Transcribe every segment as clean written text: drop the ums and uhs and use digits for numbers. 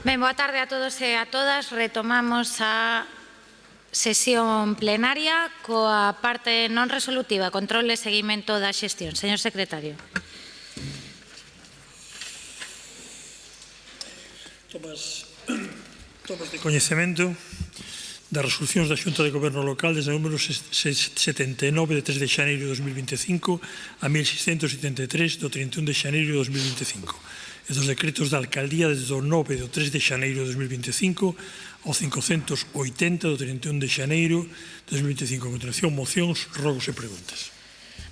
Ben, boa tarde a todos e a todas. Retomamos a sesión plenaria coa parte non resolutiva, control e seguimento da xestión. Señor secretario. Tomas de coñecemento das resolucións da Xunta de Goberno Local desde o número 79 de 3 de xaneiro de 2025 a 1673 do 31 de xaneiro de 2025 e dos decretos da Alcaldía desde o 9 do 3 de xaneiro de 2025 ao 580 do 31 de xaneiro de 2025. A continuación, mocións, rogos e preguntas.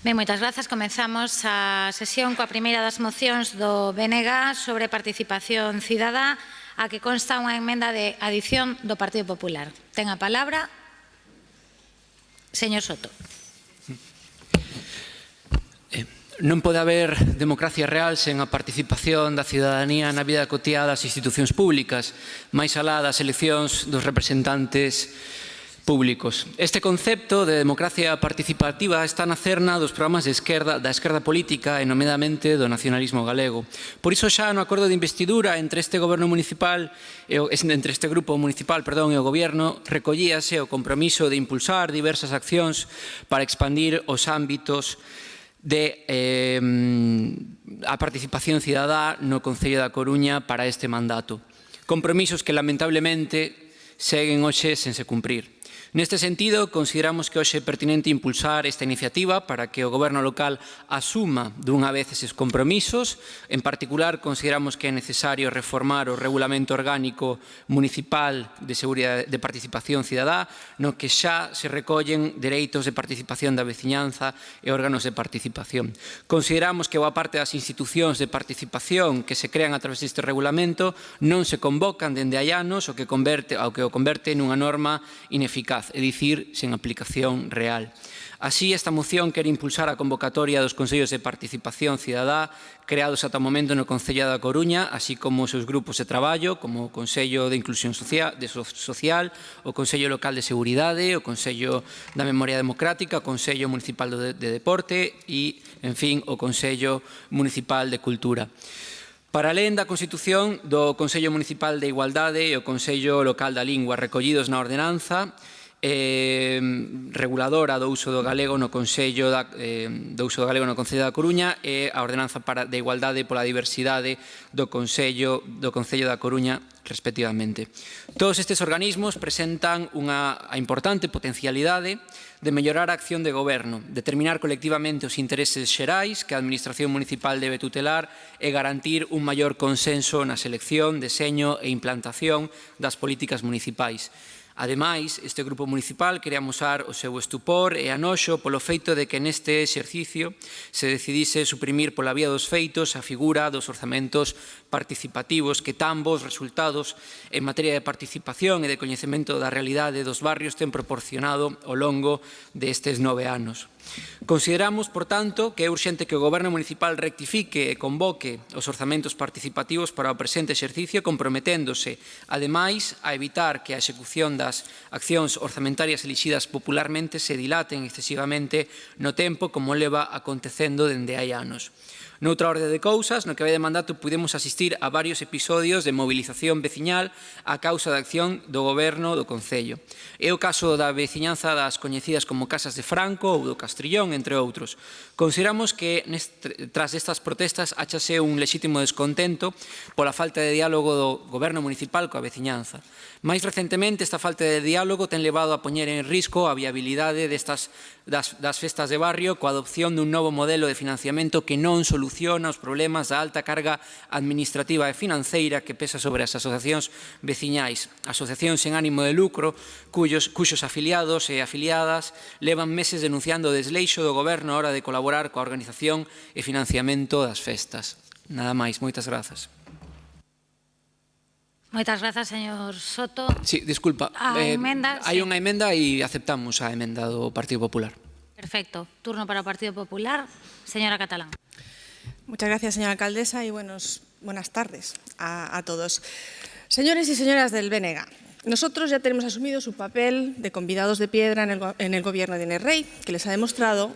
Ben, moitas grazas. Comenzamos a sesión coa primeira das mocións do BNG sobre participación cidadá, a que consta unha emenda de adición do Partido Popular. Ten a palabra señor Soto. Non pode haber democracia real sen a participación da cidadanía na vida cotiá das institucións públicas, máis alá das eleccións dos representantes públicos. Este concepto de democracia participativa está na cerna dos programas da esquerda política e nomeadamente do nacionalismo galego. Por iso xa no acordo de investidura entre este grupo municipal e o goberno recollíase o compromiso de impulsar diversas accións para expandir os ámbitos de a participación cidadá no Concello da Coruña para este mandato. Compromisos que lamentablemente seguen hoxe sen se cumprir. Neste sentido, consideramos que hoxe é pertinente impulsar esta iniciativa para que o Goberno local asuma dunha vez eses compromisos. En particular, consideramos que é necesario reformar o Regulamento Orgánico Municipal de Participación Cidadá, no que xa se recollen dereitos de participación da veciñanza e órganos de participación. Consideramos que boa parte das institucións de participación que se crean a través deste regulamento non se convocan dende hai anos, o que o converte nunha norma ineficaz, é dicir, sen aplicación real. Así, esta moción quere impulsar a convocatoria dos Consellos de Participación Cidadá creados ata o momento no Concello da Coruña, así como os seus grupos de traballo, como o Consello de Inclusión Social, o Consello Local de Seguridade, o Consello da Memoria Democrática, o Consello Municipal de Deporte e, en fin, o Consello Municipal de Cultura. Para alén da constitución do Consello Municipal de Igualdade e o Consello Local da Lingua recollidos na ordenanza reguladora do uso do galego no Concello da Coruña e a ordenanza de igualdade pola diversidade do Concello da Coruña, respectivamente. Todos estes organismos presentan unha importante potencialidade de mellorar a acción de goberno, determinar colectivamente os intereses xerais que a Administración municipal debe tutelar e garantir un maior consenso na selección, deseño e implantación das políticas municipais. Ademais, este grupo municipal quere amosar o seu estupor e anoxo polo feito de que neste exercicio se decidise suprimir pola vía dos feitos a figura dos orzamentos participativos que tan bons resultados en materia de participación e de coñecemento da realidade dos barrios ten proporcionado ao longo destes 9 anos. Consideramos, por tanto, que é urxente que o Goberno municipal rectifique e convoque os orzamentos participativos para o presente exercicio, comprometéndose, ademais, a evitar que a execución das accións orzamentarias elixidas popularmente se dilaten excesivamente no tempo, como leva acontecendo dende hai anos. Noutra orde de cousas, no que vai de mandato pudemos asistir a varios episodios de movilización veciñal a causa da acción do Goberno do Concello. É o caso da veciñanza das coñecidas como Casas de Franco ou do Castrillón, entre outros. Consideramos que tras estas protestas áchase un lexítimo descontento pola falta de diálogo do Goberno municipal coa veciñanza. Máis recentemente, esta falta de diálogo ten levado a poñer en risco a viabilidade das festas de barrio coa adopción dun novo modelo de financiamento que non soluciona os problemas da alta carga administrativa e financeira que pesa sobre as asociacións veciñais. Asociacións sen ánimo de lucro, cuxos afiliados e afiliadas levan meses denunciando o desleixo do Goberno a hora de colaborar coa organización e financiamento das festas. Nada máis, moitas grazas. Moitas grazas, señor Soto. Sí, disculpa. Hai unha emenda e aceptamos a emenda do Partido Popular. Perfecto. Turno para o Partido Popular. Señora Catalán. Muchas gracias, señora alcaldesa, y buenas tardes a todos. Señores y señoras del BNG, nosotros ya tenemos asumido su papel de convidados de piedra en el gobierno de Inés Rey, que les ha demostrado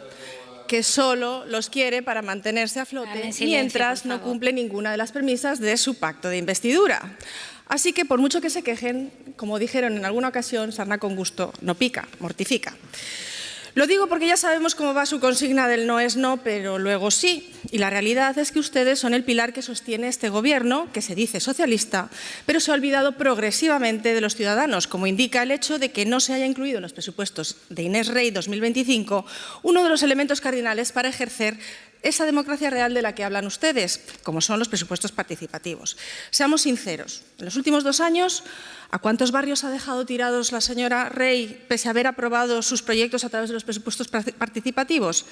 que solo los quiere para mantenerse a flote mientras no cumple ninguna de las premisas de su pacto de investidura. Así que, por mucho que se quejen, como dijeron en alguna ocasión, sarna con gusto no pica, mortifica. Lo digo porque ya sabemos cómo va su consigna del no es no, pero luego sí. Y la realidad es que ustedes son el pilar que sostiene este gobierno, que se dice socialista, pero se ha olvidado progresivamente de los ciudadanos, como indica el hecho de que no se haya incluido en los presupuestos de Inés Rey 2025 uno de los elementos cardinales para ejercer esa democracia real de la que hablan ustedes, como son los presupuestos participativos. Seamos sinceros, en los últimos 2 años, ¿a cuántos barrios ha dejado tirados la señora Rey pese a haber aprobado sus proyectos a través de los presupuestos participativos?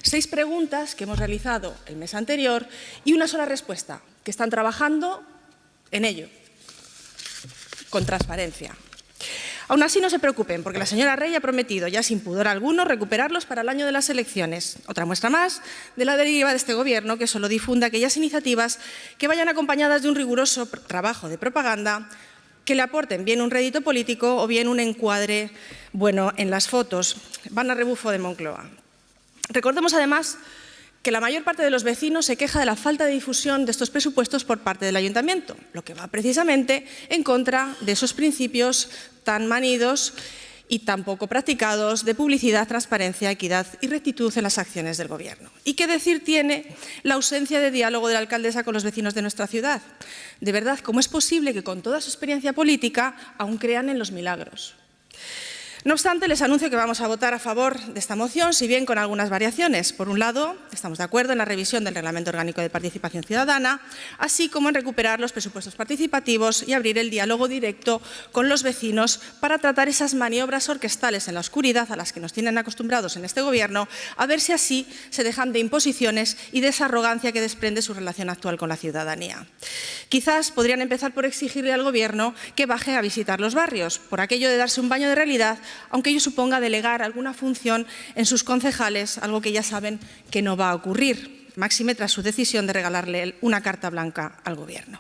6 preguntas que hemos realizado el mes anterior y una sola respuesta, que están trabajando en ello, con transparencia. Aún así, no se preocupen, porque la señora Rey ha prometido, ya sin pudor alguno, recuperarlos para el año de las elecciones. Otra muestra más de la deriva de este Gobierno, que solo difunde aquellas iniciativas que vayan acompañadas de un riguroso trabajo de propaganda, que le aporten bien un rédito político o bien un encuadre bueno en las fotos. Van a rebufo de Moncloa. Recordemos, además, que la mayor parte de los vecinos se queja de la falta de difusión de estos presupuestos por parte del Ayuntamiento, lo que va precisamente en contra de esos principios tan manidos y tan poco practicados de publicidad, transparencia, equidad y rectitud en las acciones del Gobierno. ¿Y qué decir tiene la ausencia de diálogo de la alcaldesa con los vecinos de nuestra ciudad? De verdad, ¿cómo es posible que con toda su experiencia política aún crean en los milagros? No obstante, les anuncio que vamos a votar a favor de esta moción, si bien con algunas variaciones. Por un lado, estamos de acuerdo en la revisión del Reglamento Orgánico de Participación Ciudadana, así como en recuperar los presupuestos participativos y abrir el diálogo directo con los vecinos para tratar esas maniobras orquestales en la oscuridad a las que nos tienen acostumbrados en este Gobierno, a ver si así se dejan de imposiciones y de esa arrogancia que desprende su relación actual con la ciudadanía. Quizás podrían empezar por exigirle al Gobierno que baje a visitar los barrios, por aquello de darse un baño de realidad, aunque ello suponga delegar alguna función en sus concejales, algo que ya saben que no va a ocurrir, máxime tras su decisión de regalarle una carta blanca al Gobierno.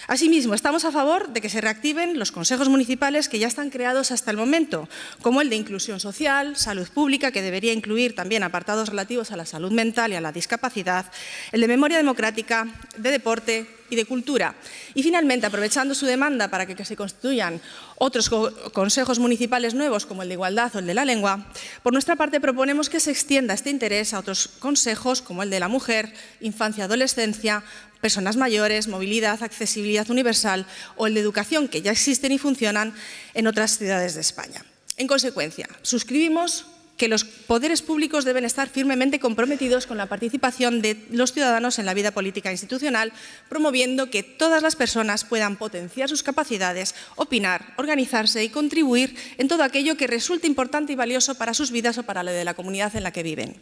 Asimismo, estamos a favor de que se reactiven los consejos municipales que ya están creados hasta el momento, como el de Inclusión Social, Salud Pública, que debería incluir también apartados relativos a la salud mental y a la discapacidad, el de Memoria Democrática, de Deporte y de Cultura. Y finalmente, aprovechando su demanda para que se constituyan otros consejos municipales nuevos, como el de Igualdad o el de la Lengua, por nuestra parte proponemos que se extienda este interés a otros consejos, como el de la Mujer, Infancia y Adolescencia, Personas Mayores, Movilidad, Accesibilidad Universal o el de Educación, que ya existen y funcionan en otras ciudades de España. En consecuencia, suscribimos que los poderes públicos deben estar firmemente comprometidos con la participación de los ciudadanos en la vida política e institucional, promoviendo que todas las personas puedan potenciar sus capacidades, opinar, organizarse y contribuir en todo aquello que resulte importante y valioso para sus vidas o para la de la comunidad en la que viven.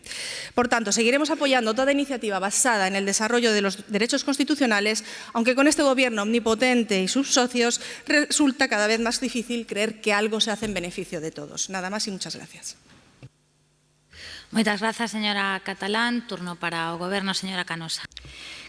Por tanto, seguiremos apoyando toda iniciativa basada en el desarrollo de los derechos constitucionales, aunque con este Gobierno omnipotente y sus socios resulta cada vez más difícil creer que algo se hace en beneficio de todos. Nada más y muchas gracias. Moitas grazas, señora Catalán. Turno para o Goberno, señora Canosa.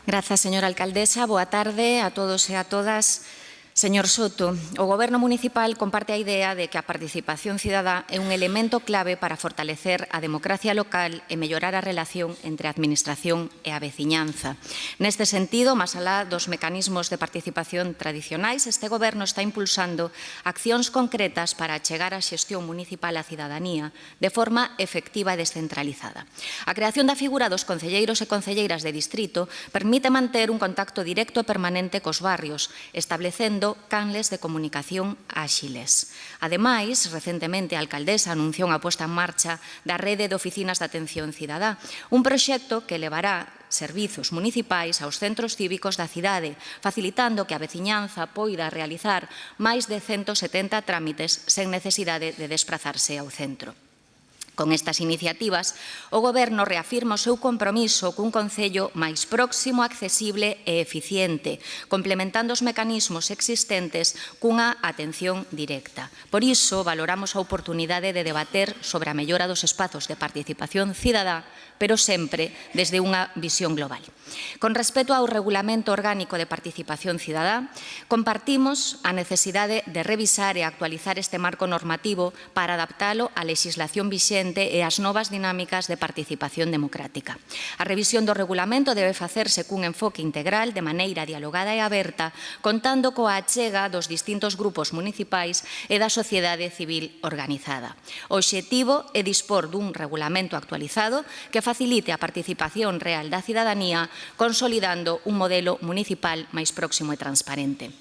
Grazas, señora alcaldesa. Boa tarde a todos e a todas. Señor Soto, o Goberno municipal comparte a idea de que a participación cidadá é un elemento clave para fortalecer a democracia local e mellorar a relación entre a administración e a veciñanza. Neste sentido, máis alá dos mecanismos de participación tradicionais, este Goberno está impulsando accións concretas para achegar a xestión municipal á cidadanía de forma efectiva e descentralizada. A creación da figura dos concelleiros e concelleiras de distrito permite manter un contacto directo e permanente cos barrios, establecendo canles de comunicación áxiles. Ademais, recentemente a alcaldesa anunciou a puesta en marcha da rede de oficinas de atención cidadá, un proxecto que levará servizos municipais aos centros cívicos da cidade, facilitando que a veciñanza poida realizar máis de 170 trámites sen necesidade de desplazarse ao centro. Con estas iniciativas, o Goberno reafirma o seu compromiso cun concello máis próximo, accesible e eficiente, complementando os mecanismos existentes cunha atención directa. Por iso, valoramos a oportunidade de debater sobre a mellora dos espazos de participación cidadá, pero sempre desde unha visión global. Con respecto ao Regulamento Orgánico de Participación Cidadá, compartimos a necesidade de revisar e actualizar este marco normativo para adaptalo á legislación vixente vixente e as novas dinámicas de participación democrática. A revisión do regulamento debe facerse cun enfoque integral de maneira dialogada e aberta, contando coa achega dos distintos grupos municipais e da sociedade civil organizada. O obxectivo é dispor dun regulamento actualizado que facilite a participación real da cidadanía, consolidando un modelo municipal máis próximo e transparente.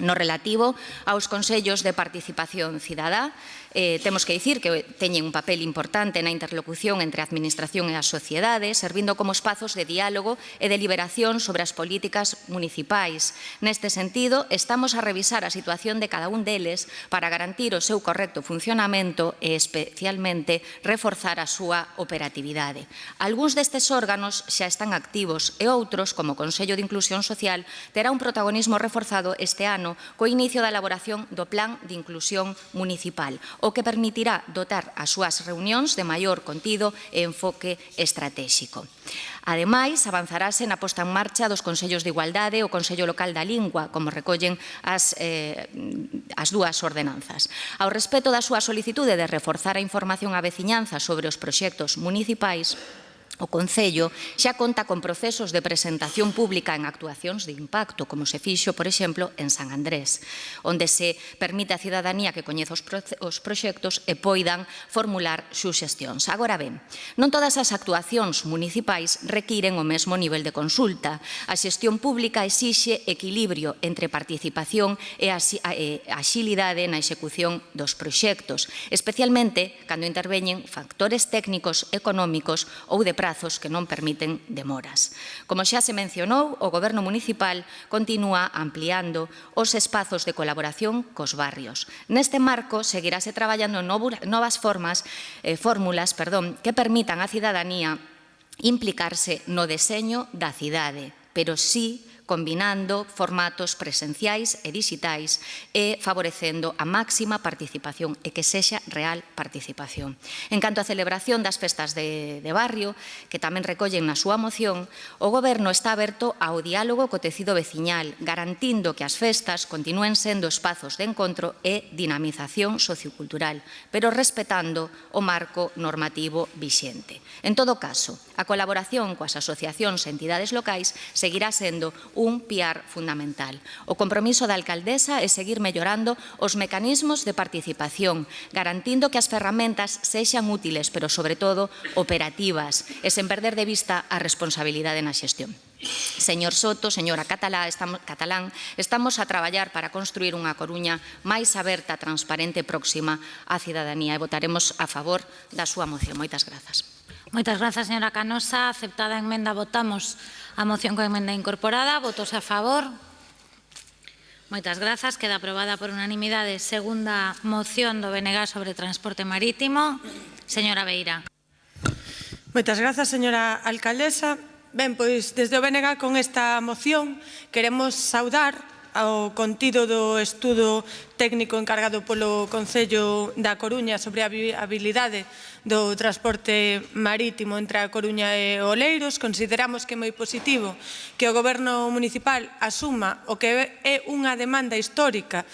No relativo aos consellos de participación cidadá, temos que dicir que teñen un papel importante na interlocución entre a Administración e a sociedade, servindo como espazos de diálogo e deliberación sobre as políticas municipais. Neste sentido, estamos a revisar a situación de cada un deles para garantir o seu correcto funcionamento e, especialmente, reforzar a súa operatividade. Algúns destes órganos xa están activos e outros, como o Consello de Inclusión Social, terá un protagonismo reforzado este ano co inicio da elaboración do Plan de Inclusión Municipal, o que permitirá dotar as súas reunións de maior contido e enfoque estratéxico. Ademais, avanzarase na posta en marcha dos Consellos de Igualdade e o Consello Local da Lingua, como recollen as dúas ordenanzas. Ao respecto da súa solicitude de reforzar a información á veciñanza sobre os proxectos municipais, o Concello xa conta con procesos de presentación pública en actuacións de impacto, como se fixo, por exemplo, en San Andrés, onde se permite á cidadanía que coñeza os proxectos e poidan formular suxestións. Agora ben, non todas as actuacións municipais requiren o mesmo nivel de consulta. A xestión pública exixe equilibrio entre participación e axilidade na execución dos proxectos, especialmente cando interveñen factores técnicos, económicos ou de prazos que non permiten demoras. Como xa se mencionou, o Goberno municipal continúa ampliando os espazos de colaboración cos barrios. Neste marco, seguirase traballando novas fórmulas que permitan á cidadanía implicarse no deseño da cidade, pero sí combinando formatos presenciais e digitais e favorecendo a máxima participación e que sexa real participación. En canto á celebración das festas de barrio, que tamén recollen na súa moción, o Goberno está aberto ao diálogo co tecido veciñal, garantindo que as festas continúen sendo espazos de encontro e dinamización sociocultural, pero respetando o marco normativo vixente. En todo caso, a colaboración coas asociacións e entidades locais seguirá sendo un piar fundamental. O compromiso da alcaldesa é seguir mellorando os mecanismos de participación, garantindo que as ferramentas sexan útiles, pero, sobre todo, operativas, e sen perder de vista a responsabilidade na xestión. Señor Soto, señora Catalán, estamos a traballar para construir unha Coruña máis aberta, transparente e próxima á cidadanía e votaremos a favor da súa moción. Moitas grazas. Moitas grazas, señora Canosa. Aceptada a enmenda, votamos a moción con enmenda incorporada. Votos a favor. Moitas grazas. Queda aprobada por unanimidade. Segunda moción do BNG sobre transporte marítimo. Señora Beira. Moitas grazas, señora alcaldesa. Ben, pois, desde o BNG con esta moción queremos saudar ao contido do estudo técnico encargado polo Concello da Coruña sobre a viabilidade do transporte marítimo entre a Coruña e Oleiros. Consideramos que é moi positivo que o Goberno municipal asuma o que é unha demanda histórica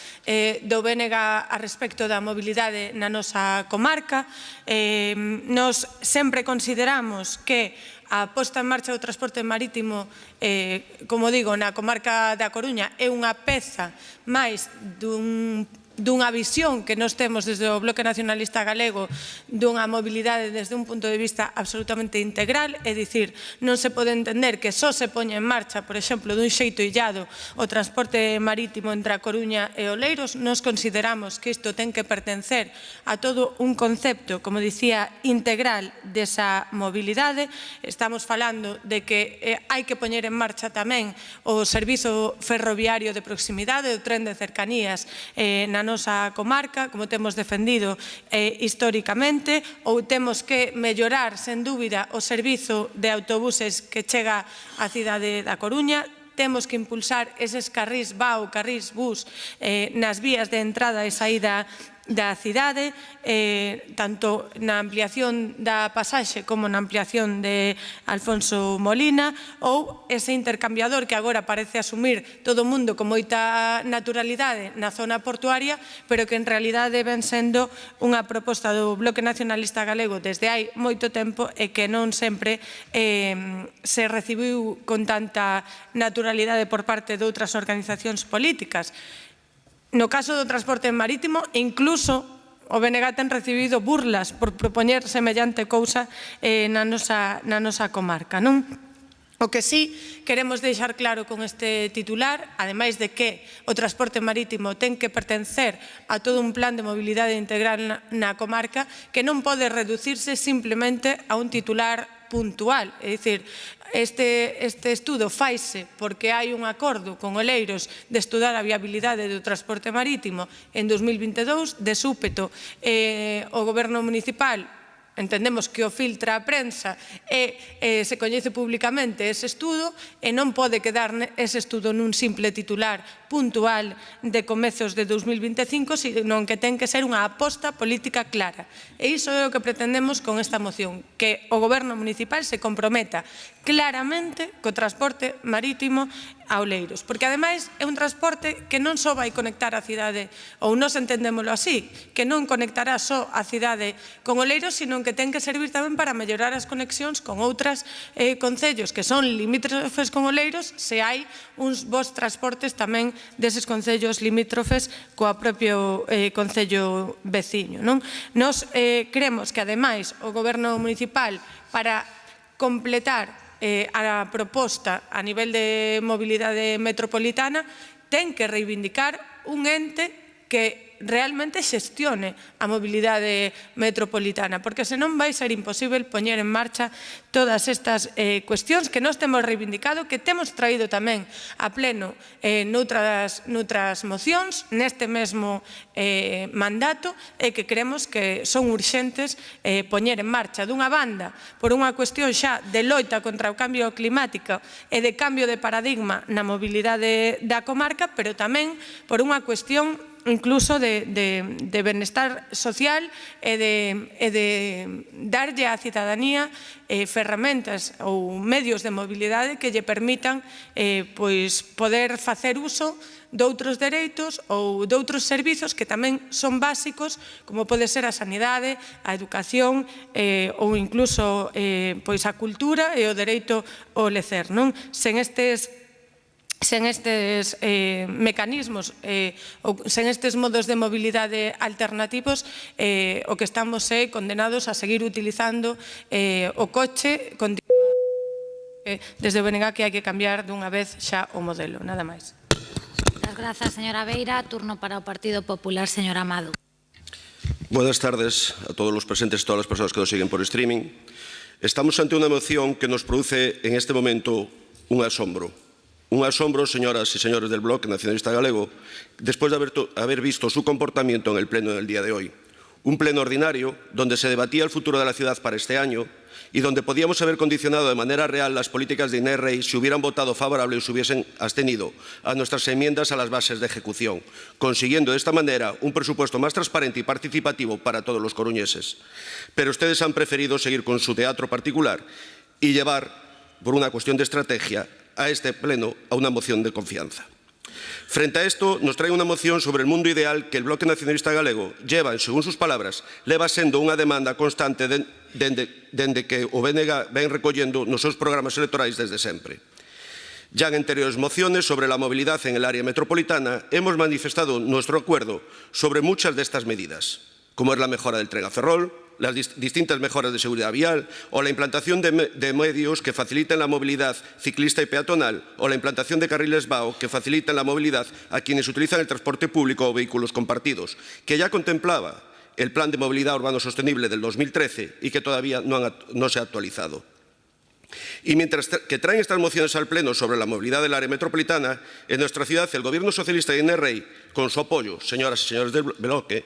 do BNG a respecto da mobilidade na nosa comarca. Nos sempre consideramos que a posta en marcha do transporte marítimo, como digo, na comarca da Coruña é unha peza máis dunha visión que nós temos desde o Bloque Nacionalista Galego dunha mobilidade desde un punto de vista absolutamente integral, é dicir, non se pode entender que só se poña en marcha, por exemplo, dun xeito illado o transporte marítimo entre a Coruña e Oleiros. Nos consideramos que isto ten que pertencer a todo un concepto, como dicía, integral desa mobilidade. Estamos falando de que hai que poñer en marcha tamén o servizo ferroviario de proximidade, o tren de cercanías na nosa comarca, como temos defendido históricamente, ou temos que mellorar, sen dúbida, o servizo de autobuses que chega á cidade da Coruña. Temos que impulsar eses carrís VAO, carrís bus, nas vías de entrada e saída da cidade, tanto na ampliación da pasaxe como na ampliación de Alfonso Molina, ou ese intercambiador que agora parece asumir todo o mundo con moita naturalidade na zona portuaria, pero que en realidade ven sendo unha proposta do Bloque Nacionalista Galego desde hai moito tempo e que non sempre se recibiu con tanta naturalidade por parte de outras organizacións políticas. No caso do transporte marítimo, incluso o BNG ten recibido burlas por propoñer semellante cousa na nosa comarca, non? O que sí queremos deixar claro con este titular, ademais de que o transporte marítimo ten que pertencer a todo un plan de mobilidade integral na comarca, que non pode reducirse simplemente a un titular puntual. É dicir, este estudo faise porque hai un acordo con Oleiros de estudar a viabilidade do transporte marítimo en 2022, de súpeto o Goberno municipal entendemos que o filtra a prensa e se coñece públicamente ese estudo e non pode quedar ese estudo nun simple titular puntual de comezos de 2025, senón que ten que ser unha aposta política clara. E iso é o que pretendemos con esta moción, que o Goberno municipal se comprometa claramente co transporte marítimo a Oleiros, porque ademais é un transporte que non só vai conectar a cidade, ou nos entendémolo así, que non conectará só a cidade con Oleiros, sino que ten que servir tamén para mellorar as conexións con outras concellos que son limítrofes con Oleiros, se hai uns bons transportes tamén deses concellos limítrofes coa propio concello veciño. Nos creemos que ademais o Goberno municipal, para completar a proposta a nivel de mobilidade metropolitana, ten que reivindicar un ente que realmente xestione a mobilidade metropolitana, porque senón vai ser imposible poñer en marcha todas estas cuestións que nós temos reivindicado, que temos traído tamén a pleno noutras mocións neste mesmo mandato e que creemos que son urxentes poñer en marcha. Dunha banda, por unha cuestión xa de loita contra o cambio climático e de cambio de paradigma na mobilidade da comarca, pero tamén por unha cuestión incluso de benestar social e de darlle á cidadanía ferramentas ou medios de mobilidade que lle permitan poder facer uso de outros dereitos ou de outros servizos que tamén son básicos, como pode ser a sanidade, a educación ou incluso a cultura e o dereito ao lecer. Sen estes mecanismos ou sen estes modos de mobilidade alternativos, o que estamos é condenados a seguir utilizando o coche desde o BNG, que hai que cambiar dunha vez xa o modelo. Nada máis. Muchas gracias, señora Beira. Turno para o Partido Popular, señor Amado. Buenas tardes a todos los presentes y todas las personas que nos siguen por streaming. Estamos ante una moción que nos produce en este momento un asombro. Un asombro, señoras y señores del Bloque Nacionalista Galego, después de haber visto su comportamiento en el pleno del día de hoy. Un pleno ordinario donde se debatía el futuro de la ciudad para este año y donde podíamos haber condicionado de manera real las políticas de Inés si hubieran votado favorable o se hubiesen abstenido a nuestras enmiendas a las bases de ejecución, consiguiendo de esta manera un presupuesto más transparente y participativo para todos los coruñeses. Pero ustedes han preferido seguir con su teatro particular y llevar, por una cuestión de estrategia, a este pleno a una moción de confianza. Frente a esto, nos trae una moción sobre el mundo ideal que el Bloque Nacionalista Galego lleva, según sus palabras, leva sendo unha demanda constante dende que o BNG ven recollendo nos seus programas electorais desde sempre. Ya en anteriores mociones sobre la movilidad en el área metropolitana hemos manifestado nuestro acuerdo sobre muchas de estas medidas, como es la mejora del tren a Ferrol, las distintas mejoras de seguridad vial o la implantación de medios que faciliten la movilidad ciclista y peatonal o la implantación de carriles BAO que faciliten la movilidad a quienes utilizan el transporte público o vehículos compartidos, que ya contemplaba el Plan de Movilidad Urbano Sostenible del 2013 y que todavía no se ha actualizado. Y mientras que traen estas mociones al Pleno sobre la movilidad del área metropolitana, en nuestra ciudad el Gobierno socialista de Inés Rey, con su apoyo, señoras y señores del Bloque,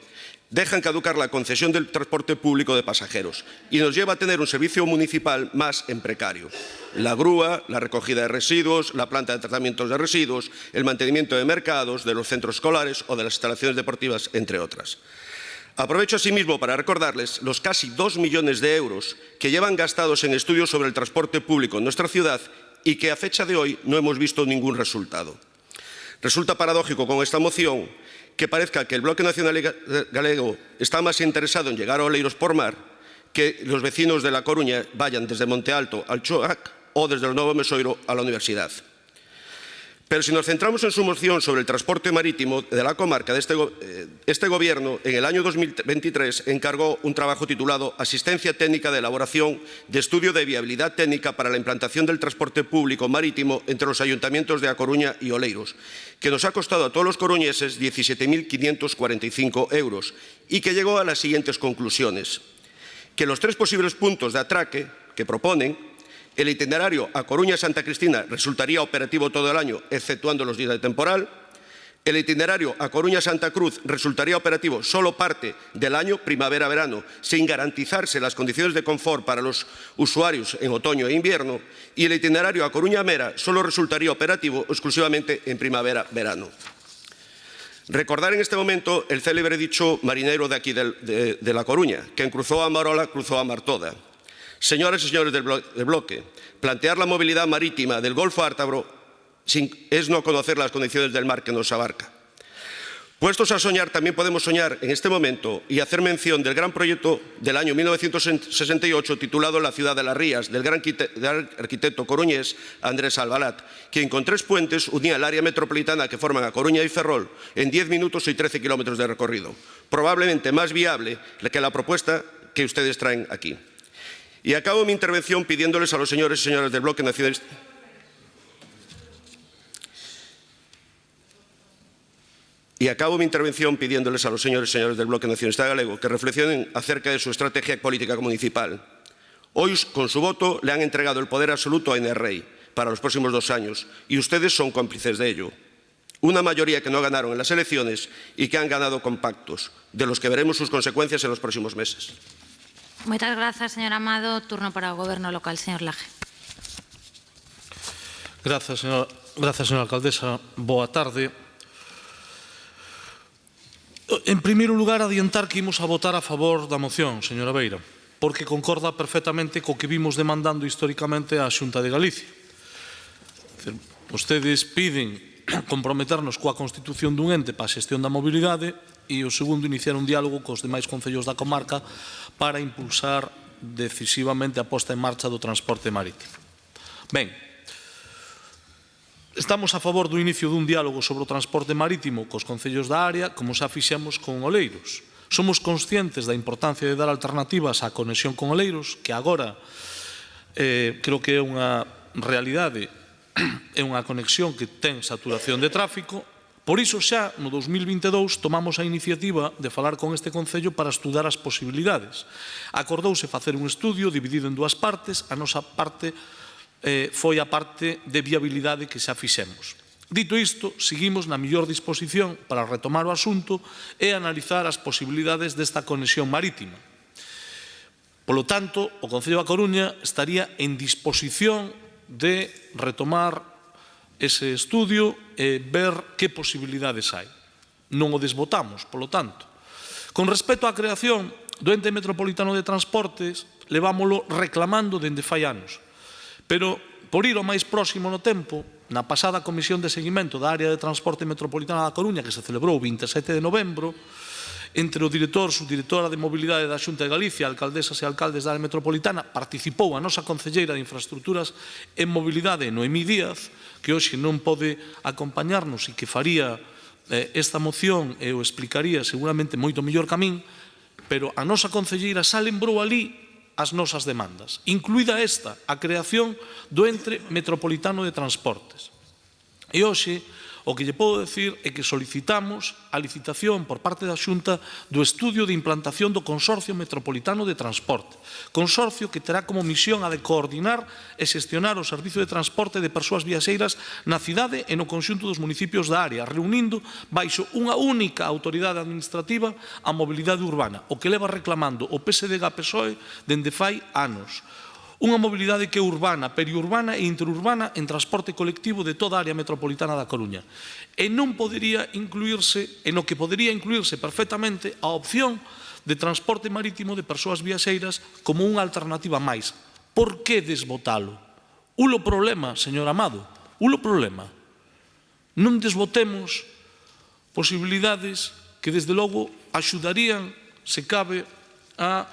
dejan caducar la concesión del transporte público de pasajeros y nos lleva a tener un servicio municipal más en precario. La grúa, la recogida de residuos, la planta de tratamientos de residuos, el mantenimiento de mercados, de los centros escolares o de las instalaciones deportivas, entre otras. Aprovecho asimismo para recordarles los casi 2 millones de euros que llevan gastados en estudios sobre el transporte público en nuestra ciudad y que a fecha de hoy no hemos visto ningún resultado. Resulta paradójico con esta moción que parezca que el Bloque Nacional Galego está más interesado en llegar a Oleiros por mar que los vecinos de La Coruña vayan desde Monte Alto al Choac o desde el Novo Mesoiro a la universidad. Pero si nos centramos en su moción sobre el transporte marítimo de la comarca, este Gobierno en el año 2023 encargó un trabajo titulado Asistencia técnica de elaboración de estudio de viabilidad técnica para la implantación del transporte público marítimo entre los ayuntamientos de A Coruña y Oleiros, que nos ha costado a todos los coruñeses 17.545 euros y que llegó a las siguientes conclusiones. Que los 3 posibles puntos de atraque que proponen, el itinerario a Coruña-Santa Cristina resultaría operativo todo el año, exceptuando los días de temporal. El itinerario a Coruña-Santa Cruz resultaría operativo solo parte del año, primavera-verano, sin garantizarse las condiciones de confort para los usuarios en otoño e invierno. Y el itinerario a Coruña-Mera solo resultaría operativo exclusivamente en primavera-verano. Recordar en este momento el célebre dicho marinero de aquí de La Coruña, quien cruzó a Marola, cruzó a mar toda. Señoras y señores del bloque, plantear la movilidad marítima del Golfo Ártabro es no conocer las condiciones del mar que nos abarca. Puestos a soñar, también podemos soñar en este momento y hacer mención del gran proyecto del año 1968 titulado La ciudad de las Rías, del gran arquitecto coruñés Andrés Albalat, quien con 3 puentes unía el área metropolitana que forman a Coruña y Ferrol en 10 minutos y 13 kilómetros de recorrido, probablemente más viable que la propuesta que ustedes traen aquí. Y acabo mi intervención pidiéndoles a los señores y señoras del Bloque Nacionalista Galego que reflexionen acerca de su estrategia política municipal. Hoy, con su voto, le han entregado el poder absoluto a Enerrey para los próximos 2 años y ustedes son cómplices de ello. Una mayoría que no ganaron en las elecciones y que han ganado con pactos, de los que veremos sus consecuencias en los próximos meses. Moitas grazas, señor Amado. Turno para o Goberno local, señor Laje. Grazas, señora alcaldesa. Boa tarde. En primeiro lugar, adiantar que imos a votar a favor da moción, señora Beira, porque concorda perfectamente co que vimos demandando históricamente a Xunta de Galicia. Vostedes piden comprometernos coa constitución dun ente para a xestión da mobilidade e o segundo, iniciar un diálogo cos demais concellos da comarca para impulsar decisivamente a posta en marcha do transporte marítimo. Ben, estamos a favor do inicio dun diálogo sobre o transporte marítimo cos concellos da área, como xa fixemos con Oleiros. Somos conscientes da importancia de dar alternativas á conexión con Oleiros, que agora creo que é unha realidade, é unha conexión que ten saturación de tráfico. Por iso xa no 2022 tomamos a iniciativa de falar con este Concello para estudar as posibilidades. Acordouse facer un estudio dividido en 2 partes, a nosa parte foi a parte de viabilidade que xa fixemos. Dito isto, seguimos na mellor disposición para retomar o asunto e analizar as posibilidades desta conexión marítima. Polo tanto, o Concello da Coruña estaría en disposición de retomar ese estudio e ver que posibilidades hai. Non o desbotamos, polo tanto. Con respecto á creación do Ente Metropolitano de Transportes, levámolo reclamando dende fai anos. Pero, por ir ao máis próximo no tempo, na pasada Comisión de Seguimento da Área de Transporte Metropolitana da Coruña, que se celebrou o 27 de novembro, entre o director, subdirectora de Mobilidade da Xunta de Galicia, alcaldesas e alcaldes da área metropolitana, participou a nosa concelleira de Infraestructuras e Mobilidade, Noemí Díaz, que hoxe non pode acompañarnos e que faría esta moción e o explicaría seguramente moito mellor que a min, pero a nosa concelleira xa lembrou ali as nosas demandas, incluída esta, a creación do Ente Metropolitano de Transportes. E hoxe, o que lle podo decir é que solicitamos a licitación por parte da Xunta do estudio de implantación do Consorcio Metropolitano de Transporte. Consorcio que terá como misión a de coordinar e xestionar o servizo de transporte de persoas viaxeiras na cidade e no conxunto dos municipios da área, reunindo baixo unha única autoridade administrativa a mobilidade urbana, o que leva reclamando o PSDG-PSOE dende fai anos. Unha mobilidade que é urbana, periurbana e interurbana en transporte colectivo de toda a área metropolitana da Coruña. E non podería incluirse, en o que podería incluirse perfectamente a opción de transporte marítimo de persoas viaxeiras como unha alternativa máis. Por que desbotalo? Ulo problema, señor Amado, ulo problema. Non desbotemos posibilidades que, desde logo, axudarían, se cabe, a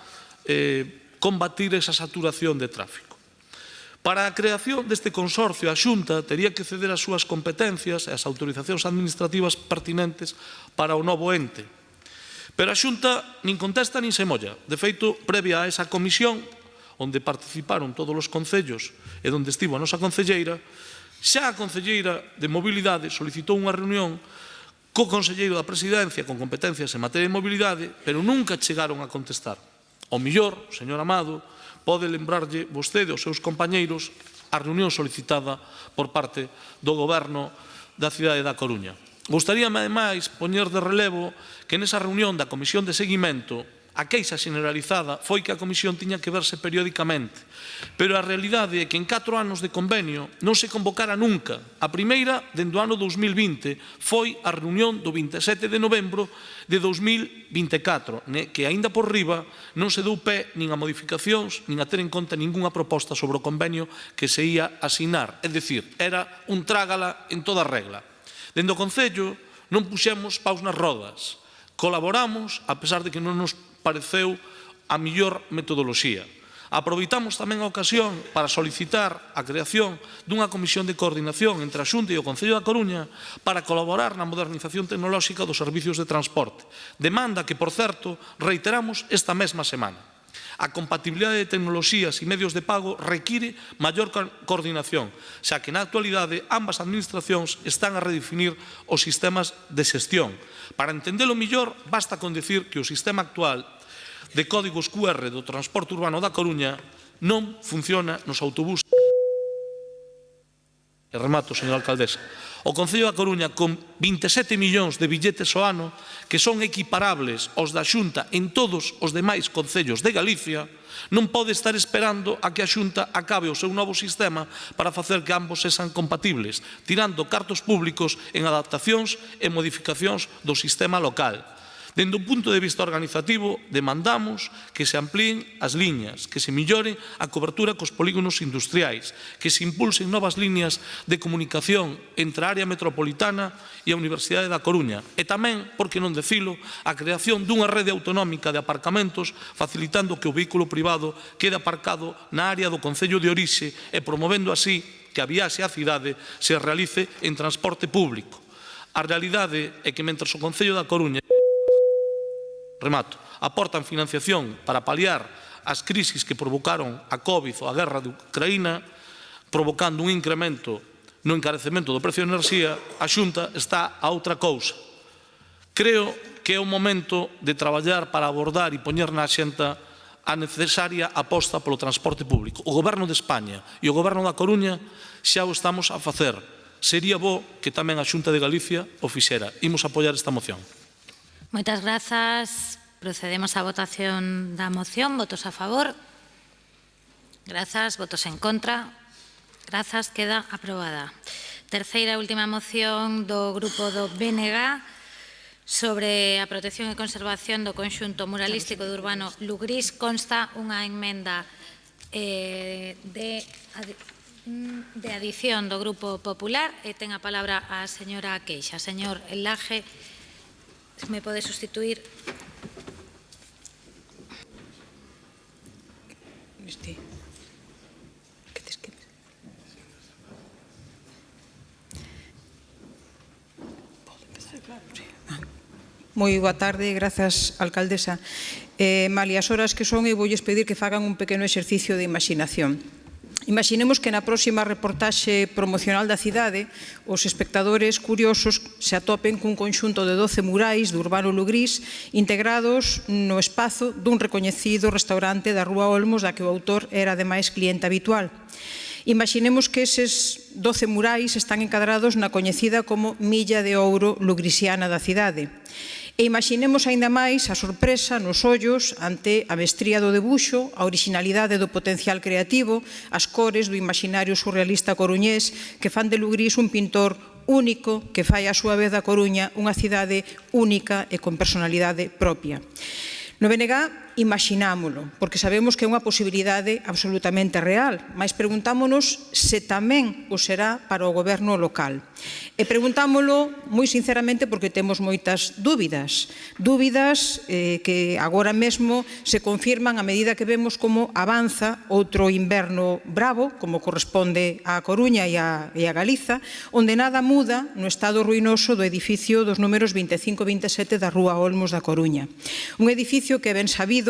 combatir esa saturación de tráfico. Para a creación deste consorcio, a Xunta tería que ceder as súas competencias e as autorizacións administrativas pertinentes para o novo ente. Pero a Xunta nin contesta nin se molla. De feito, previa a esa comisión, onde participaron todos os concellos e onde estivo a nosa concelleira, xa a concelleira de Mobilidade solicitou unha reunión co conselleiro da Presidencia con competencias en materia de mobilidade, pero nunca chegaron a contestar. O mellor, señor Amado, pode lembrarlle vostede aos seus compañeiros a reunión solicitada por parte do Goberno da cidade da Coruña. Gostaríame, ademais, poñer de relevo que nesa reunión da Comisión de Seguimento a queixa generalizada foi que a Comisión tiña que verse periódicamente, pero a realidade é que en 4 anos de convenio non se convocara nunca. A primeira, dende o ano 2020, foi a reunión do 27 de novembro de 2024, que, aínda por riba, non se deu pé nin a modificacións, nin a ter en conta ningunha proposta sobre o convenio que se ia asinar. É dicir, era un trágala en toda regla. Dende o Concello non puxemos paus nas rodas. Colaboramos, a pesar de que non nos pareceu a mellor metodoloxía. Aproveitamos tamén a ocasión para solicitar a creación dunha comisión de coordinación entre a Xunta e o Concello da Coruña para colaborar na modernización tecnolóxica dos servicios de transporte. Demanda que, por certo, reiteramos esta mesma semana. A compatibilidade de tecnoloxías e medios de pago require maior coordinación, xa que na actualidade ambas administracións están a redefinir os sistemas de xestión. Para entendelo mellor, basta con decir que o sistema actual de códigos QR do transporte urbano da Coruña non funciona nos autobuses. E remato, señora alcaldesa. O Concello da Coruña, con 27 millóns de billetes ao ano, que son equiparables aos da Xunta en todos os demais concellos de Galicia, non pode estar esperando a que a Xunta acabe o seu novo sistema para facer que ambos sexan compatibles, tirando cartos públicos en adaptacións e modificacións do sistema local. Dende un punto de vista organizativo, demandamos que se amplíen as liñas, que se millore a cobertura cos polígonos industriais, que se impulsen novas liñas de comunicación entre a área metropolitana e a Universidade da Coruña, e tamén, por que non decilo, a creación dunha rede autonómica de aparcamentos, facilitando que o vehículo privado quede aparcado na área do Concello de Orixe e promovendo así que a viaxe á cidade se realice en transporte público. A realidade é que, mentre o Concello da Coruña aportan financiación para paliar as crisis que provocaron a COVID ou a guerra de Ucraína, provocando un incremento no encarecemento do precio de enerxía, a Xunta está a outra cousa. Creo que é o momento de traballar para abordar e poñer na axenda a necesaria aposta polo transporte público. O Goberno de España e o Goberno da Coruña xa o estamos a facer. Sería bo que tamén a Xunta de Galicia o fixera. Imos apoiar esta moción. Moitas grazas. Procedemos á votación da moción. Votos a favor. Grazas. Votos en contra. Grazas. Queda aprobada. Terceira e última moción do grupo do BNG sobre a protección e conservación do conxunto muralístico do urbano Lugrís. Consta unha emenda de adición do Grupo Popular e ten a palabra a señora Queixa. Señor Laje, me pode sustituir. Moi boa tarde, grazas, alcaldesa. Malia as horas que son, eu voulles pedir que fagan un pequeno exercicio de imaginación. Imaginemos que na próxima reportaxe promocional da cidade os espectadores curiosos se atopen cun conxunto de 12 murais do urbano Lugrís integrados no espazo dun recoñecido restaurante da Rúa Olmos da que o autor era ademais cliente habitual. Imaginemos que eses 12 murais están encadrados na coñecida como Milla de Ouro lugrisiana da cidade. E imaginemos aínda máis a sorpresa nos ollos ante a mestría do debuxo, a orixinalidade do potencial creativo, as cores do imaginario surrealista coruñés que fan de Lugrís un pintor único que fai a súa vez da Coruña unha cidade única e con personalidade propia. No BNG imaxinámolo, porque sabemos que é unha posibilidade absolutamente real, mas preguntámonos se tamén o será para o goberno local. E preguntámolo moi sinceramente porque temos moitas dúbidas que agora mesmo se confirman a medida que vemos como avanza outro inverno bravo, como corresponde á Coruña e a Galiza, onde nada muda no estado ruinoso do edificio dos números 25 e 27 da Rúa Olmos da Coruña. Un edificio que é ben sabido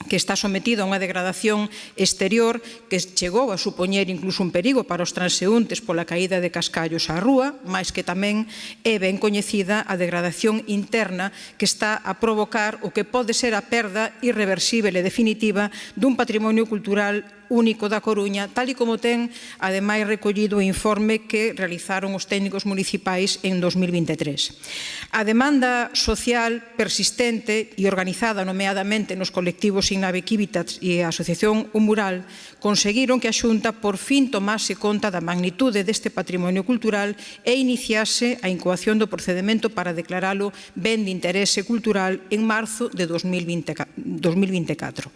que está sometido a unha degradación exterior que chegou a supoñer incluso un perigo para os transeúntes pola caída de cascallos á rúa, mas que tamén é ben coñecida a degradación interna que está a provocar o que pode ser a perda irreversible e definitiva dun patrimonio cultural único da Coruña, tal e como ten, ademais, recollido o informe que realizaron os técnicos municipais en 2023. A demanda social persistente e organizada nomeadamente nos colectivos Innave Kivitats e a Asociación Umural conseguiron que a Xunta por fin tomase conta da magnitude deste patrimonio cultural e iniciase a incoación do procedemento para declaralo ben de interese cultural en marzo de 2024.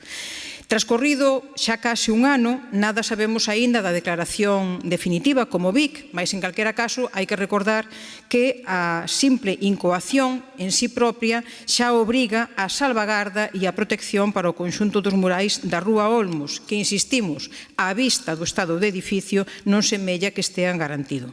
Transcorrido xa case un ano, nada sabemos aínda da declaración definitiva como BIC, mas en calquera caso hai que recordar que a simple incoación en sí propia xa obriga a salvagarda e a protección para o conxunto dos murais da Rúa Olmos, que, insistimos, á vista do estado do edificio non semella que estean garantido.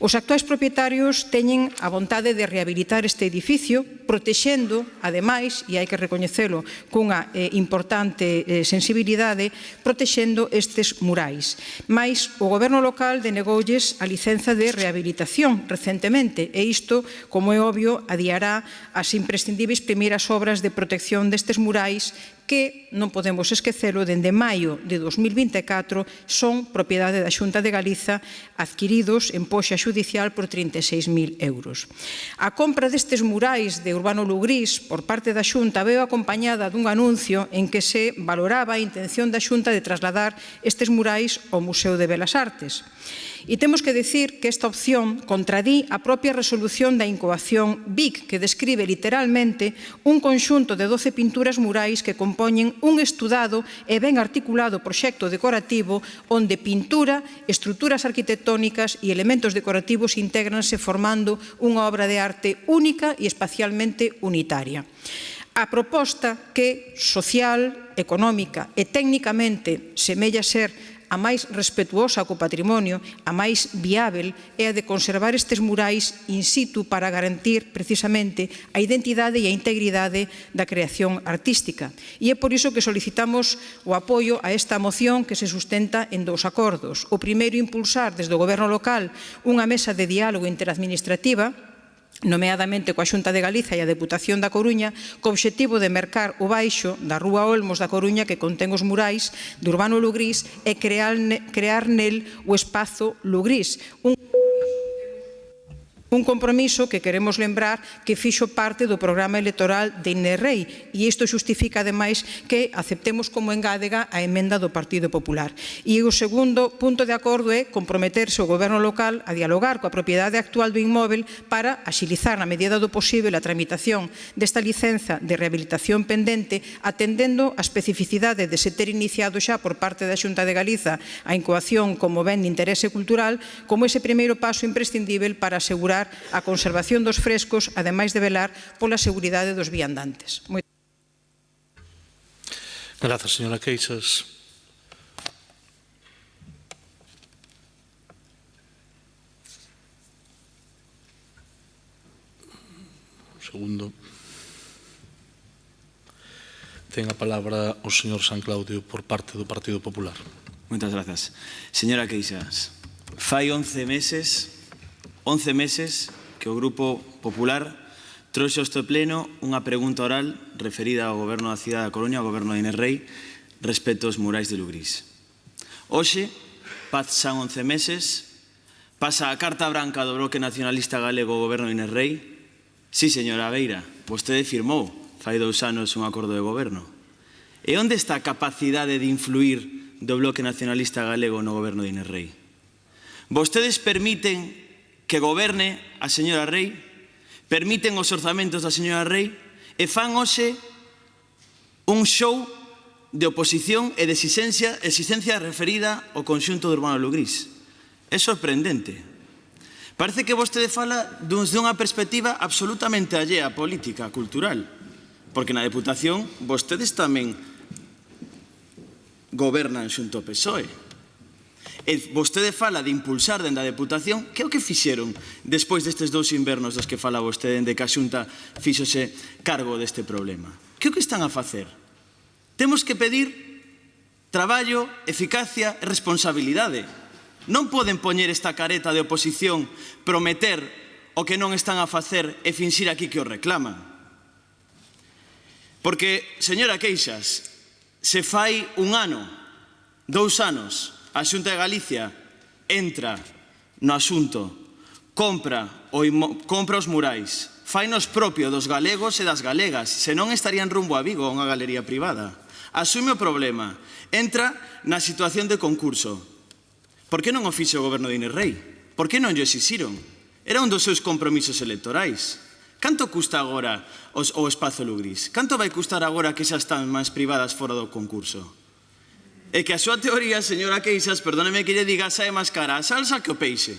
Os actuais propietarios teñen a vontade de rehabilitar este edificio, protexendo, ademais, e hai que recoñecelo cunha importante sensibilidade, protexendo estes murais. Mais o goberno local denegoulles a licenza de rehabilitación recentemente, e isto, como é obvio, adiará as imprescindibles primeiras obras de protección destes murais que, non podemos esquecelo, dende maio de 2024 son propiedade da Xunta de Galiza, adquiridos en poxa xudicial por 36.000 euros. A compra destes murais de Urbano Lugrís por parte da Xunta veo acompañada dun anuncio en que se valoraba a intención da Xunta de trasladar estes murais ao Museo de Belas Artes. E temos que decir que esta opción contradí a propia resolución da incoación BIC, que describe literalmente un conxunto de 12 pinturas murais que compoñen un estudado e ben articulado proxecto decorativo onde pintura, estruturas arquitectónicas e elementos decorativos intégranse formando unha obra de arte única e espacialmente unitaria. A proposta que social, económica e técnicamente semella ser a máis respetuosa co patrimonio, a máis viável, é a de conservar estes murais in situ para garantir precisamente a identidade e a integridade da creación artística. E é por iso que solicitamos o apoio a esta moción que se sustenta en dous acordos. O primeiro, impulsar desde o goberno local unha mesa de diálogo interadministrativa nomeadamente coa Xunta de Galiza e a Deputación da Coruña, co obxectivo de mercar o baixo da Rúa Olmos da Coruña que contén os murais de Urbano Lugrís e crear nel o espazo Lugrís. Un compromiso que queremos lembrar que fixo parte do programa electoral de Innerrei e isto xustifica ademais que aceptemos como engádega a emenda do Partido Popular. E o segundo punto de acordo é comprometerse o goberno local a dialogar coa propiedade actual do inmóvel para axilizar na medida do posible a tramitación desta licenza de rehabilitación pendente atendendo a especificidade de se ter iniciado xa por parte da Xunta de Galiza a incoación como ben de interese cultural como ese primeiro paso imprescindível para asegurar a conservación dos frescos, ademais de velar pola seguridade dos viandantes. Grazas, señora Queixas. Un segundo. Ten a palabra o señor San Claudio por parte do Partido Popular. Moitas grazas. Señora Queixas, fai 11 meses que o Grupo Popular trouxe a este pleno unha pregunta oral referida ao Goberno da Cidade da Coruña, ao Goberno de Innerrei, respecto aos murais de Lugrís. Hoxe, pasan 11 meses, pasa a carta branca do Bloque Nacionalista Galego ao Goberno de Innerrei. Sí, señora Beira, vostede firmou fai 2 anos un acordo de goberno. E onde está a capacidade de influir do Bloque Nacionalista Galego no Goberno de Innerrei? Vostedes permiten que goberne a señora Rei, permiten os orzamentos da señora Rei e fan hoxe un show de oposición e de exigencia referida ao conxunto do Urbano Lugrís. É sorprendente. Parece que vostede fala desde unha perspectiva absolutamente allea á política cultural, porque na Deputación vostedes tamén gobernan xunto ao PSOE. E vostede fala de impulsar dende a Deputación, que é o que fixeron despois destes 2 invernos dos que fala vostede, dende que a Xunta fíxose cargo deste problema? Que é o que están a facer? Temos que pedir traballo, eficacia e responsabilidade. Non poden poñer esta careta de oposición, prometer o que non están a facer e finxir aquí que o reclaman. Porque, señora Queixas, se fai 1 ano, 2 anos, a Xunta de Galicia entra no asunto, compra os murais, fainos propio dos galegos e das galegas, senón estarían rumbo a Vigo, a unha galería privada. Asume o problema, entra na situación de concurso. Por que non o fixe o goberno de Inés Rei? Por que non o exixiron? Era un dos seus compromisos electorais. Canto custa agora o espazo Lugrís? Canto vai custar agora que xa están máis privadas fora do concurso? É que a súa teoría, señora Queixas, perdóneme que lle diga, sae máis cara a salsa que o peixe.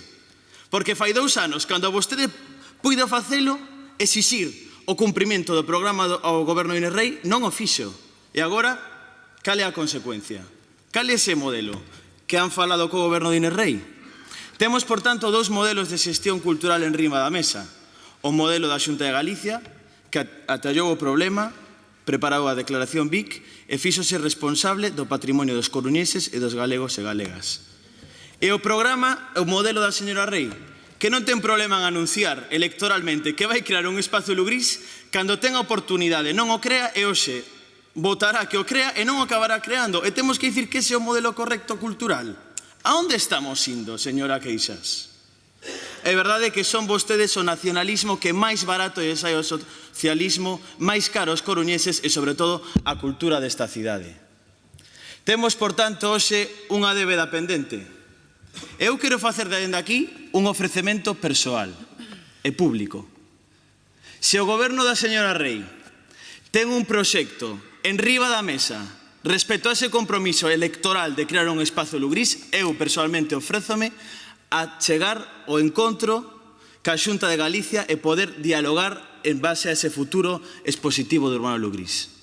Porque fai 2 anos, cando vostede puido facelo, exixir o cumprimento do programa ao goberno de Inés Rei, non o fixo. E agora, cal é a consecuencia? Cal é ese modelo que han falado co goberno de Inés Rei? Temos, por tanto, 2 modelos de xestión cultural en riba da mesa. O modelo da Xunta de Galicia, que atallou o problema, preparou a declaración BIC e fíxose responsable do patrimonio dos coruñeses e dos galegos e galegas. E o programa, o modelo da señora Rei, que non ten problema en anunciar electoralmente que vai crear un espazo Lugrís, cando ten a oportunidade non o crea e hoxe votará que o crea e non o acabará creando. E temos que dicir que ese é o modelo correcto cultural. A onde estamos indo, señora Queixas? É verdade que son vostedes o nacionalismo que máis barato lle sai ao socialismo, máis caro aos coruñeses e, sobre todo, a cultura desta cidade. Temos, por tanto, hoxe unha débeda pendente. Eu quero facer dende aquí un ofrecemento persoal e público. Se o goberno da señora Rei ten un proxecto en riba da mesa respecto a ese compromiso electoral de crear un espazo Lugrís, eu persoalmente ofrézome a chegar ao encontro ca Xunta de Galicia e poder dialogar en base a ese futuro expositivo do Urbano Lugrís.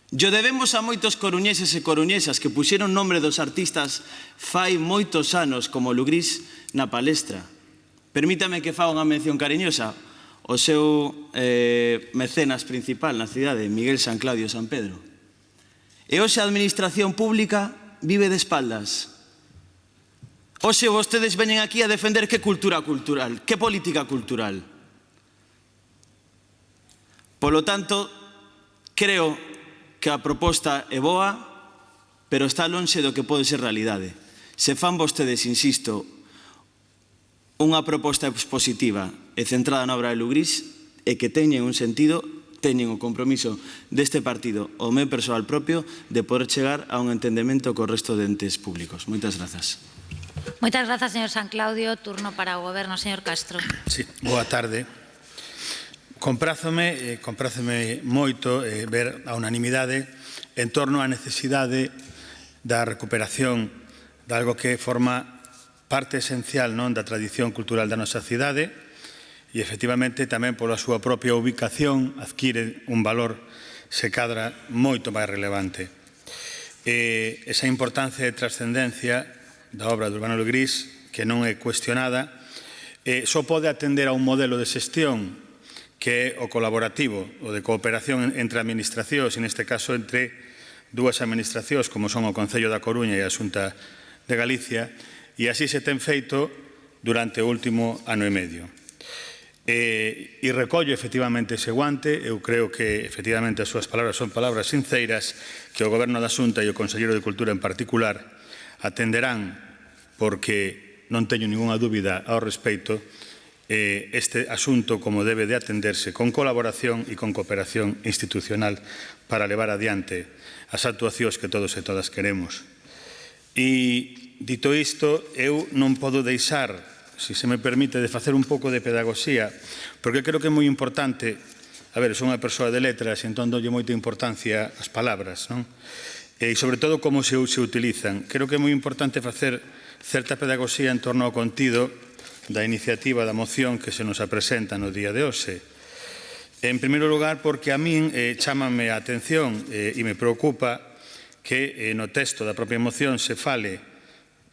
Yo debemos a moitos coruñeses e coruñesas que puxeron nombre dos artistas fai moitos anos como Lugrís na palestra. Permítame que faga unha mención cariñosa ao seu mecenas principal na cidade, Miguel San Claudio San Pedro. E hoxe a administración pública vive de espaldas. Hoxe vostedes veñen aquí a defender que cultura cultural, que política cultural. Polo tanto, creo que a proposta é boa, pero está lonxe do que pode ser realidade. Se fan vostedes, insisto, unha proposta expositiva e centrada na obra de Lugrís e que teñen un sentido, teñen o compromiso deste partido, o meu persoal propio, de poder chegar a un entendemento co resto de entes públicos. Moitas grazas. Moitas grazas, señor San Claudio. Turno para o Goberno, señor Castro. Sí, boa tarde. Comprázome moito ver a unanimidade en torno á necesidade da recuperación de algo que forma parte esencial da tradición cultural da nosa cidade e, efectivamente, tamén pola súa propia ubicación adquire un valor, se cadra, moito máis relevante. Esa importancia e trascendencia da obra de Urbano Lugrís, que non é cuestionada, só pode atender a un modelo de xestión que é o colaborativo, o de cooperación entre administracións, e neste caso entre 2 administracións, como son o Concello da Coruña e a Xunta de Galicia, e así se ten feito durante o último ano e medio. E recollo efectivamente ese guante. Eu creo que efectivamente as súas palabras son palabras sinceiras que o Goberno da Xunta e o Conselleiro de Cultura en particular atenderán, porque non teño ninguna dúbida ao respecto, este asunto como debe de atenderse con colaboración e con cooperación institucional para levar adiante as actuacións que todos e todas queremos. E, dito isto, eu non podo deixar, se me permite, de facer un pouco de pedagogía, porque creo que é moi importante A ver, son unha persoa de letras e entón dolle moita importancia ás palabras, non? E sobre todo como se utilizan. Creo que é moi importante facer certa pedagogía en torno ao contido da iniciativa da moción que se nos apresenta no día de hoxe. En primeiro lugar, porque a min chámame a atención e me preocupa que no texto da propia moción se fale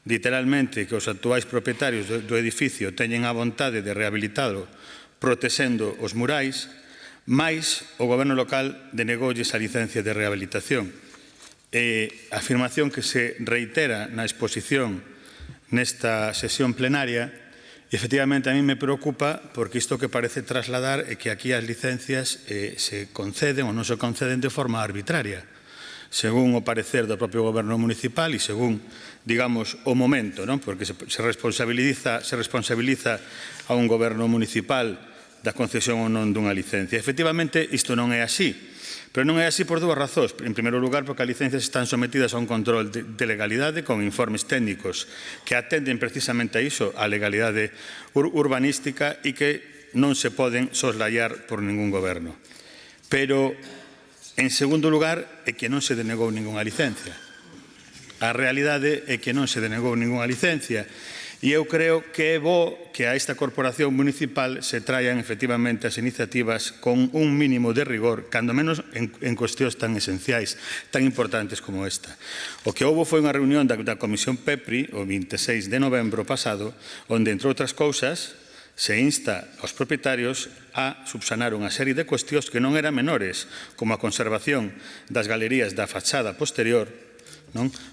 literalmente que os actuais propietarios do edificio teñen a vontade de rehabilitalo protexendo os murais, mais o goberno local denegolles a licencia de rehabilitación. Afirmación que se reitera na exposición nesta sesión plenaria e, efectivamente, a mí me preocupa porque isto que parece trasladar é que aquí as licencias se conceden ou non se conceden de forma arbitraria, según o parecer do propio goberno municipal e según, digamos, o momento, non? Porque se responsabiliza a un goberno municipal da concesión ou non dunha licencia. Efectivamente, isto non é así, pero non é así por dúas razóns. En primeiro lugar, porque as licencias están sometidas a un control de legalidade con informes técnicos que atenden precisamente a iso, a legalidade urbanística e que non se poden soslayar por ningún goberno. Pero, en segundo lugar, é que non se denegou ningunha licencia. A realidade é que non se denegou ningunha licencia. E eu creo que é bo que a esta corporación municipal se traian efectivamente as iniciativas con un mínimo de rigor, cando menos en cuestións tan esenciais, tan importantes como esta. O que houve foi unha reunión da Comisión PEPRI, o 26 de novembro pasado, onde, entre outras cousas, se insta aos propietarios a subsanar unha serie de cuestións que non eran menores, como a conservación das galerías da fachada posterior,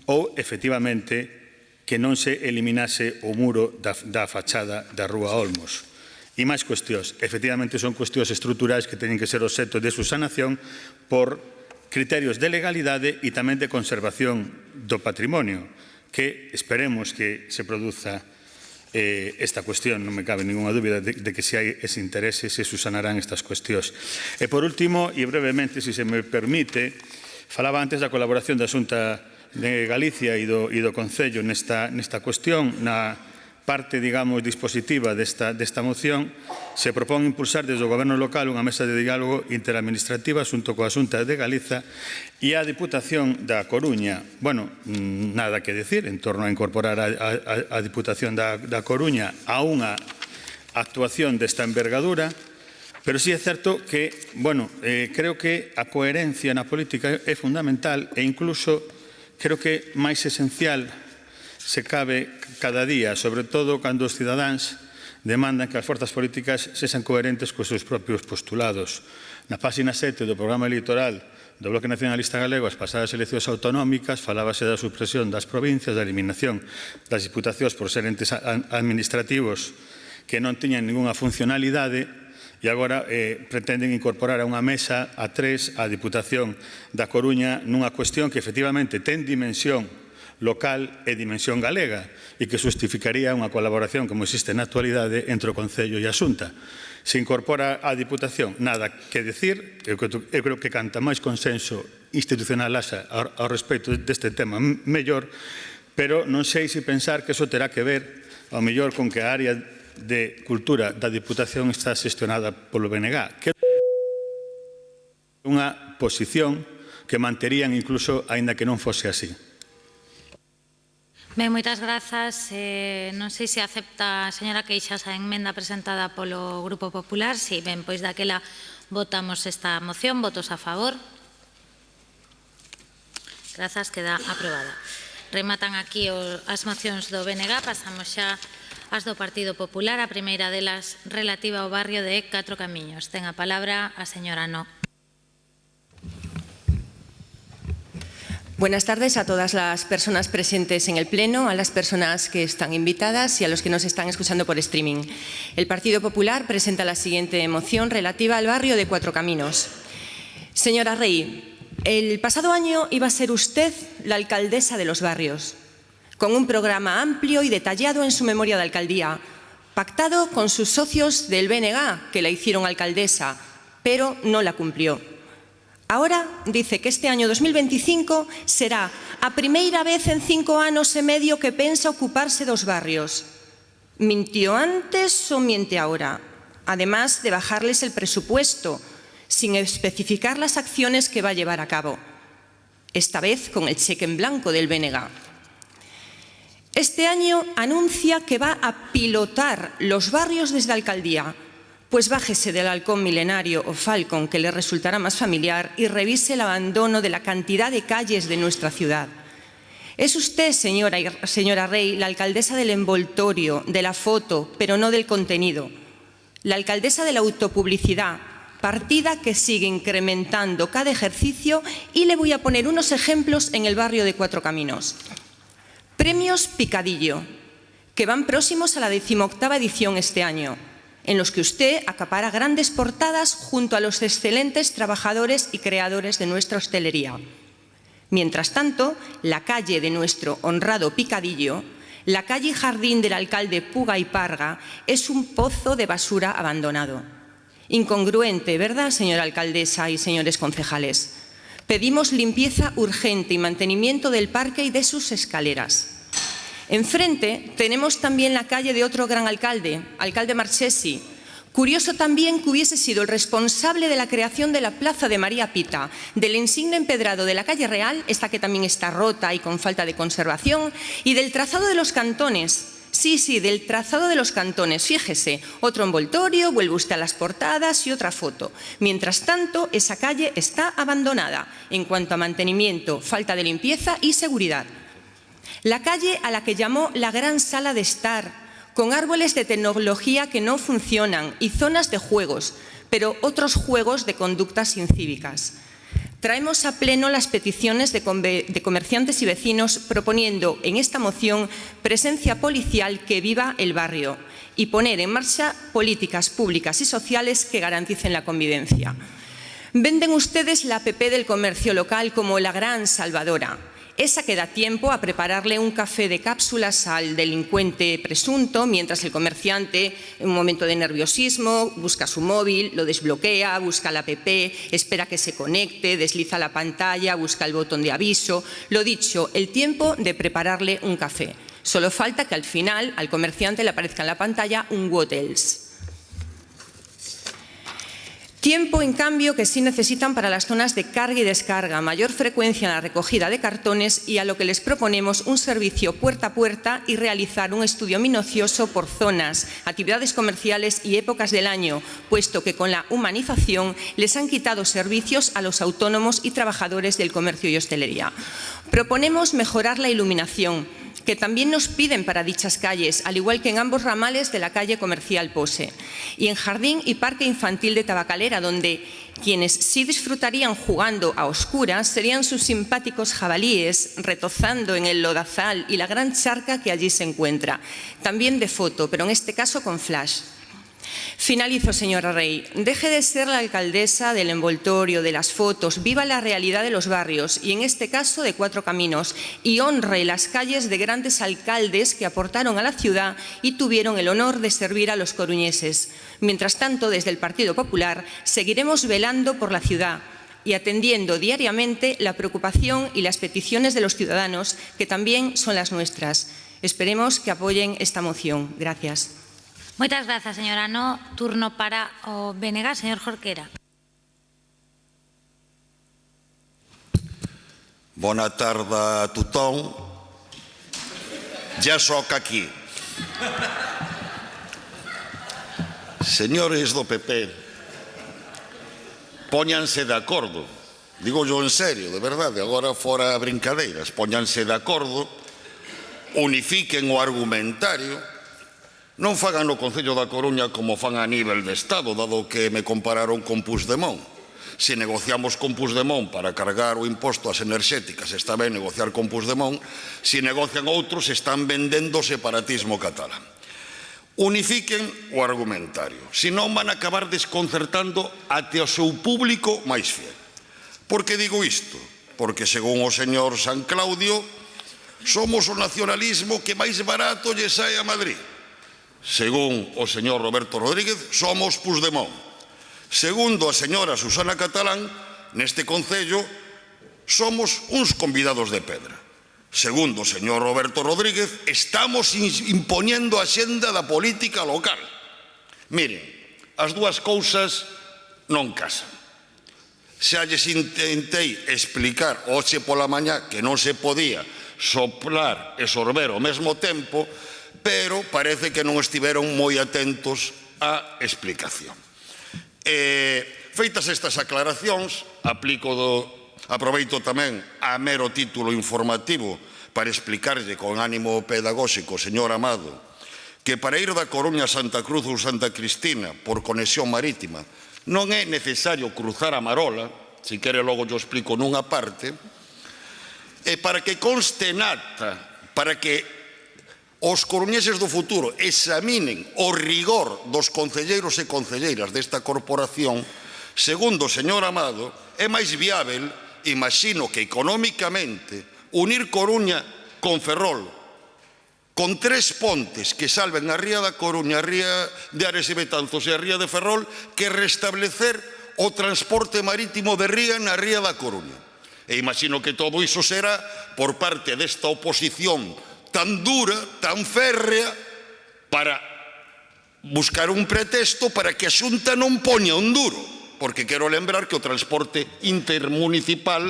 ou, efectivamente, que non se eliminase o muro da fachada da Rúa Olmos. E máis cuestións. Efectivamente, son cuestións estruturais que teñen que ser obxecto de subsanación por criterios de legalidade e tamén de conservación do patrimonio, que esperemos que se produza esta cuestión. Non me cabe ninguna dúbida de que se hai ese interese se subsanarán estas cuestións. E por último, e brevemente, se me permite, falaba antes da colaboración da Xunta de Galicia e do Concello nesta cuestión. Na parte, digamos, dispositiva desta moción se propón impulsar desde o Goberno local unha mesa de diálogo interadministrativa xunto coa Xunta de Galiza e a Diputación da Coruña. Bueno, nada que decir en torno a incorporar a Diputación da Coruña a unha actuación desta envergadura, pero sí é certo que, bueno, creo que a coherencia na política é fundamental e incluso creo que máis esencial se cabe cada día, sobre todo cando os cidadáns demandan que as forzas políticas sexan coherentes cos seus propios postulados. Na páxina 7 do programa electoral do Bloque Nacionalista Galego, as pasadas eleccións autonómicas, falábase da supresión das provincias, da eliminación das diputacións por ser entes administrativos que non tiñan ninguna funcionalidade, e agora pretenden incorporar a unha mesa a tres a Diputación da Coruña nunha cuestión que efectivamente ten dimensión local e dimensión galega e que justificaría unha colaboración como existe na actualidade entre o Concello e a Xunta. Se incorpora a Diputación, nada que decir. Eu creo que canta máis consenso institucional haxa ao respecto deste tema mellor, pero non sei se pensar que iso terá que ver ao mellor con que a área de cultura da Diputación está xestionada polo BNG, que é unha posición que manterían incluso aínda que non fose así. Ben, moitas grazas. Non sei se acepta a señora Queixas a emenda presentada polo Grupo Popular. Si, ben, pois daquela votamos esta moción. Votos a favor. Grazas, queda aprobada. Rematan aquí as mocións do BNG. Pasamos xa ás do Partido Popular. A primeira delas relativa ao barrio de Catro Camiños. Ten a palabra a señora No. Buenas tardes a todas las personas presentes en el Pleno, a las personas que están invitadas y a los que nos están escuchando por streaming. El Partido Popular presenta la siguiente moción relativa al barrio de Cuatro Caminos. Señora Rey, el pasado año iba a ser usted la alcaldesa de los barrios, con un programa amplio y detallado en su memoria de alcaldía, pactado con sus socios del BNG, que la hicieron alcaldesa, pero no la cumplió. Ahora dice que este año 2025 será a primeira vez en 5 anos e medio que pensa ocuparse dos barrios. ¿Mintió antes o miente ahora? Además de bajarles el presupuesto, sin especificar las acciones que va a llevar a cabo, esta vez con el cheque en blanco del BNG. Este año anuncia que va a pilotar los barrios desde la alcaldía. Pues bájese del halcón milenario o Falcon, que le resultará más familiar, y revise el abandono de la cantidad de calles de nuestra ciudad. Es usted, señora Rey, la alcaldesa del envoltorio, de la foto, pero no del contenido. La alcaldesa de la autopublicidad, partida que sigue incrementando cada ejercicio, y le voy a poner unos ejemplos en el barrio de Cuatro Caminos. Premios Picadillo, que van próximos a la 18ª edición este año, en los que usted acapara grandes portadas junto a los excelentes trabajadores y creadores de nuestra hostelería. Mientras tanto, la calle de nuestro honrado Picadillo, la calle y jardín del alcalde Puga y Parga, es un pozo de basura abandonado. Incongruente, ¿verdad, señora alcaldesa y señores concejales? Pedimos limpieza urgente y mantenimiento del parque y de sus escaleras. Enfrente tenemos también la calle de otro gran alcalde, alcalde Marchesi. Curioso también que hubiese sido el responsable de la creación de la Plaza de María Pita, del insigne empedrado de la calle Real, esta que también está rota y con falta de conservación, y del trazado de los cantones. Sí, del trazado de los cantones. Fíjese, otro envoltorio, vuelve usted a las portadas y otra foto. Mientras tanto, esa calle está abandonada en cuanto a mantenimiento, falta de limpieza y seguridad. La calle a la que llamó la gran sala de estar, con árboles de tecnología que no funcionan y zonas de juegos, pero otros juegos de conductas incívicas. Traemos a pleno las peticiones de comerciantes y vecinos proponiendo en esta moción presencia policial que viva el barrio y poner en marcha políticas públicas y sociales que garanticen la convivencia. Venden ustedes la APP del comercio local como la gran salvadora, esa que da tiempo a prepararle un café de cápsulas al delincuente presunto, mientras el comerciante, en un momento de nerviosismo, busca su móvil, lo desbloquea, busca la app, espera que se conecte, desliza la pantalla, busca el botón de aviso. Lo dicho, el tiempo de prepararle un café. Solo falta que al final al comerciante le aparezca en la pantalla un what else. Tiempo, en cambio, que sí necesitan para las zonas de carga y descarga, mayor frecuencia en la recogida de cartones y a lo que les proponemos un servicio puerta a puerta y realizar un estudio minucioso por zonas, actividades comerciales y épocas del año, puesto que con la humanización les han quitado servicios a los autónomos y trabajadores del comercio y hostelería. Proponemos mejorar la iluminación, que también nos piden para dichas calles, al igual que en ambos ramales de la calle comercial Pose, y en Jardín y Parque Infantil de Tabacalera, donde quienes sí disfrutarían jugando a oscuras serían sus simpáticos jabalíes retozando en el lodazal y la gran charca que allí se encuentra, también de foto, pero en este caso con flash. Finalizo, señora Rey. Deje de ser la alcaldesa del envoltorio, de las fotos, viva la realidad de los barrios y en este caso de Cuatro Caminos y honre las calles de grandes alcaldes que aportaron a la ciudad y tuvieron el honor de servir a los coruñeses. Mientras tanto, desde el Partido Popular seguiremos velando por la ciudad y atendiendo diariamente la preocupación y las peticiones de los ciudadanos, que también son las nuestras. Esperemos que apoyen esta moción. Gracias. Moitas grazas, señora. No, turno para o BNG, señor Jorquera. Bona tarda a tothom. Ja soc aquí. Señores do PP, póñanse de acordo. Digo yo en serio, de verdade, agora fora brincadeiras. Póñanse de acordo, unifiquen o argumentario. Non fagan no Concello da Coruña como fan a nivel de Estado, dado que me compararon con Puigdemont. Se negociamos con Puigdemont para cargar o imposto ás enerxéticas, está ben negociar con Puigdemont. Se negocian outros, están vendendo separatismo catalán. Unifiquen o argumentario, senón van a acabar desconcertando até o seu público máis fiel. Por que digo isto? Porque, según o señor San Claudio, somos o nacionalismo que máis barato lle sae a Madrid. Según o señor Roberto Rodríguez, somos Puigdemont. Segundo a señora Susana Catalán, neste Concello somos uns convidados de pedra. Segundo o señor Roberto Rodríguez, estamos impoñendo a xenda da política local. Miren, as dúas cousas non casan. xa lles intentei explicar hoxe pola mañá que non se podía soplar e sorber ao mesmo tempo, pero parece que non estiveron moi atentos á explicación. Feitas estas aclaracións, aproveito tamén a mero título informativo para explicarlle con ánimo pedagóxico, señor Amado, que para ir da Coruña a Santa Cruz ou Santa Cristina por conexión marítima non é necesario cruzar a Marola, se quere logo yo explico nunha parte, e para que conste en acta, para que os coruñeses do futuro examinen o rigor dos concelleiros e concelleiras desta corporación, segundo o señor Amado, é máis viável, imagino que económicamente, unir Coruña con Ferrol, con 3 pontes que salven a ría da Coruña, a ría de Ares e Betanzos e a ría de Ferrol, que restablecer o transporte marítimo de ría na ría da Coruña. E imagino que todo iso será por parte desta oposición tan dura, tan férrea, para buscar un pretexto para que a Xunta non poña un duro, porque quero lembrar que o transporte intermunicipal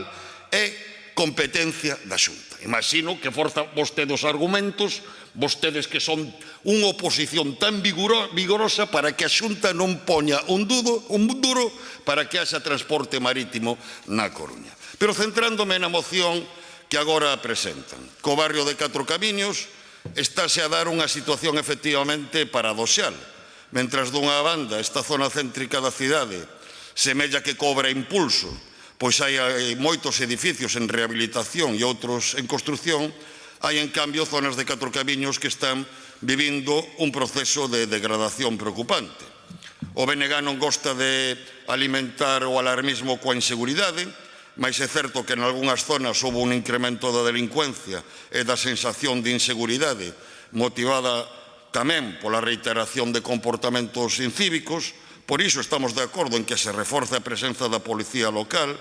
é competencia da Xunta. Imagino que forza vostede os argumentos, vostedes que son unha oposición tan vigorosa para que a Xunta non poña un duro para que haxa transporte marítimo na Coruña. Pero centrándome na moción que agora presentan, co barrio de Catro Camiños estáse a dar unha situación efectivamente paradoxal. Mentras dunha banda esta zona céntrica da cidade semella que cobra impulso, pois hai moitos edificios en rehabilitación e outros en construción, hai en cambio zonas de Catro Camiños que están vivindo un proceso de degradación preocupante. O BNG non gosta de alimentar o alarmismo coa inseguridade, mas é certo que en algunhas zonas houve un incremento da delincuencia e da sensación de inseguridade motivada tamén pola reiteración de comportamentos incívicos. Por iso estamos de acordo en que se reforce a presenza da policía local,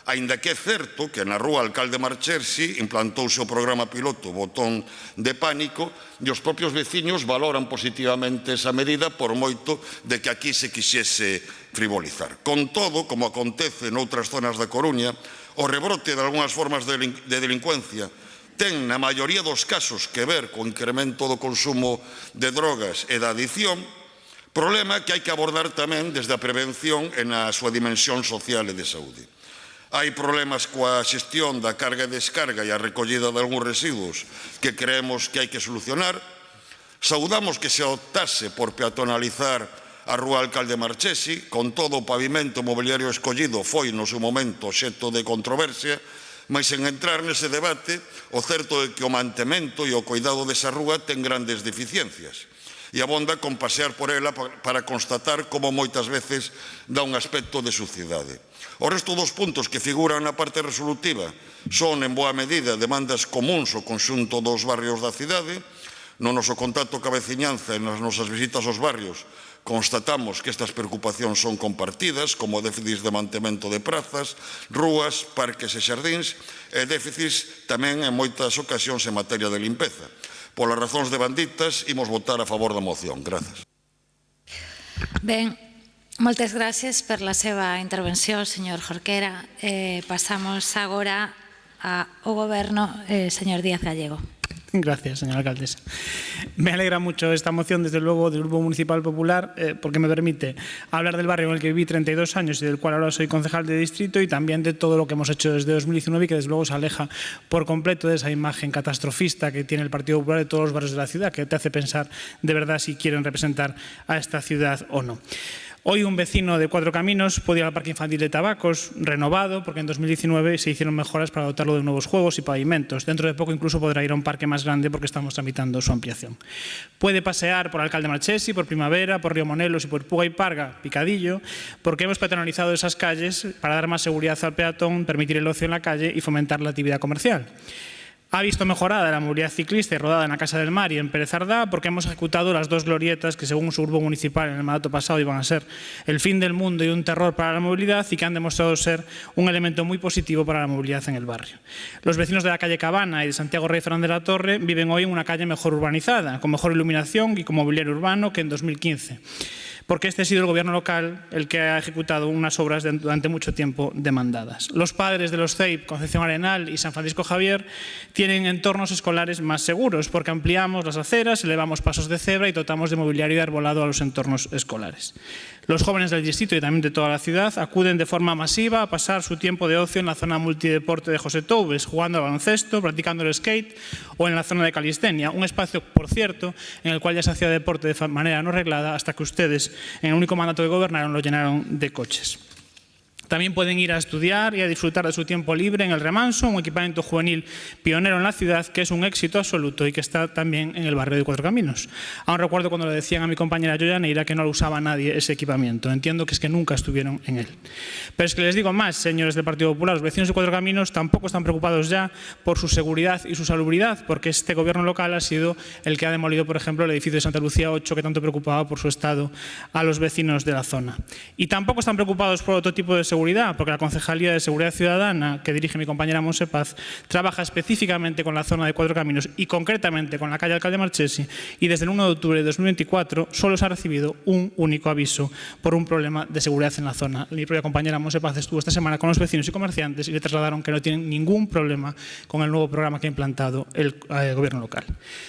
aínda que é certo que na rúa Alcalde Marchersi implantouse o programa piloto Botón de Pánico e os propios veciños valoran positivamente esa medida por moito de que aquí se quixese frivolizar. Con todo, como acontece noutras zonas da Coruña, o rebrote de algunhas formas de delincuencia ten na maioría dos casos que ver co incremento do consumo de drogas e da adicción, problema que hai que abordar tamén desde a prevención e na súa dimensión social e de saúde. Hai problemas coa xestión da carga e descarga e a recollida de algúns residuos que creemos que hai que solucionar. Saudamos que se optase por peatonalizar a rúa Alcalde Marchesi, con todo o pavimento mobiliario escollido foi no seu momento obxecto de controversia, mas sen entrar nese debate, o certo é que o mantemento e o cuidado desa rúa ten grandes deficiencias. E abonda con pasear por ela para constatar como moitas veces dá un aspecto de suciedade. O resto dos puntos que figuran na parte resolutiva son, en boa medida, demandas comuns ao conxunto dos barrios da cidade. No noso contacto ca veciñanza e nas nosas visitas aos barrios constatamos que estas preocupacións son compartidas, como déficits de mantemento de prazas, rúas, parques e xardíns, e déficits tamén en moitas ocasións en materia de limpeza. Polas razóns de banditas, imos votar a favor da moción. Grazas. Ben, moltes gracias per la seva intervenció, señor Jorquera. Pasamos agora ao Goberno, señor Díaz Gallego. Gracias, señora alcaldesa. Me alegra mucho esta moción, desde luego, del Grupo Municipal Popular, porque me permite hablar del barrio en el que viví 32 años y del cual ahora soy concejal de distrito, y también de todo lo que hemos hecho desde 2019 y que, desde luego, se aleja por completo de esa imagen catastrofista que tiene el Partido Popular de todos los barrios de la ciudad, que te hace pensar de verdad si quieren representar a esta ciudad o no. Hoy un vecino de Cuatro Caminos puede ir al Parque Infantil de Tabacos, renovado, porque en 2019 se hicieron mejoras para dotarlo de nuevos juegos y pavimentos. Dentro de poco incluso podrá ir a un parque más grande porque estamos tramitando su ampliación. Puede pasear por Alcalde Marchesi, por Primavera, por Río Monelos y por Puga y Parga, Picadillo, porque hemos peatonalizado esas calles para dar más seguridad al peatón, permitir el ocio en la calle y fomentar la actividad comercial. Ha visto mejorada la movilidad ciclista y rodada en la Casa del Mar y en Pérez Ardá, porque hemos ejecutado las dos glorietas que, según su grupo municipal en el mandato pasado, iban a ser el fin del mundo y un terror para la movilidad, y que han demostrado ser un elemento muy positivo para la movilidad en el barrio. Los vecinos de la calle Cabana y de Santiago Rey Fernández de la Torre viven hoy en una calle mejor urbanizada, con mejor iluminación y con mobiliario urbano que en 2015. porque este ha sido el gobierno local el que ha ejecutado unas obras durante mucho tiempo demandadas. Los padres de los CEIP, Concepción Arenal y San Francisco Javier, tienen entornos escolares más seguros porque ampliamos las aceras, elevamos pasos de cebra y dotamos de mobiliario y arbolado a los entornos escolares. Los jóvenes del distrito y también de toda la ciudad acuden de forma masiva a pasar su tiempo de ocio en la zona multideporte de José Toubes, jugando al baloncesto, practicando el skate o en la zona de calistenia, un espacio, por cierto, en el cual ya se hacía deporte de manera no reglada hasta que ustedes, en el único mandato que gobernaron, lo llenaron de coches. También pueden ir a estudiar y a disfrutar de su tiempo libre en el Remanso, un equipamiento juvenil pionero en la ciudad que es un éxito absoluto y que está también en el barrio de Cuatro Caminos. Aún recuerdo cuando le decían a mi compañera Yoya Neira que no lo usaba nadie ese equipamiento. Entiendo que es que nunca estuvieron en él. Pero es que les digo más, señores del Partido Popular, los vecinos de Cuatro Caminos tampoco están preocupados ya por su seguridad y su salubridad, porque este gobierno local ha sido el que ha demolido, por ejemplo, el edificio de Santa Lucía 8, que tanto preocupaba por su estado a los vecinos de la zona. Y tampoco están preocupados por otro tipo de seguridad, porque la Concejalía de Seguridad Ciudadana, que dirige mi compañera Monse Paz, trabaja específicamente con la zona de Cuatro Caminos y concretamente con la calle Alcalde Marchesi, y desde el 1 de octubre de 2024 solo se ha recibido un único aviso por un problema de seguridad en la zona. Mi propia compañera Monse Paz estuvo esta semana con los vecinos y comerciantes y le trasladaron que no tienen ningún problema con el nuevo programa que ha implantado el gobierno local.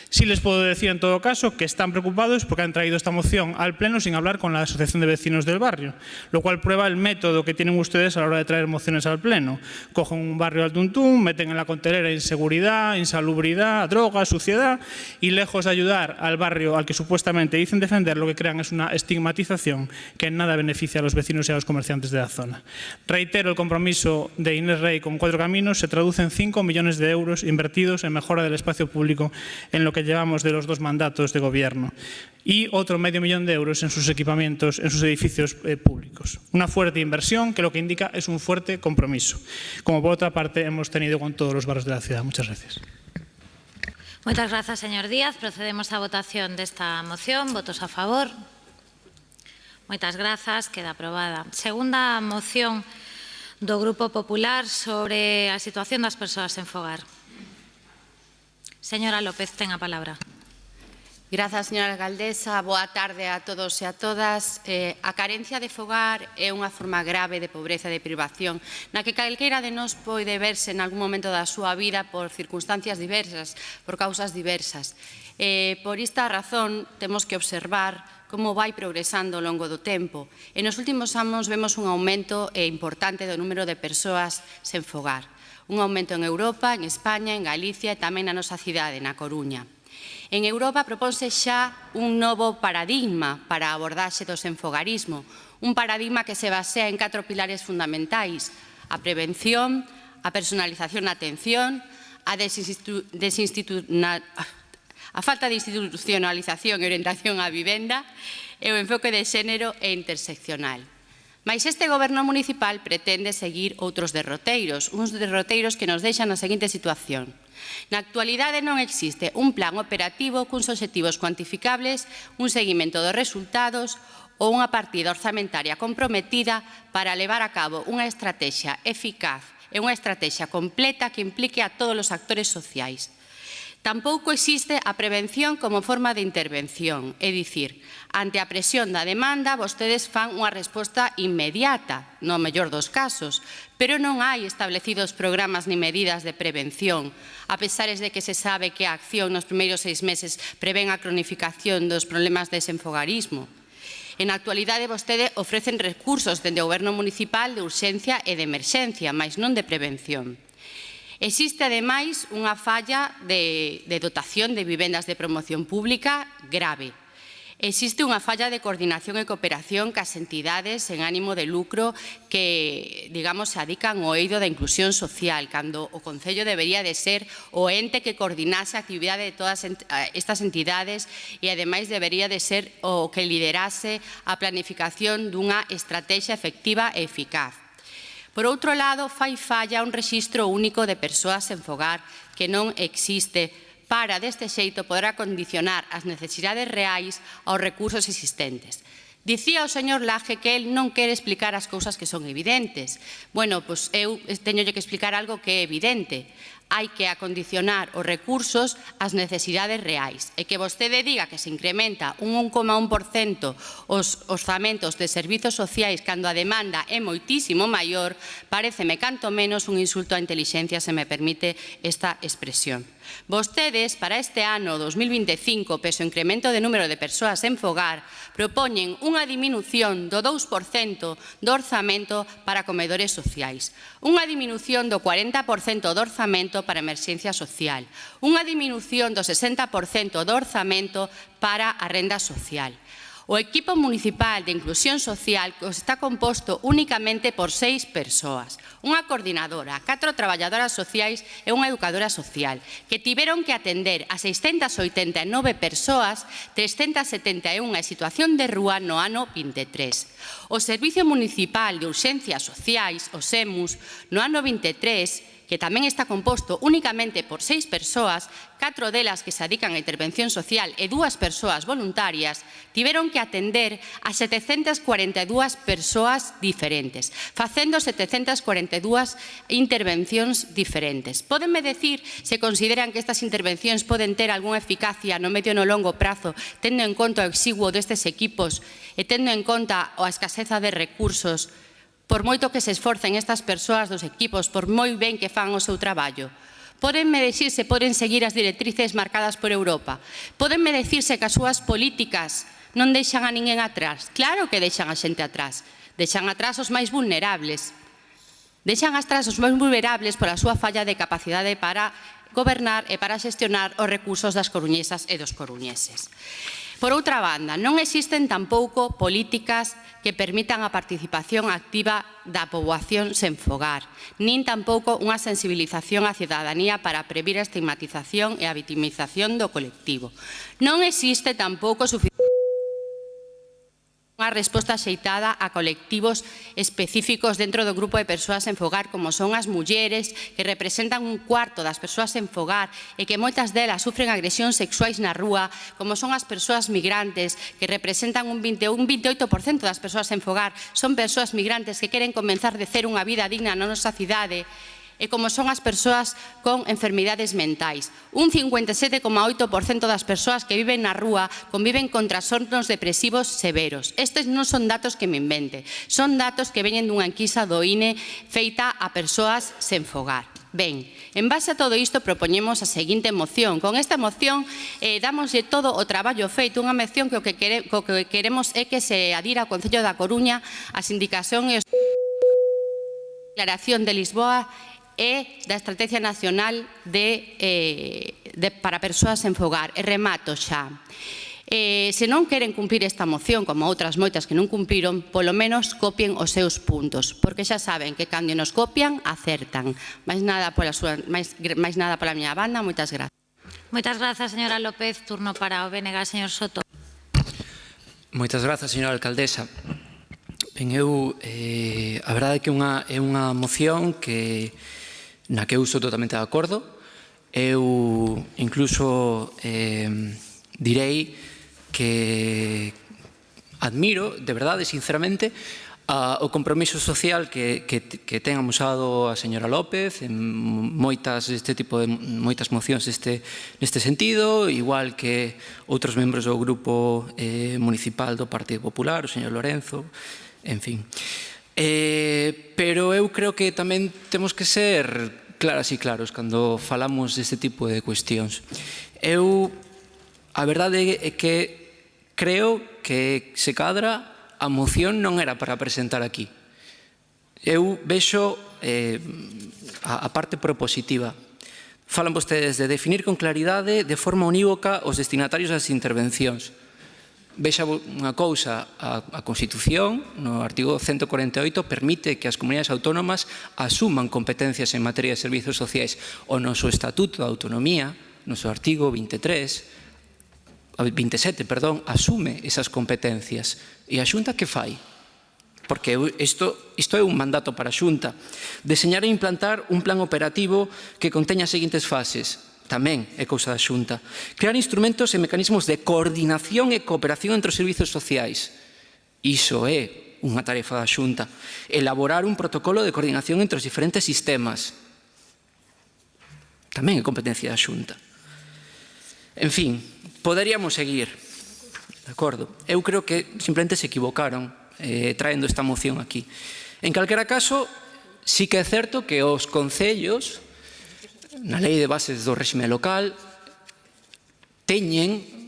Sí les puedo decir en todo caso que están preocupados porque han traído esta moción al Pleno sin hablar con la Asociación de Vecinos del Barrio, lo cual prueba el método que tienen ustedes a la hora de traer mociones al Pleno. Cogen un barrio al tuntún, meten en la contelera inseguridad, insalubridad, droga, suciedad, y lejos de ayudar al barrio al que supuestamente dicen defender, lo que crean es una estigmatización que en nada beneficia a los vecinos y a los comerciantes de la zona. Reitero, el compromiso de Inés Rey con Cuatro Caminos se traduce en 5 millones de euros invertidos en mejora del espacio público en lo que llevamos de los 2 mandatos de gobierno, y otro medio millón de euros en sus equipamientos, en sus edificios públicos. Una fuerte inversión que lo que indica es un fuerte compromiso, como por otra parte hemos tenido con todos los barrios de la ciudad. Muchas gracias. Muchas gracias, señor Díaz. Procedemos a votación desta moción. Votos a favor. Moitas grazas. Queda aprobada. Segunda moción do Grupo Popular sobre a situación das persoas sen fogar. Señora López, ten a palabra. Grazas, señora alcaldesa. Boa tarde a todos e a todas. A carencia de fogar é unha forma grave de pobreza e de privación na que calquera de nós pode verse en algún momento da súa vida por circunstancias diversas, por causas diversas. Por esta razón, temos que observar como vai progresando ao longo do tempo. E nos últimos anos vemos un aumento importante do número de persoas sen fogar. Un aumento en Europa, en España, en Galicia e tamén na nosa cidade, na Coruña. En Europa propónse xa un novo paradigma para a abordaxe do senfogarismo, un paradigma que se basea en 4 pilares fundamentais: a prevención, a personalización na atención, a falta de institucionalización e orientación á vivenda e o enfoque de xénero e interseccional. Mais este goberno municipal pretende seguir outros derroteiros, uns derroteiros que nos deixan na seguinte situación. Na actualidade non existe un plan operativo cuns obxectivos cuantificables, un seguimento dos resultados ou unha partida orzamentaria comprometida para levar a cabo unha estrategia eficaz e unha estrategia completa que implique a todos os actores sociais. Tampouco existe a prevención como forma de intervención, é dicir, ante a presión da demanda, vostedes fan unha resposta inmediata, no mellor dos casos, pero non hai establecidos programas ni medidas de prevención, a pesar de que se sabe que a acción nos primeiros 6 meses prevén a cronificación dos problemas de desenfogarismo. En a actualidade, vostede ofrecen recursos dende o goberno municipal de urxencia e de emerxencia, mais non de prevención. Existe, ademais, unha falla de dotación de vivendas de promoción pública grave. Existe unha falla de coordinación e cooperación cas entidades en ánimo de lucro que, digamos, se adican ao eido da inclusión social, cando o Concello debería de ser o ente que coordinase a actividade de todas estas entidades e, ademais, debería de ser o que liderase a planificación dunha estrategia efectiva e eficaz. Por outro lado, fai falla un rexistro único de persoas sen fogar que non existe para, deste xeito, poder acondicionar as necesidades reais aos recursos existentes. Dicía o señor Laje que el non quere explicar as cousas que son evidentes. Bueno, pois eu teñolle que explicar algo que é evidente. hai que acondicionar os recursos ás necesidades reais. E que vostede diga que se incrementa un 1,1% os orzamentos de servizos sociais cando a demanda é moitísimo maior, pareceme canto menos un insulto á intelixencia, se me permite esta expresión. Vostedes, para este ano 2025, pese ao incremento de número de persoas en fogar, propoñen unha diminución do 2% do orzamento para comedores sociais, unha diminución do 40% do orzamento para emerxencia social, unha diminución do 60% do orzamento para a renda social. O equipo municipal de inclusión social está composto únicamente por 6 persoas, unha coordinadora, 4 traballadoras sociais e unha educadora social, que tiveron que atender a 689 persoas, 371 en situación de rúa no ano 23. O Servicio Municipal de Urxencias Sociais, o SEMUS, no ano 23, que tamén está composto únicamente por 6 persoas, 4 delas que se dedican a intervención social e 2 persoas voluntarias, tiveron que atender a 742 persoas diferentes, facendo 742 intervencións diferentes. Pódenme decir se consideran que estas intervencións poden ter algunha eficacia no medio e no longo prazo, tendo en conta o exiguo destes equipos e tendo en conta a escaseza de recursos, por moito que se esforcen estas persoas dos equipos, por moi ben que fan o seu traballo. Pódenme decir se poden seguir as directrices marcadas por Europa. Pódenme decirse que as súas políticas non deixan a ninguén atrás. Claro que deixan a xente atrás. Deixan atrás os máis vulnerables. Deixan atrás os máis vulnerables pola súa falla de capacidade para gobernar e para xestionar os recursos das coruñesas e dos coruñeses. Por outra banda, non existen tampouco políticas que permitan a participación activa da poboación sen fogar, nin tampouco unha sensibilización á cidadanía para previr a estigmatización e a vitimización do colectivo. Non existe tampouco unha resposta axeitada a colectivos específicos dentro do grupo de persoas en fogar, como son as mulleres, que representan un cuarto das persoas en fogar e que moitas delas sufren agresións sexuais na rúa, como son as persoas migrantes, que representan un 28% das persoas en fogar, son persoas migrantes que queren comenzar de cero unha vida digna na nosa cidade, e como son as persoas con enfermidades mentais. Un 57,8% das persoas que viven na rúa conviven con trastornos depresivos severos. Estes non son datos que me invente, son datos que veñen dunha enquisa do INE feita a persoas sen fogar. Ben, en base a todo isto propoñemos a seguinte moción. Con esta moción damoslle todo o traballo feito, unha moción que o que queremos é que se adira ao Concello da Coruña a sindicación e a Declaración de Lisboa e da Estrategia Nacional para persoas en fogar. E remato xa. Se non queren cumprir esta moción, como outras moitas que non cumpriron, polo menos copien os seus puntos, porque xa saben que cando nos copian, acertan. Mais nada pola miña banda, moitas grazas. Moitas grazas, señora López. Turno para o BNG, señor Soto. Moitas grazas, señora alcaldesa. Ben, a verdade é que é unha moción na que eu sou totalmente de acordo. Eu incluso direi que admiro, de verdade, sinceramente, o compromiso social que ten amosado a señora López en moitas mocións neste sentido, igual que outros membros do grupo municipal do Partido Popular, o señor Lorenzo, en fin. Pero eu creo que tamén temos que ser claras e claros cando falamos deste tipo de cuestións. A verdade é que creo que se cadra a moción non era para presentar aquí. Eu vexo a parte propositiva. Falan vostedes de definir con claridade de forma unívoca os destinatarios das intervencións. Vexa unha cousa, a Constitución, no artigo 148, permite que as comunidades autónomas asuman competencias en materia de servizos sociais. O noso Estatuto de Autonomía, no seu artigo 27, asume esas competencias. E a Xunta que fai? Porque isto é un mandato para a Xunta. Deseñar e implantar un plan operativo que conteña as seguintes fases. Tamén é cousa da Xunta. Crear instrumentos e mecanismos de coordinación e cooperación entre os servizos sociais. Iso é unha tarefa da Xunta. Elaborar un protocolo de coordinación entre os diferentes sistemas. Tamén é competencia da Xunta. En fin, poderíamos seguir, de acordo? Eu creo que simplemente se equivocaron traendo esta moción aquí. En calquera caso, sí que é certo que os concellos, na lei de bases do réxime local, teñen,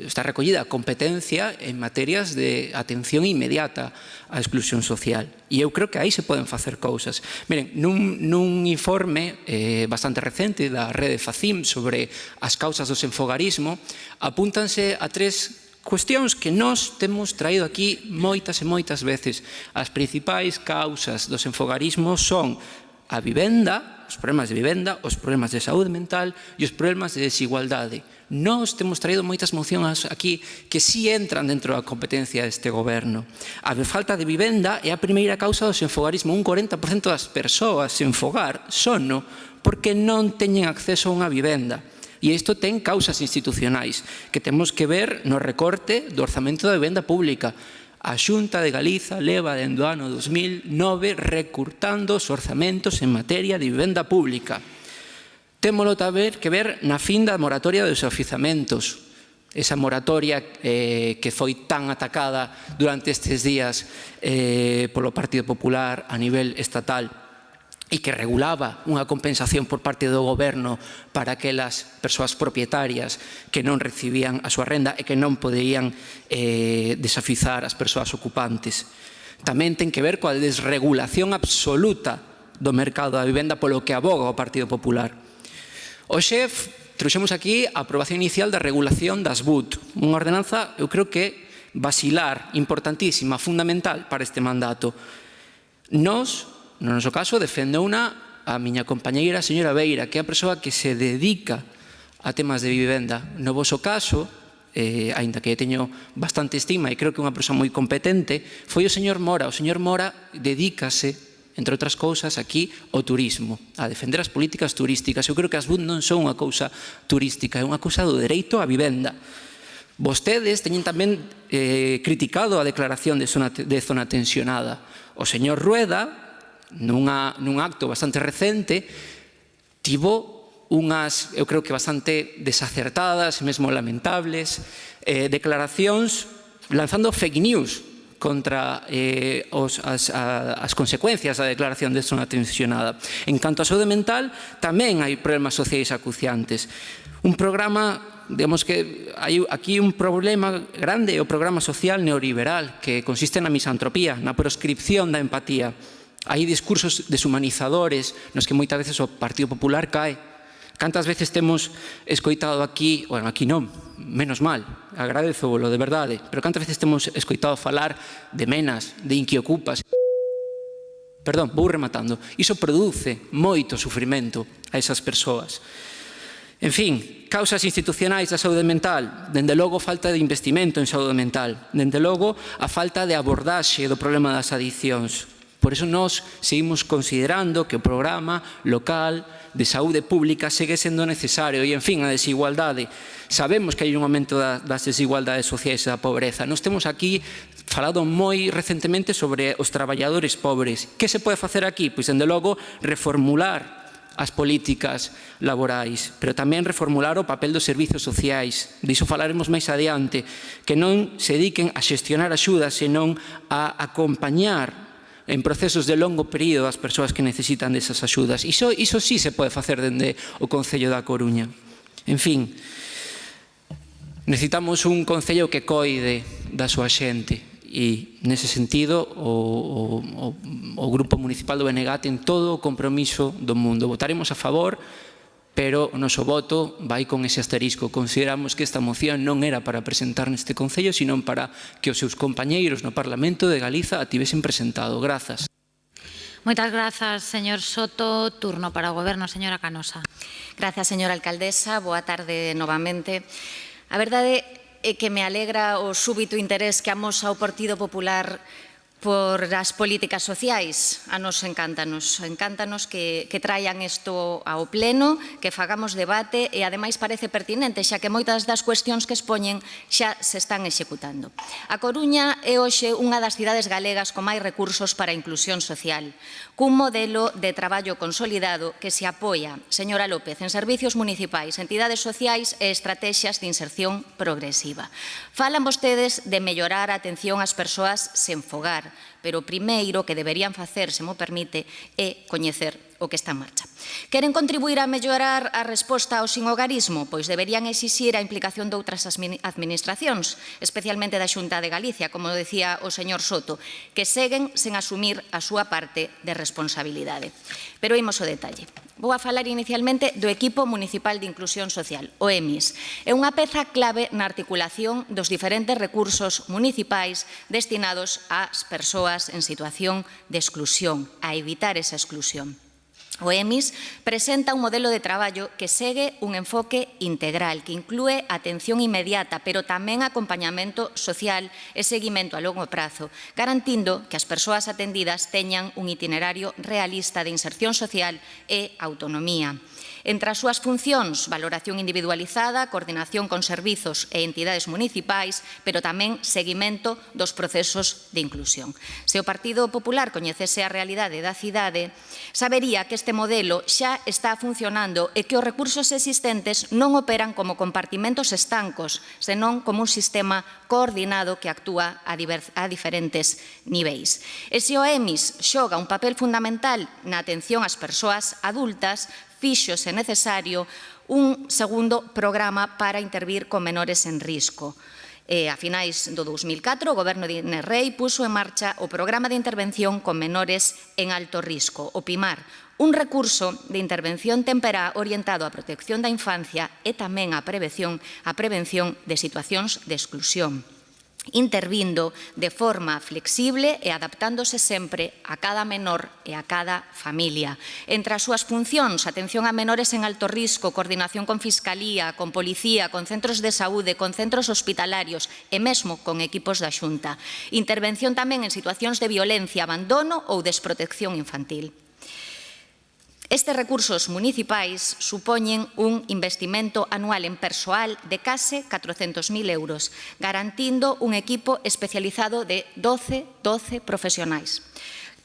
está recollida a competencia en materias de atención inmediata á exclusión social. E eu creo que aí se poden facer cousas. Miren, nun informe bastante recente da rede FACIM sobre as causas do senfogarismo, apúntanse a 3 cuestións que nós temos traído aquí moitas e moitas veces. As principais causas do senfogarismo son a vivenda, os problemas de vivenda, os problemas de saúde mental e os problemas de desigualdade. Nós temos traído moitas mocións aquí que sí entran dentro da competencia deste goberno. A falta de vivenda é a primeira causa do senfogarismo. Un 40% das persoas sen fogar sono porque non teñen acceso a unha vivenda. E isto ten causas institucionais que temos que ver no recorte do orzamento da vivenda pública. A Xunta de Galiza leva dende o ano 2009 recurtando os orzamentos en materia de vivenda pública. Témolo que ver na fin da moratoria dos oficiamentos, esa moratoria que foi tan atacada durante estes días polo Partido Popular a nivel estatal e que regulaba unha compensación por parte do goberno para aquelas persoas propietarias que non recibían a súa renda e que non poderían desafizar as persoas ocupantes. Tamén ten que ver coa desregulación absoluta do mercado da vivenda polo que aboga o Partido Popular. Hoxe trouxemos aquí a aprobación inicial da regulación das BUT, unha ordenanza, eu creo que basilar, importantísima, fundamental para este mandato. Nós, no noso caso, defendeuna a miña compañeira, a señora Beira, que é a persoa que se dedica a temas de vivenda. No voso caso, aínda que teño bastante estima e creo que é unha persoa moi competente, foi o señor Mora. O señor Mora dedícase, entre outras cousas, aquí ao turismo, a defender as políticas turísticas. Eu creo que as BUT non son unha cousa turística, é unha cousa do dereito á vivenda. Vostedes teñen tamén criticado a declaración de zona tensionada. O señor Rueda, nun acto bastante recente, tivo unhas, eu creo que bastante desacertadas, mesmo lamentables, declaracións lanzando fake news contra as consecuencias da declaración de zona tensionada. En canto á saúde mental, tamén hai problemas sociais acuciantes. Un programa, digamos que hai aquí un problema grande, o programa social neoliberal, que consiste na misantropía, na proscripción da empatía. Hai discursos deshumanizadores nos que moitas veces o Partido Popular cae. Cantas veces temos escoitado aquí, bueno, aquí non, menos mal, agradezovolo de verdade, pero cantas veces temos escoitado falar de menas, de inquiocupas. Perdón, vou rematando. Iso produce moito sufrimento a esas persoas. En fin, causas institucionais da saúde mental, dende logo falta de investimento en saúde mental, dende logo a falta de abordaxe do problema das adiccións. Por iso nós seguimos considerando que o programa local de saúde pública segue sendo necesario. E, en fin, a desigualdade. Sabemos que hai un aumento das desigualdades sociais e da pobreza. Nós temos aquí falado moi recentemente sobre os traballadores pobres. Que se pode facer aquí? Pois, dende logo, reformular as políticas laborais, pero tamén reformular o papel dos servizos sociais. Diso falaremos máis adiante, que non se dediquen a xestionar axudas, senón a acompañar en procesos de longo período as persoas que necesitan desas axudas. Iso sí se pode facer dende o Concello da Coruña. En fin, necesitamos un Concello que coide da súa xente e, nese sentido, o Grupo Municipal do BNG ten todo o compromiso do mundo. Votaremos a favor, pero o noso voto vai con ese asterisco. Consideramos que esta moción non era para presentar neste Concello, sino para que os seus compañeiros no Parlamento de Galiza a tivesen presentado. Grazas. Moitas grazas, señor Soto. Turno para o Goberno, señora Canosa. Grazas, señora alcaldesa. Boa tarde novamente. A verdade é que me alegra o súbito interés que amosa o Partido Popular por as políticas sociais. A nos encántanos que traian isto ao pleno, que fagamos debate e ademais parece pertinente, xa que moitas das cuestións que expoñen xa se están executando. A Coruña é hoxe unha das cidades galegas con máis recursos para a inclusión social, cun modelo de traballo consolidado que se apoia, señora López, en servicios municipais, entidades sociais e estrategias de inserción progresiva. Falan vostedes de mellorar a atención ás persoas sen fogar, pero o primeiro que deberían facer, se mo permite, é coñecer o que está en marcha. Queren contribuir a mellorar a resposta ao sinhogarismo? Pois deberían exixir a implicación de outras administracións, especialmente da Xunta de Galicia, como decía o señor Soto, que seguen sen asumir a súa parte de responsabilidade. Pero imos ao detalle. Vou a falar inicialmente do Equipo Municipal de Inclusión Social, o EMIS. É unha peza clave na articulación dos diferentes recursos municipais destinados ás persoas en situación de exclusión, a evitar esa exclusión. O EMIS presenta un modelo de traballo que segue un enfoque integral, que inclúe atención inmediata, pero tamén acompañamento social e seguimento a longo prazo, garantindo que as persoas atendidas teñan un itinerario realista de inserción social e autonomía. Entre as súas funcións, valoración individualizada, coordinación con servizos e entidades municipais, pero tamén seguimento dos procesos de inclusión. Se o Partido Popular coñecese a realidade da cidade, sabería que este modelo xa está funcionando e que os recursos existentes non operan como compartimentos estancos, senón como un sistema coordinado que actúa a diferentes niveis. E se o EMIS xoga un papel fundamental na atención ás persoas adultas, fixo, se necesario, un segundo programa para intervir con menores en risco. A finais do 2004, o Goberno de Inés Rei puxo en marcha o Programa de Intervención con Menores en Alto Risco, o PIMAR, un recurso de intervención temperá orientado á protección da infancia e tamén á prevención de situacións de exclusión, intervindo de forma flexible e adaptándose sempre a cada menor e a cada familia. Entre as súas funcións, atención a menores en alto risco, coordinación con Fiscalía, con Policía, con centros de saúde, con centros hospitalarios e mesmo con equipos da Xunta. Intervención tamén en situacións de violencia, abandono ou desprotección infantil. Estes recursos municipais supoñen un investimento anual en persoal de case 400.000 euros, garantindo un equipo especializado de 12 profesionais,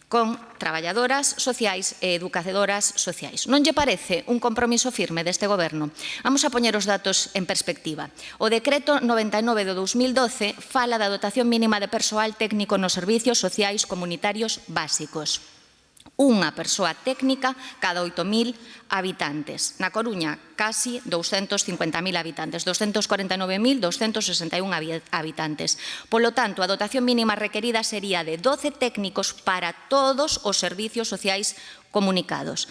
con traballadoras sociais e educadoras sociais. Non lle parece un compromiso firme deste Goberno? Vamos a poñer os datos en perspectiva. O Decreto 99 de 2012 fala da dotación mínima de persoal técnico nos servicios sociais comunitarios básicos. Unha persoa técnica cada 8.000 habitantes. Na Coruña, casi 250.000 habitantes, 249.261 habitantes. Polo tanto, a dotación mínima requerida sería de 12 técnicos para todos os servicios sociais comunitarios.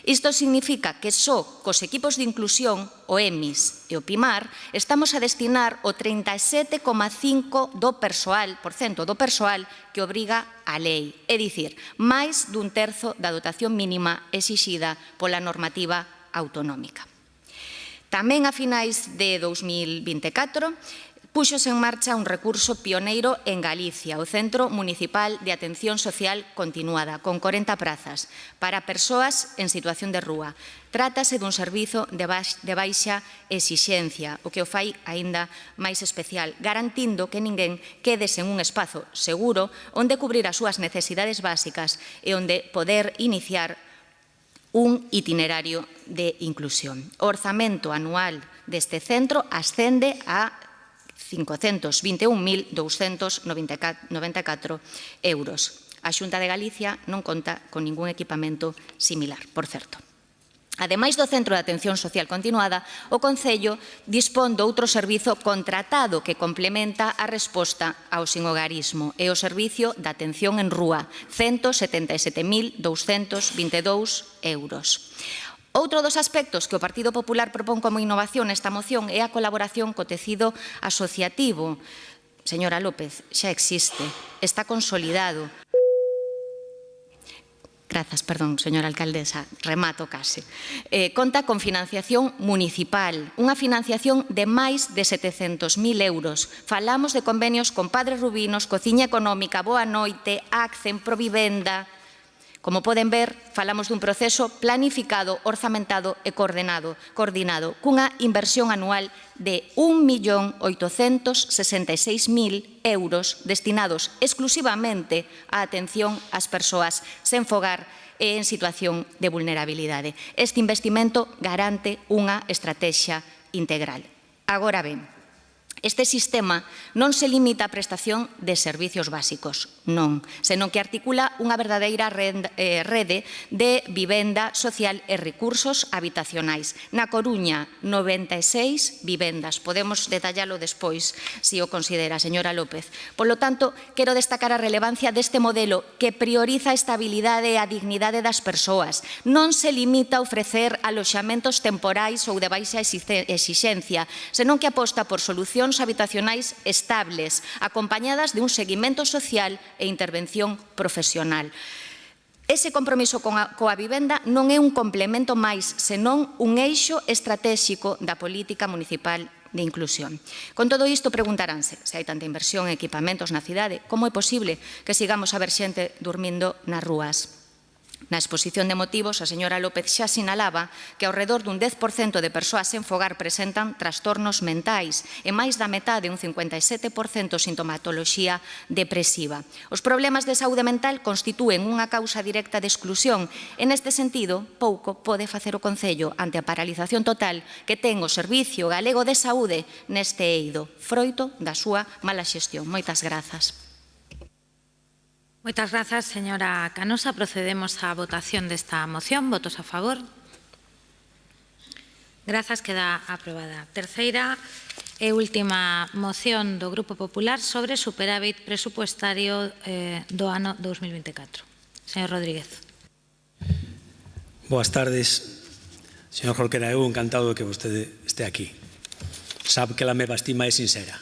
Isto significa que só cos equipos de inclusión, o EMIS e o PIMAR, estamos a destinar o 37,5% do persoal que obriga a lei, é dicir, máis dun terzo da dotación mínima exixida pola normativa autonómica. Tamén a finais de 2024, puxose en marcha un recurso pioneiro en Galicia, o Centro Municipal de Atención Social Continuada, con 40 prazas, para persoas en situación de rúa. Trátase dun servizo de baixa exixencia, o que o fai aínda máis especial, garantindo que ninguén quede sen un espazo seguro onde cubrir as súas necesidades básicas e onde poder iniciar un itinerario de inclusión. O orzamento anual deste centro ascende a 521.294 euros. A Xunta de Galicia non conta con ningún equipamento similar, por certo. Ademais do Centro de Atención Social Continuada, o Concello dispón de outro servizo contratado que complementa a resposta ao sinhogarismo e o Servicio de Atención en Rúa, 177.222 euros. Outro dos aspectos que o Partido Popular propón como innovación nesta moción é a colaboración co tecido asociativo. Señora López, xa existe, está consolidado. Grazas, perdón, señora alcaldesa, remato case. Conta con financiación municipal, unha financiación de máis de 700.000 euros. Falamos de convenios con Padres Rubinos, Cociña Económica, Boa Noite, Accen, Provivenda. Como poden ver, falamos dun proceso planificado, orzamentado e coordinado, cunha inversión anual de 1.866.000 euros destinados exclusivamente á atención ás persoas sen fogar e en situación de vulnerabilidade. Este investimento garante unha estrategia integral. Agora ben, este sistema non se limita á prestación de servicios básicos, non, senón que articula unha verdadeira rede de vivenda social e recursos habitacionais. Na Coruña, 96 vivendas. Podemos detallalo despois, se o considera, señora López. Por lo tanto, quero destacar a relevancia deste modelo que prioriza a estabilidade e a dignidade das persoas. Non se limita a ofrecer aloxamentos temporais ou de baixa exixencia, senón que aposta por solucións habitacionais estables, acompañadas de un seguimento social e intervención profesional. Ese compromiso coa vivenda non é un complemento máis, senón un eixo estratégico da política municipal de inclusión. Con todo isto preguntaránse, se hai tanta inversión en equipamentos na cidade, como é posible que sigamos a ver xente dormindo nas rúas? Na exposición de motivos, a señora López xa sinalaba que ao redor dun 10% de persoas sen fogar presentan trastornos mentais e máis da metade, un 57%, sintomatoloxía depresiva. Os problemas de saúde mental constitúen unha causa directa de exclusión e, neste sentido, pouco pode facer o Concello ante a paralización total que ten o Servicio Galego de Saúde neste eido, froito da súa mala xestión. Moitas grazas. Moitas grazas, señora Canosa. Procedemos á votación desta moción. Votos a favor. Grazas, queda aprobada. Terceira e última moción do Grupo Popular sobre superávit presupuestario do ano 2024. Señor Rodríguez. Boas tardes. Señor Jorquera, eu encantado de que vostede este aquí. Sabe que a meva estima é sincera.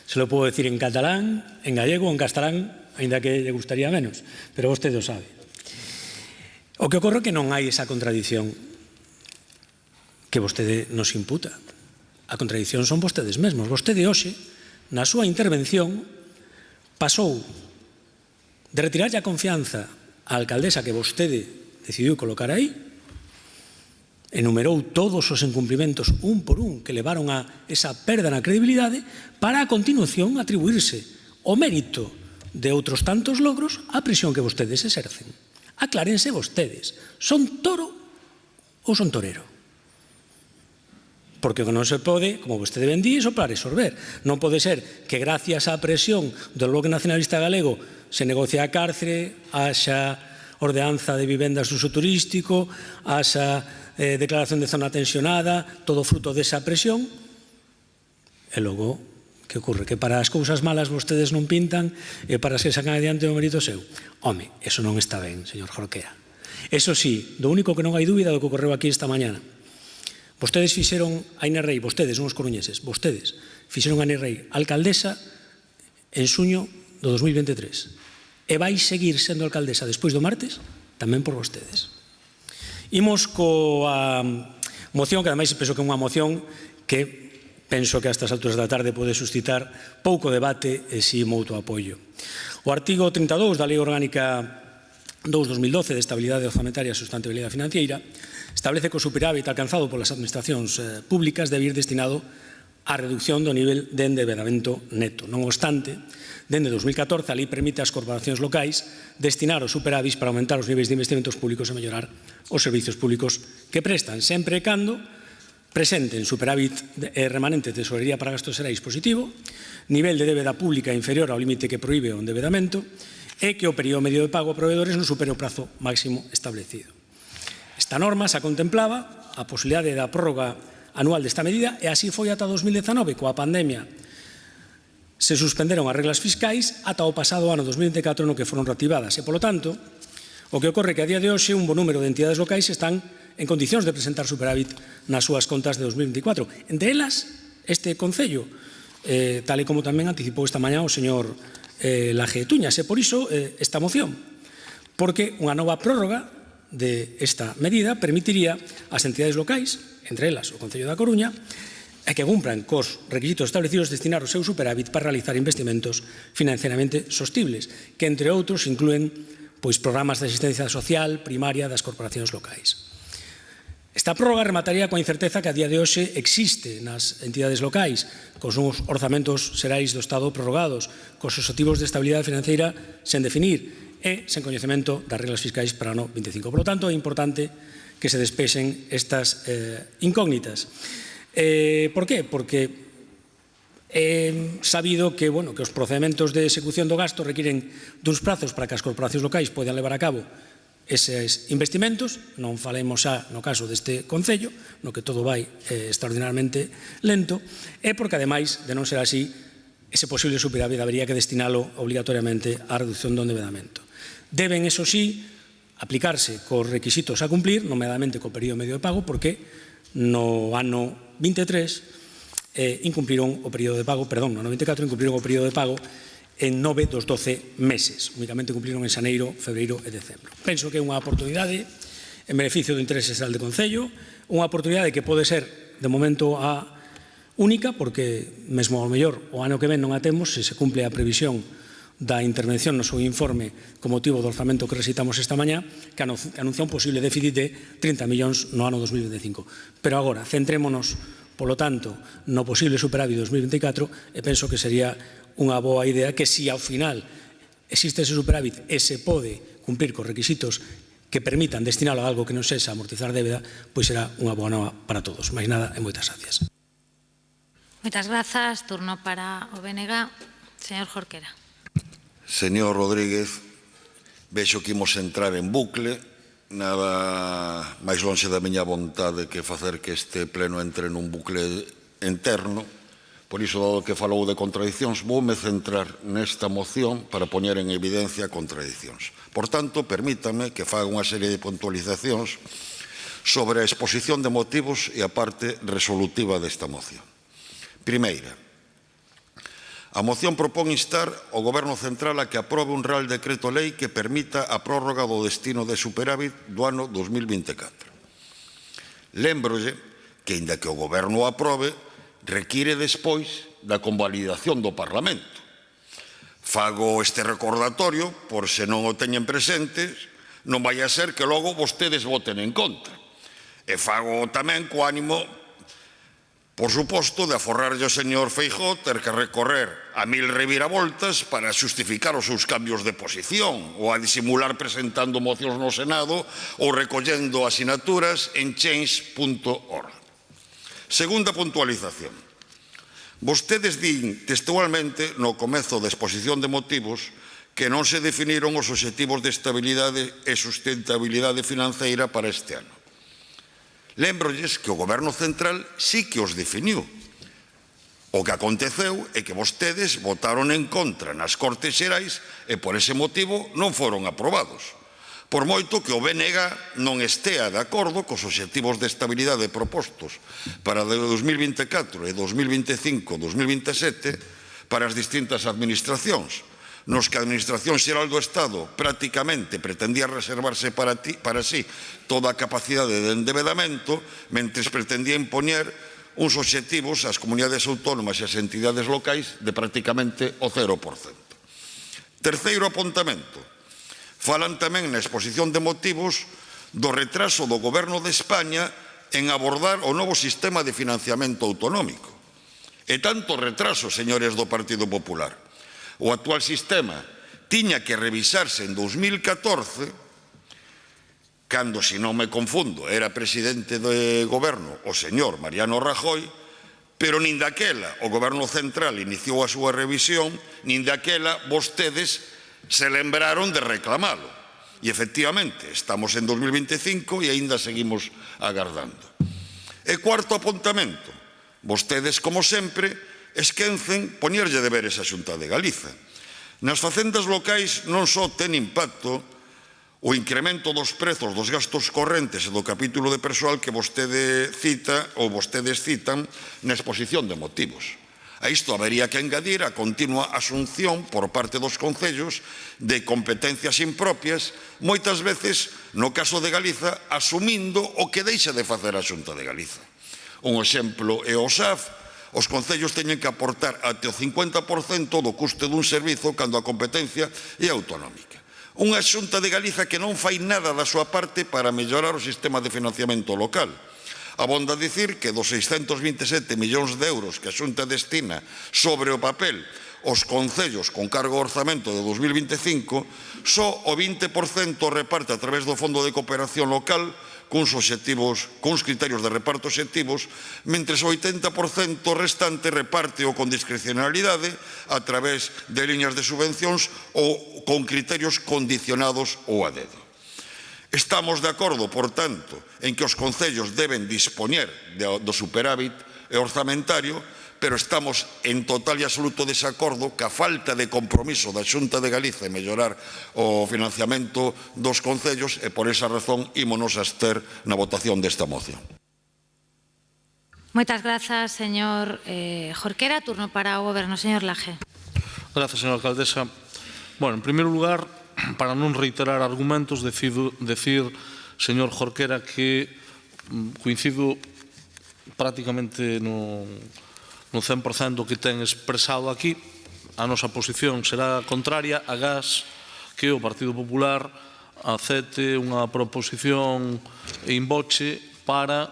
Se lo puedo decir en catalán, en gallego ou en castelán, ainda que lle gustaría menos, pero vostede o sabe. O que ocorre é que non hai esa contradición que vostede nos imputa. A contradición son vostedes mesmos. Vostede hoxe, na súa intervención, pasou de retirarlle a confianza á alcaldesa que vostede decidiu colocar aí, enumerou todos os incumprimentos un por un que levaron a esa perda na credibilidade, para a continuación atribuirse o mérito de outros tantos logros a presión que vostedes exercen. Aclárense vostedes. Son toro ou son torero? Porque non se pode, como vostede ben di, soplar e sorber. Non pode ser que gracias á presión do Bloque Nacionalista Galego se negocia a cárcere, haxa ordenanza de vivendas de uso turístico, haxa declaración de zona tensionada, todo fruto desa presión, e logo que ocorre? Que para as cousas malas vostedes non pintan e para as que sacan adiante o mérito seu? Home, eso non está ben, señor Jorquera. Eso sí, do único que non hai dúbida do que ocorreu aquí esta mañana. Vostedes fixeron a Inés Rei, vostedes, non os coruñeses, vostedes fixeron a Inés Rei alcaldesa en xuño do 2023. E vai seguir sendo alcaldesa despois do martes tamén por vostedes. Imos coa moción, que ademais penso que é unha moción que penso que a estas alturas da tarde pode suscitar pouco debate e si moito apoio. O artigo 32 da Lei Orgánica 2/2012 de Estabilidade Orzamentaria e Sustentabilidade Financiera establece que o superávit alcanzado polas administracións públicas debe ir destinado á reducción do nivel de endeudamento neto. Non obstante, dende 2014 a lei permite ás corporacións locais destinar os superávits para aumentar os niveis de investimentos públicos e mellorar os servizos públicos que prestan, sempre e cando presenten superávit remanente de tesorería para gastos xerais positivo, nivel de débeda pública inferior ao límite que proíbe o endeudamento e que o período medio de pago a proveedores non supere o prazo máximo establecido. Esta norma xa contemplaba a posibilidade da prórroga anual desta medida e así foi ata 2019, coa pandemia. Se suspenderon as reglas fiscais ata o pasado ano 2024 no que foron reactivadas e, polo tanto, o que ocorre é que a día de hoxe un bon número de entidades locais están en condicións de presentar superávit nas súas contas de 2024. Entre elas, este Concello, tal e como tamén anticipou esta mañá o señor Laje Tuñas. E por iso esta moción, porque unha nova prórroga desta medida permitiría ás entidades locais, entre elas o Concello da Coruña, que cumpran cos requisitos establecidos destinar o seu superávit para realizar investimentos financieramente sostibles, que entre outros inclúen programas de asistencia social primaria das corporacións locais. Esta prórroga remataría coa incerteza que a día de hoxe existe nas entidades locais, cos uns orzamentos xerais do Estado prorrogados, cos obxectivos de estabilidade financiera sen definir e sen coñecemento das reglas fiscais para o ano 25. Por lo tanto, é importante que se despexen estas incógnitas. Por qué? Porque é sabido que os procedementos de execución do gasto requiren duns prazos para que as corporacións locais podan levar a cabo eses investimentos, non falemos xa no caso deste Concello, no que todo vai extraordinariamente lento, e porque, ademais, de non ser así, ese posible superávit habería que destinalo obligatoriamente á reducción do endeudamento. Deben, eso sí, aplicarse cos requisitos a cumplir, nomeadamente co período medio de pago, porque no ano 23 incumpliron o período de pago, perdón, no ano 24 incumpliron o período de pago en 9 dos 12 meses. Únicamente cumpliron en xaneiro, febreiro e decembro. Penso que é unha oportunidade en beneficio do interese xeral do Concello, unha oportunidade que pode ser, de momento, a única, porque mesmo ao mellor o ano que ven non a temos, se se cumple a previsión da intervención no seu informe con motivo do orzamento que recitamos esta mañá, que anuncia un posible déficit de 30 millóns no ano 2025. Pero agora, centrémonos, polo tanto, no posible superávit 2024 e penso que sería unha boa idea que, se ao final existe ese superávit e se pode cumprir cos requisitos que permitan destinalo a algo que non sexa amortizar débeda, pois será unha boa nova para todos. Mais nada e moitas gracias. Moitas grazas. Turno para o BNG. Señor Jorquera. Señor Rodríguez, vexo que imos entrar en bucle, nada máis lonxe da miña vontade que facer que este pleno entre nun bucle interno. Por iso, dado que falou de contradicións, voume centrar nesta moción para poñer en evidencia contradicións. Por tanto, permítame que faga unha serie de puntualizacións sobre a exposición de motivos e a parte resolutiva desta moción. Primeira, a moción propón instar ao Goberno Central a que aprobe un real decreto lei que permita a prórroga do destino de superávit do ano 2024. Lémbrolle que, inda que o Goberno o aprobe, require despois da convalidación do Parlamento. Fago este recordatorio por se non o teñen presentes, non vai a ser que logo vostedes voten en contra. E fago tamén co ánimo, por suposto, de aforrarlle ao señor Feijóo ter que recorrer a 1000 reviravoltas para xustificar os seus cambios de posición ou a disimular presentando mocións no Senado ou recollendo asinaturas en change.org. Segunda puntualización. Vostedes din textualmente no comezo da exposición de motivos que non se definiron os obxectivos de estabilidade e sustentabilidade financeira para este ano. Lémbrolles que o Goberno Central sí que os definiu. O que aconteceu é que vostedes votaron en contra nas Cortes Xerais e por ese motivo non foron aprobados. Por moito que o BNG non estea de acordo cos obxectivos de estabilidade propostos para 2024 e 2025-2027 para as distintas administracións, nos que a Administración Xeral do Estado prácticamente pretendía reservarse para sí toda a capacidade de endevedamento, mentres pretendía impoñer uns obxectivos ás comunidades autónomas e ás entidades locais de prácticamente o 0%. Terceiro apuntamento. Falan tamén na exposición de motivos do retraso do Goberno de España en abordar o novo sistema de financiamento autonómico. E tanto retraso, señores do Partido Popular. O actual sistema tiña que revisarse en 2014, cando, se non me confundo, era presidente de Goberno o señor Mariano Rajoy, pero nin daquela o Goberno Central iniciou a súa revisión, nin daquela vostedes se lembraron de reclamalo. E, efectivamente, estamos en 2025 e aínda seguimos agardando. E cuarto apuntamento. Vostedes, como sempre, esquecen poñerlle deberes á Xunta de Galiza. Nas facendas locais non só ten impacto o incremento dos prezos dos gastos correntes e do capítulo de persoal que vostede cita ou vostedes citan na exposición de motivos. A isto habería que engadir a continua asunción por parte dos concellos de competencias impropias, moitas veces, no caso de Galiza, asumindo o que deixa de facer a Xunta de Galiza. Un exemplo é o SAF. Os concellos teñen que aportar até o 50% do custe dun servizo cando a competencia é autonómica. Unha Xunta de Galiza que non fai nada da súa parte para mellorar o sistema de financiamento local. Abonda dicir que dos 627 millóns de euros que a Xunta destina sobre o papel os concellos con cargo ao orzamento de 2025, só o 20% reparte a través do Fondo de Cooperación Local cuns criterios de reparto obxectivos, mentres o 80% restante reparte o con discrecionalidade a través de liñas de subvencións ou con criterios condicionados ou a dedo. Estamos de acordo, por tanto, en que os concellos deben dispoñer do superávit orzamentario, pero estamos en total e absoluto desacordo ca falta de compromiso da Xunta de Galiza en mellorar o financiamento dos concellos e por esa razón ímonos a abster na votación desta moción. Moitas grazas, señor Jorquera. Turno para o Goberno, señor Laje. Gracias, señora alcaldesa. Bueno, en primeiro lugar, para non reiterar argumentos, decido decir, señor Jorquera, que coincido prácticamente no 100% do que ten expresado aquí. A nosa posición será contraria agás que o Partido Popular acepte unha proposición in voce para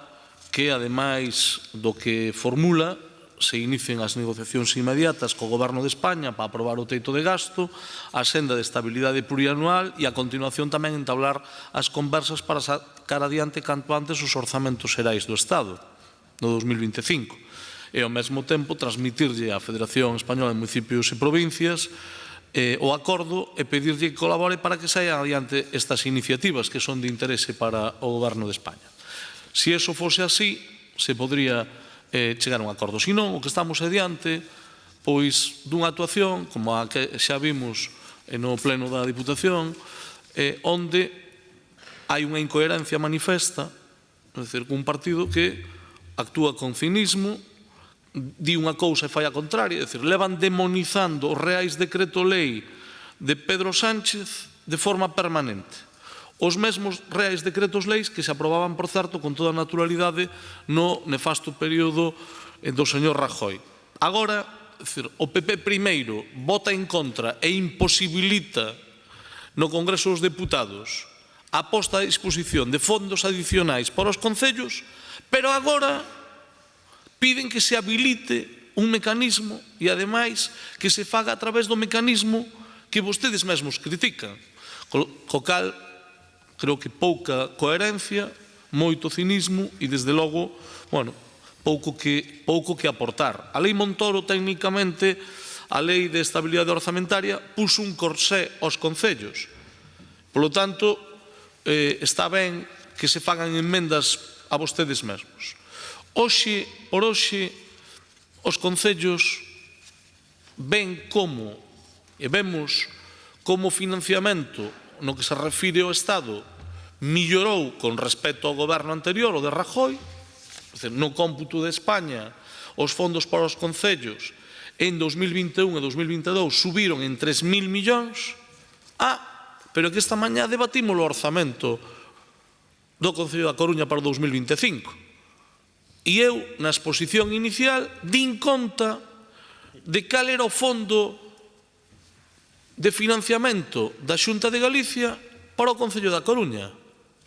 que, ademais do que formula, se inicien as negociacións inmediatas co Goberno de España para aprobar o teito de gasto, a senda de estabilidade plurianual e a continuación tamén entablar as conversas para sacar adiante canto antes os orzamentos xerais do Estado no 2025. E ao mesmo tempo transmitirlle á Federación Española de Municipios e Provincias o acordo e pedirlle que colabore para que saian adiante estas iniciativas que son de interese para o Goberno de España. Se iso fose así, se podría chegar a un acordo. Se non, o que estamos adiante, pois dunha actuación, como a que xa vimos no pleno da Diputación, onde hai unha incoherencia manifesta, é dicir, un partido que actúa con cinismo, di unha cousa e fai a contraria, é dicir, levan demonizando os reais decreto-lei de Pedro Sánchez de forma permanente. Os mesmos reais decretos-leis que se aprobaban, por certo, con toda a naturalidade no nefasto período do señor Rajoy. Agora, é dicir, o PP primeiro vota en contra e imposibilita no Congreso dos Deputados a posta a disposición de fondos adicionais para os concellos, pero agora piden que se habilite un mecanismo e, ademais, que se faga a través do mecanismo que vostedes mesmos critican. Co cal, creo que pouca coherencia, moito cinismo e, desde logo, bueno, pouco que aportar. A lei Montoro, técnicamente, a lei de estabilidade orzamentaria, puxo un corsé aos concellos. Por lo tanto, está ben que se fagan enmendas a vostedes mesmos. Por hoxe, os concellos ven como, e vemos como o financiamento no que se refire ao Estado millorou con respecto ao goberno anterior, o de Rajoy, no cómputo de España, os fondos para os concellos en 2021 e 2022 subiron en 3.000 millóns, pero que esta mañá debatimos o orzamento do Concello da Coruña para o 2025. E eu, na exposición inicial, din conta de cal era o fondo de financiamento da Xunta de Galicia para o Concello da Coruña.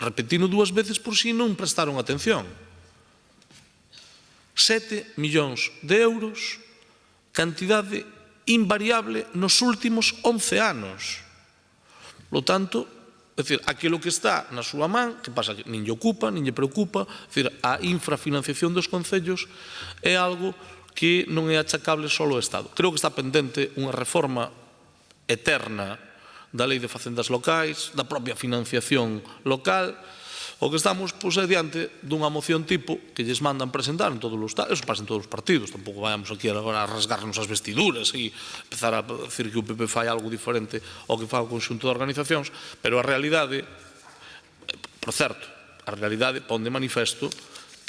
Repetino dúas veces por si non prestaron atención. 7 millóns de euros, cantidade invariable nos últimos 11 anos. Por lo tanto, é dicir, aquilo que está na súa man, que pasa que nin lle ocupa, nin lle preocupa, é dicir, a infrafinanciación dos concellos é algo que non é achacable só ao Estado. Creo que está pendente unha reforma eterna da Lei de Facendas Locais, da propia financiación local. O que estamos, pois, adiante dunha moción tipo que lles mandan presentar en todos os estados, eso pasa en todos os partidos, tampouco vayamos aquí agora a rasgarnos as vestiduras e empezar a decir que o PP fai algo diferente ao que fai o conxunto de organizacións, pero a realidade, por certo, a realidade pon de manifesto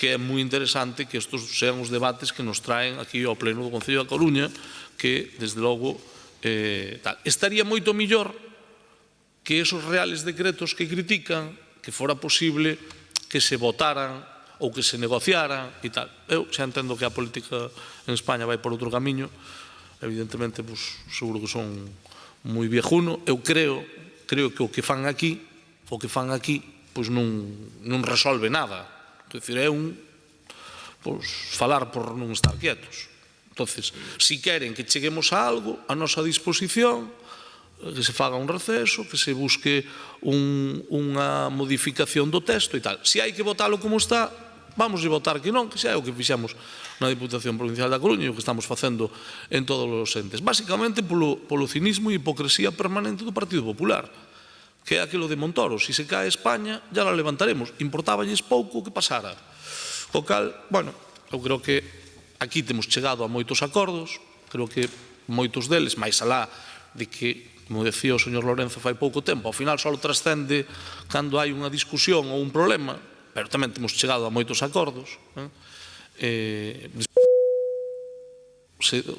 que é moi interesante que estos sean os debates que nos traen aquí ao Pleno do Concello da Coruña, que, desde logo, estaría moito mellor que esos reales decretos que critican, que fora posible que se votaran ou que se negociaran e tal. Eu xa entendo que a política en España vai por outro camiño, evidentemente, seguro que son moi viejuno. Eu creo que o que fan aquí, non resolve nada. É dicir, é falar por non estar quietos. Entonces, si queren que cheguemos a algo, a nosa disposición, que se faga un receso, que se busque unha modificación do texto e tal. Se hai que votalo como está, vamos a votar que non, que xa é o que fixemos na Diputación Provincial da Coruña e o que estamos facendo en todos os entes. Básicamente polo cinismo e hipocresía permanente do Partido Popular, que é aquilo de Montoro: si se cae España, ya la levantaremos. Importáballes pouco que pasara. O cal, bueno, eu creo que aquí temos chegado a moitos acordos, creo que moitos deles, máis alá de que, como decía o señor Lorenzo fai pouco tempo, ao final só trascende cando hai unha discusión ou un problema, pero tamén temos chegado a moitos acordos.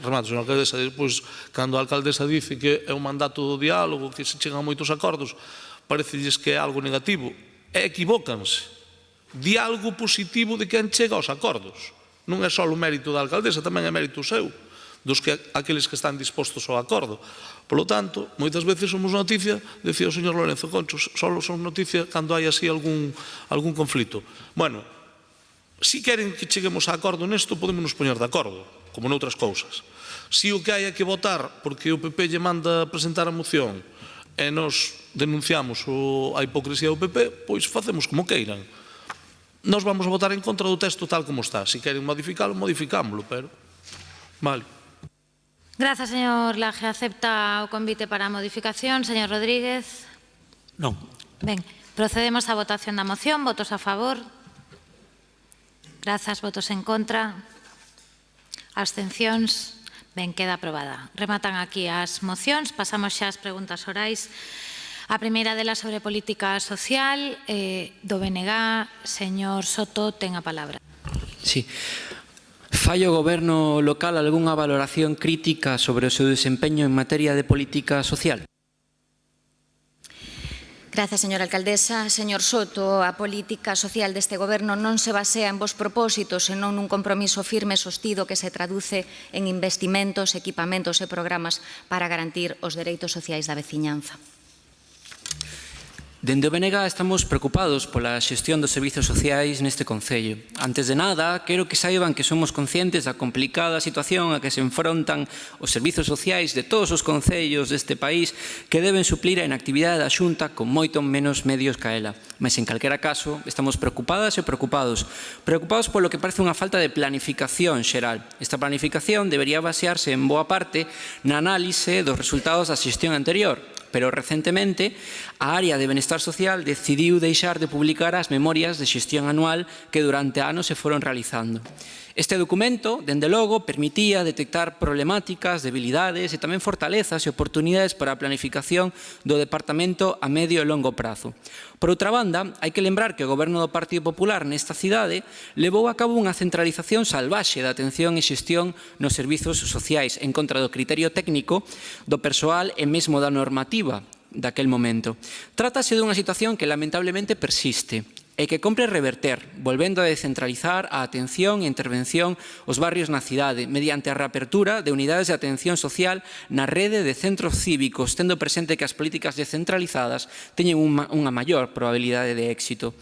Remato, señora alcaldesa, despois, cando a alcaldesa dice que é un mandato do diálogo, que se chegan a moitos acordos, parecelles que é algo negativo. Equivócanse. Diálogo positivo de quen chega aos acordos. Non é só o mérito da alcaldesa, tamén é mérito seu, aqueles que están dispostos ao acordo. Por lo tanto, moitas veces somos noticia, decía o señor Lorenzo Concho, só son noticia cando hai así algún conflito. Bueno, si queren que cheguemos a acordo nesto, podemos nos poñer de acordo, como noutras cousas. Si o que hai é que votar porque o PP lle manda presentar a moción e nos denunciamos a hipocresía do PP, pois facemos como queiran. Nos vamos a votar en contra do texto tal como está. Si queren modificálo, modificámoslo, pero... Vale. Grazas, señor Laje. Acepta o convite para a modificación. Señor Rodríguez. Non. Ben, procedemos á votación da moción. Votos a favor. Grazas. Votos en contra. Abstencións. Ben, queda aprobada. Rematan aquí as mocións. Pasamos xa ás preguntas orais. A primeira delas sobre política social, do BNG. Señor Soto, ten a palabra. Sí. Fai o goberno local algunha valoración crítica sobre o seu desempeño en materia de política social? Gracias, señora alcaldesa. Señor Soto, a política social deste goberno non se basea en vos propósitos, senón nun compromiso firme e sostido que se traduce en investimentos, equipamentos e programas para garantir os dereitos sociais da veciñanza. Dende o BNG estamos preocupados pola xestión dos servizos sociais neste concello. Antes de nada, quero que saiban que somos conscientes da complicada situación a que se enfrontan os servizos sociais de todos os concellos deste país que deben suplir a inactividade da Xunta con moito menos medios que a ela. Mas, en calquera caso, estamos preocupadas e preocupados. Preocupados polo que parece unha falta de planificación xeral. Esta planificación debería basearse en boa parte na análise dos resultados da xestión anterior, pero recentemente a área de Benestar Social decidiu deixar de publicar as memorias de xestión anual que durante anos se foron realizando. Este documento, dende logo, permitía detectar problemáticas, debilidades e tamén fortalezas e oportunidades para a planificación do Departamento a medio e longo prazo. Por outra banda, hai que lembrar que o goberno do Partido Popular nesta cidade levou a cabo unha centralización salvaxe da atención e xestión nos servizos sociais en contra do criterio técnico do persoal e mesmo da normativa daquel momento. Trátase dunha situación que lamentablemente persiste e que compre reverter, volvendo a descentralizar a atención e intervención aos barrios na cidade, mediante a reapertura de unidades de atención social na rede de centros cívicos, tendo presente que as políticas descentralizadas teñen unha maior probabilidade de éxito.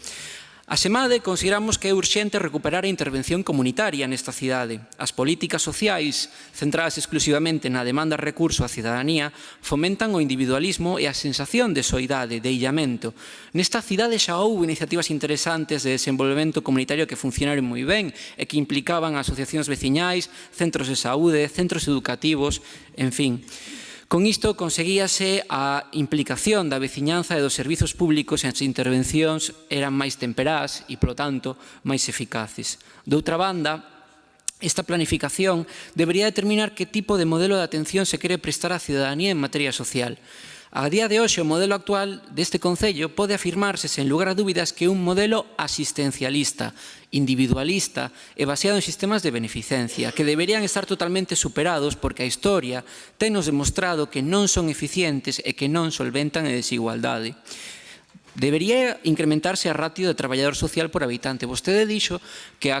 A SEMADE consideramos que é urxente recuperar a intervención comunitaria nesta cidade. As políticas sociais, centradas exclusivamente na demanda de recurso á cidadanía, fomentan o individualismo e a sensación de soidade, de illamento. Nesta cidade xa houve iniciativas interesantes de desenvolvemento comunitario que funcionaron moi ben e que implicaban asociacións veciñais, centros de saúde, centros educativos, en fin. Con isto conseguíase a implicación da veciñanza e dos servizos públicos e as intervencións eran máis temperás e, polo tanto, máis eficaces. Doutra banda, esta planificación debería determinar que tipo de modelo de atención se quere prestar á cidadanía en materia social. A día de hoxe, o modelo actual deste Concello pode afirmarse, sen lugar a dúbidas, que é un modelo asistencialista, individualista e baseado en sistemas de beneficencia, que deberían estar totalmente superados porque a historia tennos demostrado que non son eficientes e que non solventan a desigualdade. Debería incrementarse a ratio de traballador social por habitante. Vostede dixo que a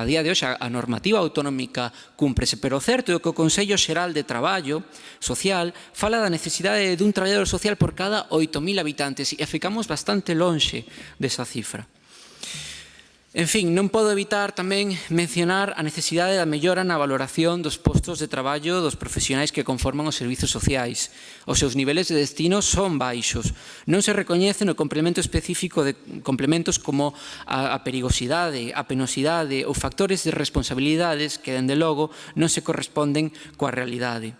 día de hoxe a normativa autonómica cúmprese, pero o certo é que o Consello Xeral de Traballo Social fala da necesidade dun traballador social por cada 8.000 habitantes e ficamos bastante lonxe desa cifra. En fin, non podo evitar tamén mencionar a necesidade da mellora na valoración dos postos de traballo dos profesionais que conforman os servizos sociais. Os seus niveles de destino son baixos. Non se recoñece no complemento específico de complementos como a perigosidade, a penosidade ou factores de responsabilidades que, dende logo, non se corresponden coa realidade.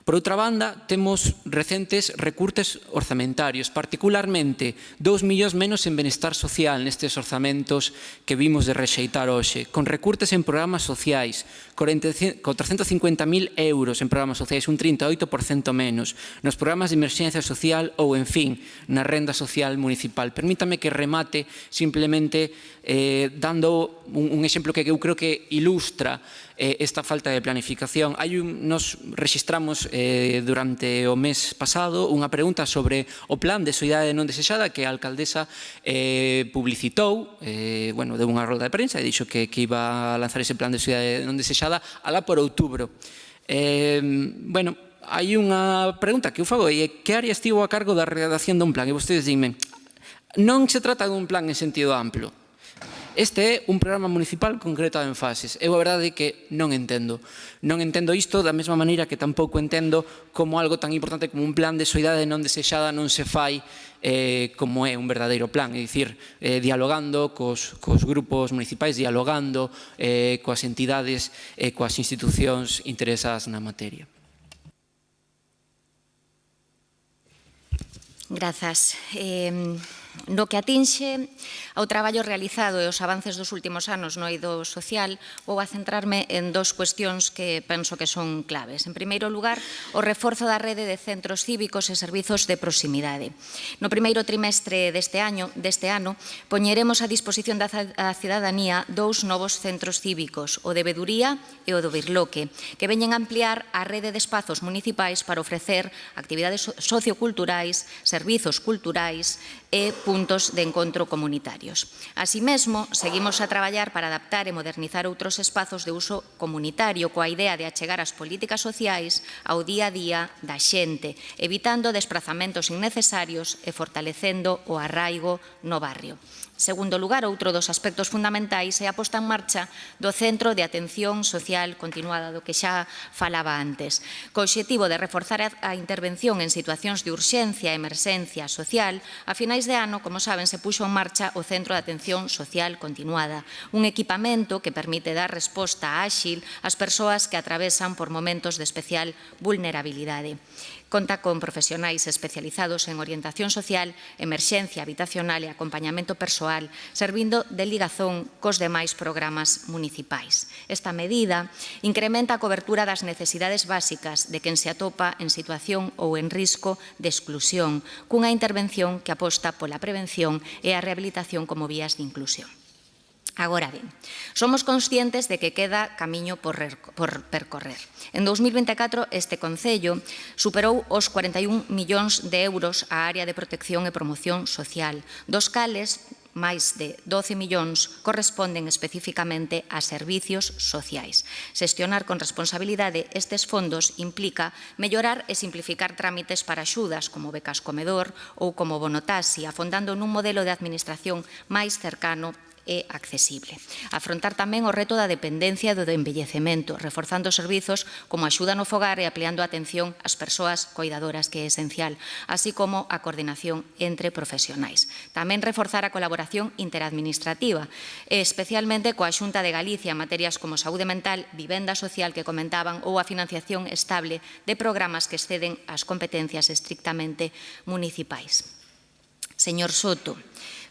Por outra banda, temos recentes recurtes orzamentarios, particularmente 2 millóns menos en benestar social nestes orzamentos que vimos de rexeitar hoxe, con recurtes en programas sociais, con 450.000 euros en programas sociais, un 38% menos, nos programas de emerxencia social ou, en fin, na renda social municipal. Permítame que remate simplemente dando un exemplo que eu creo que ilustra esta falta de planificación. Nos registramos durante o mes pasado unha pregunta sobre o plan de soidade non desexada que a alcaldesa publicitou, deu unha rolda de prensa e dixo que iba a lanzar ese plan de soidade non desexada alá por outubro. Hai unha pregunta que eu fago e que área estivo a cargo da redacción dun plan? E vostedes dime, non se trata dun plan en sentido amplo. Este é un programa municipal concretado en fases. Eu a verdade é que non entendo. Non entendo isto da mesma maneira que tampouco entendo como algo tan importante como un plan de soidade non desexada non se fai como é un verdadeiro plan, é dicir, dialogando cos grupos municipais, dialogando coas entidades e coas institucións interesadas na materia. Grazas. No que atinxe ao traballo realizado e os avances dos últimos anos no eido social, vou a centrarme en dos cuestións que penso que son claves. En primeiro lugar, o reforzo da rede de centros cívicos e servizos de proximidade. No primeiro trimestre deste ano, poñeremos a disposición da cidadanía 2 novos centros cívicos, o de Beduría e o do Birloque, que veñen a ampliar a rede de espazos municipais para ofrecer actividades socioculturais, servizos culturais e puntos de encontro comunitarios. Así mesmo, seguimos a traballar para adaptar e modernizar outros espazos de uso comunitario coa idea de achegar as políticas sociais ao día a día da xente, evitando desprazamentos innecesarios e fortalecendo o arraigo no barrio. En segundo lugar, outro dos aspectos fundamentais é a posta en marcha do Centro de Atención Social Continuada, do que xa falaba antes, co obxectivo de reforzar a intervención en situacións de urxencia e emerxencia social. A finais de ano, como saben, se puxo en marcha o Centro de Atención Social Continuada, un equipamento que permite dar resposta áxil ás persoas que atravesan por momentos de especial vulnerabilidade. Conta con profesionais especializados en orientación social, emerxencia habitacional e acompañamento persoal, servindo de ligazón cos demais programas municipais. Esta medida incrementa a cobertura das necesidades básicas de quen se atopa en situación ou en risco de exclusión, cunha intervención que aposta pola prevención e a rehabilitación como vías de inclusión. Agora ben, somos conscientes de que queda camiño por percorrer. En 2024, este Concello superou os 41 millóns de euros á área de protección e promoción social, dos cales máis de 12 millóns corresponden especificamente a servicios sociais. Xestionar con responsabilidade estes fondos implica mellorar e simplificar trámites para axudas como becas comedor ou como bonotaxi, afondando nun modelo de administración máis cercano e accesible. Afrontar tamén o reto da dependencia e do envellecemento, reforzando servizos como axuda no fogar e ampliando a atención ás persoas coidadoras, que é esencial, así como a coordinación entre profesionais. Tamén reforzar a colaboración interadministrativa, especialmente coa Xunta de Galicia en materias como saúde mental, vivenda social que comentaban ou a financiación estable de programas que exceden as competencias estrictamente municipais. Señor Soto,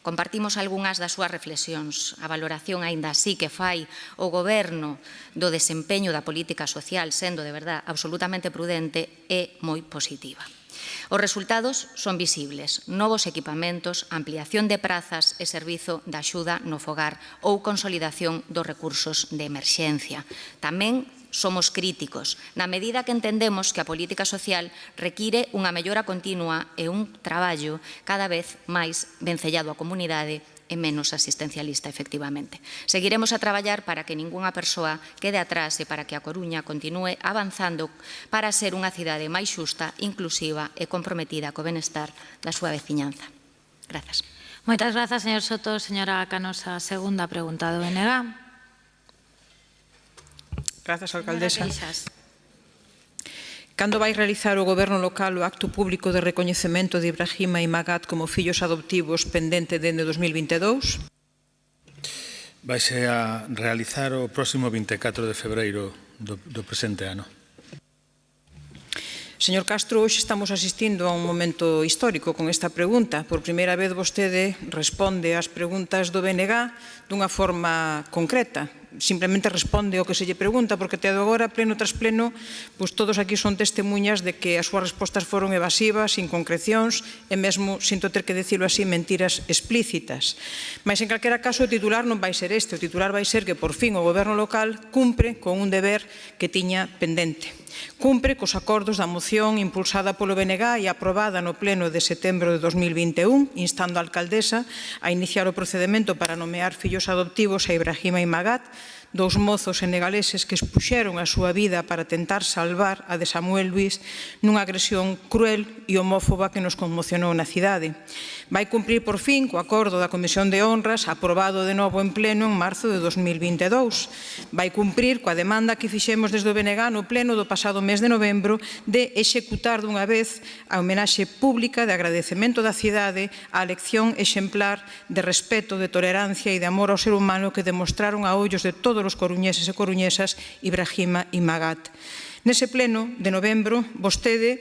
compartimos algunhas das súas reflexións. A valoración, aínda así, que fai o Goberno do desempeño da política social, sendo de verdade absolutamente prudente, é moi positiva. Os resultados son visibles: novos equipamentos, ampliación de prazas e servizo de axuda no fogar ou consolidación dos recursos de emerxencia. Tamén somos críticos, na medida que entendemos que a política social require unha mellora continua e un traballo cada vez máis vencellado á comunidade e menos asistencialista, efectivamente. Seguiremos a traballar para que ningunha persoa quede atrás e para que a Coruña continúe avanzando para ser unha cidade máis xusta, inclusiva e comprometida co benestar da súa veciñanza. Grazas. Moitas grazas, señor Soto. Señora Canosa, segunda pregunta do BNG. Grazas, alcaldesa. Cando vai realizar o Goberno local o acto público de recoñecemento de Ibrahima e Magat como fillos adoptivos pendente dende 2022? Vaise a realizar o próximo 24 de febreiro do presente ano. Señor Castro, hoxe estamos asistindo a un momento histórico con esta pregunta. Por primeira vez vostede responde ás preguntas do BNG dunha forma concreta. Simplemente responde o que se lle pregunta, porque até agora, pleno tras pleno, pois todos aquí son testemunhas de que as súas respostas foron evasivas, sin concrecións e mesmo, sinto ter que dicilo así, mentiras explícitas. Mas en calquera caso o titular non vai ser este, o titular vai ser que por fin o Goberno local cumpre con un deber que tiña pendente. Cumpre cos acordos da moción impulsada polo BNG e aprobada no pleno de setembro de 2021, instando a alcaldesa a iniciar o procedemento para nomear fillos adoptivos a Ibrahima e Magat, dous mozos senegaleses que expuxeron a súa vida para tentar salvar a de Samuel Luís nunha agresión cruel e homófoba que nos conmocionou na cidade. Vai cumprir por fin co acordo da Comisión de Honras aprobado de novo en pleno en marzo de 2022. Vai cumprir coa demanda que fixemos desde o BNG no pleno do pasado mes de novembro de executar dunha vez a homenaxe pública de agradecemento da cidade á lección exemplar de respeto, de tolerancia e de amor ao ser humano que demostraron a ollos de todos os coruñeses e coruñesas Ibrahima e Magat. Nese pleno de novembro, vostede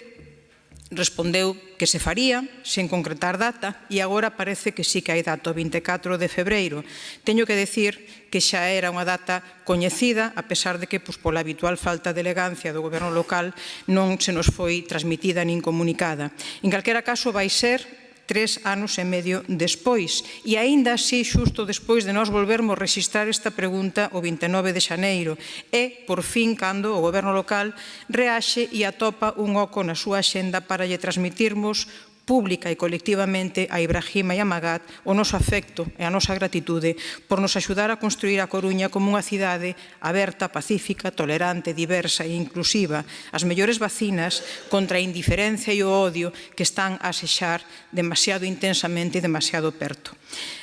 respondeu que se faría, sen concretar data, e agora parece que sí que hai data, o 24 de febreiro. Teño que decir que xa era unha data coñecida, a pesar de que, pola habitual falta de elegancia do Goberno local, non se nos foi transmitida nin comunicada. En calquera caso, vai ser 3 anos e medio despois. E aínda así, xusto despois de nós volvermos registrar esta pregunta o 29 de xaneiro. É, por fin, cando o Goberno local reaxe e atopa un oco na súa axenda para lle transmitirmos pública e colectivamente a Ibrahima e a Magat o noso afecto e a nosa gratitude por nos axudar a construir a Coruña como unha cidade aberta, pacífica, tolerante, diversa e inclusiva, as mellores vacinas contra a indiferencia e o odio que están a asexar demasiado intensamente e demasiado perto.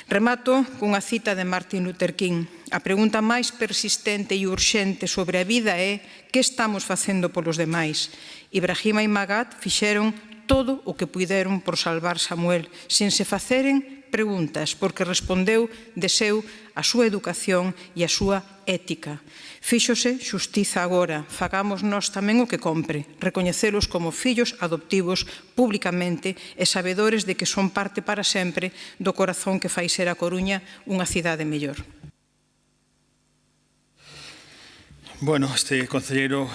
Remato cunha cita de Martin Luther King. A pregunta máis persistente e urxente sobre a vida é que estamos facendo polos demais? Ibrahima e Magat fixeron todo o que puideron por salvar Samuel, sen se faceren preguntas, porque respondeu de seu a súa educación e a súa ética. Fíxose xustiza agora, fagamos nós tamén o que compre, recoñecelos como fillos adoptivos públicamente e sabedores de que son parte para sempre do corazón que fai ser a Coruña unha cidade mellor. Bueno, este concelleiro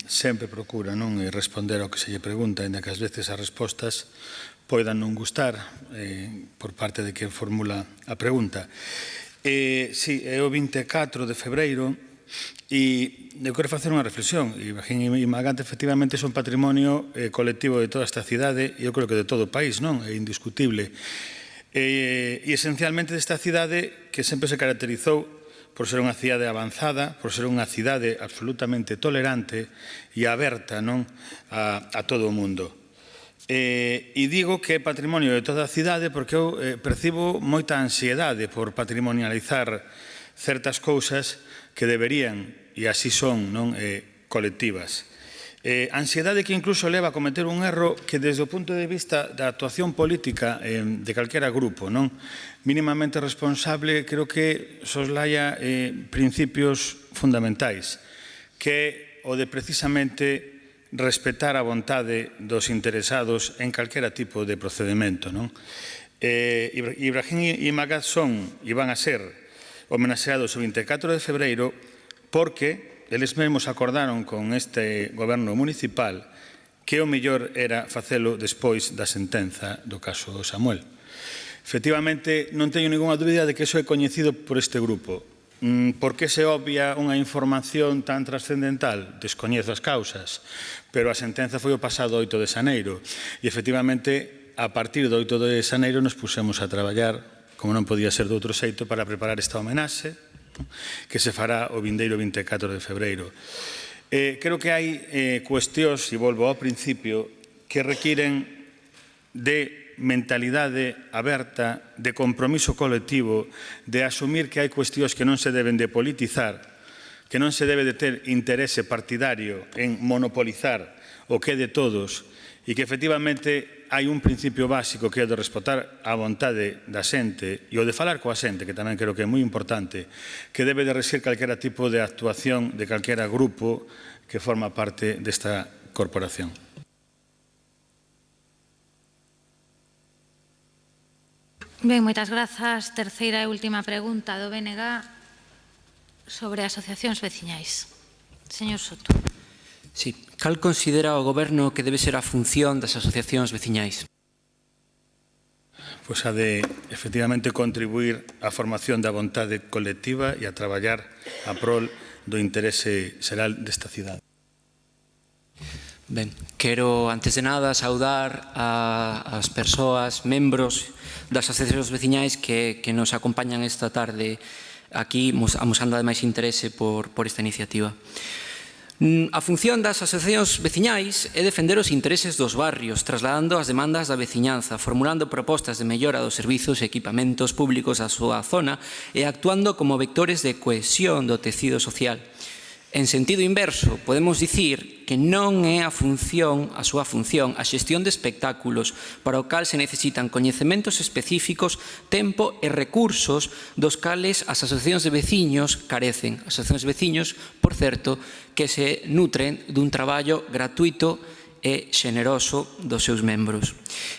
sempre procura responder ao que se lle pregunta, ainda que ás veces as respostas poidan non gustar por parte de quen formula a pregunta. Si, é o 24 de febreiro e eu quero facer unha reflexión. Ibrahima e Magat efectivamente son patrimonio colectivo de toda esta cidade e eu creo que de todo o país, non? É indiscutible. E esencialmente desta cidade que sempre se caracterizou por ser unha cidade avanzada, por ser unha cidade absolutamente tolerante e aberta a todo o mundo. E digo que é patrimonio de toda a cidade porque eu percibo moita ansiedade por patrimonializar certas cousas que deberían, e así son, colectivas. Ansiedade que incluso leva a cometer un erro que desde o punto de vista da actuación política de calquera grupo mínimamente responsable, creo que soslaya principios fundamentais, que é o de precisamente respetar a vontade dos interesados en calquera tipo de procedimento. Ibrahima e Magat son e van a ser homenaxeados o 24 de febreiro porque eles mesmos acordaron con este goberno municipal que o mellor era facelo despois da sentenza do caso Samuel. Efectivamente, non teño ninguna dúbida de que iso é coñecido por este grupo. Por que se obvia unha información tan trascendental? Descoñezo as causas, pero a sentenza foi o pasado 8 de xaneiro e, efectivamente, a partir do 8 de xaneiro nos pusemos a traballar, como non podía ser de outro xeito, para preparar esta homenaxe que se fará o vindeiro 24 de febreiro. Creo que hai cuestións, e volvo ao principio, que requiren de mentalidade aberta, de compromiso colectivo, de asumir que hai cuestións que non se deben de politizar, que non se debe de ter interese partidario en monopolizar o que é de todos e que efectivamente hai un principio básico que é o de respetar a vontade da xente e o de falar coa xente, que tamén creo que é moi importante, que debe de regir calquera tipo de actuación de calquera grupo que forma parte desta corporación. Ben, moitas grazas. Terceira e última pregunta do BNG sobre asociacións veciñais. Señor Soto. Sí. Cal considera o Goberno que debe ser a función das asociacións veciñais? Pois a de, efectivamente, contribuir á formación da vontade colectiva e a traballar a prol do interese xeral desta cidade. Ben, quero, antes de nada, saudar as persoas, membros das asociacións veciñais que nos acompañan esta tarde aquí, amosando ademais interese por esta iniciativa. A función das asociacións veciñais é defender os intereses dos barrios, trasladando as demandas da veciñanza, formulando propostas de mellora dos servizos e equipamentos públicos da súa zona e actuando como vectores de cohesión do tecido social. En sentido inverso, podemos dicir que non é a súa función a xestión de espectáculos para o cal se necesitan coñecementos específicos, tempo e recursos dos cales as asociacións de veciños carecen. As asociacións de veciños, por certo, que se nutren dun traballo gratuito e xeneroso dos seus membros.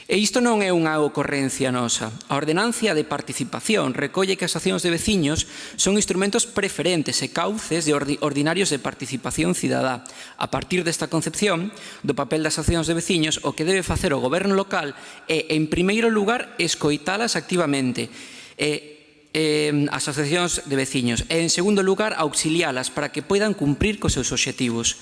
E isto non é unha ocorrencia nosa. A ordenancia de participación recolle que as asociacións de veciños son instrumentos preferentes e cauces ordinarios de participación cidadá. A partir desta concepción do papel das asociacións de veciños, o que debe facer o goberno local é, en primeiro lugar, escoitalas activamente as asociacións de veciños e, en segundo lugar, auxilialas para que poidan cumprir cos seus obxectivos.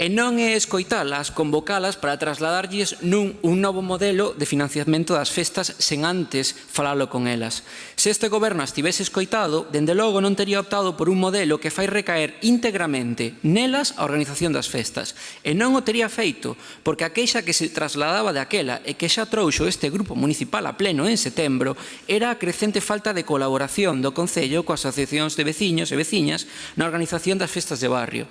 E non é escoitalas, convocalas para trasladarlles un novo modelo de financiamento das festas sen antes falalo con elas. Se este goberno estivese escoitado, dende logo non tería optado por un modelo que fai recaer íntegramente nelas a organización das festas. E non o tería feito, porque a queixa que se trasladaba daquela e que xa trouxo este grupo municipal a pleno en setembro era a crecente falta de colaboración do Concello coas asociacións de veciños e veciñas na organización das festas de barrio.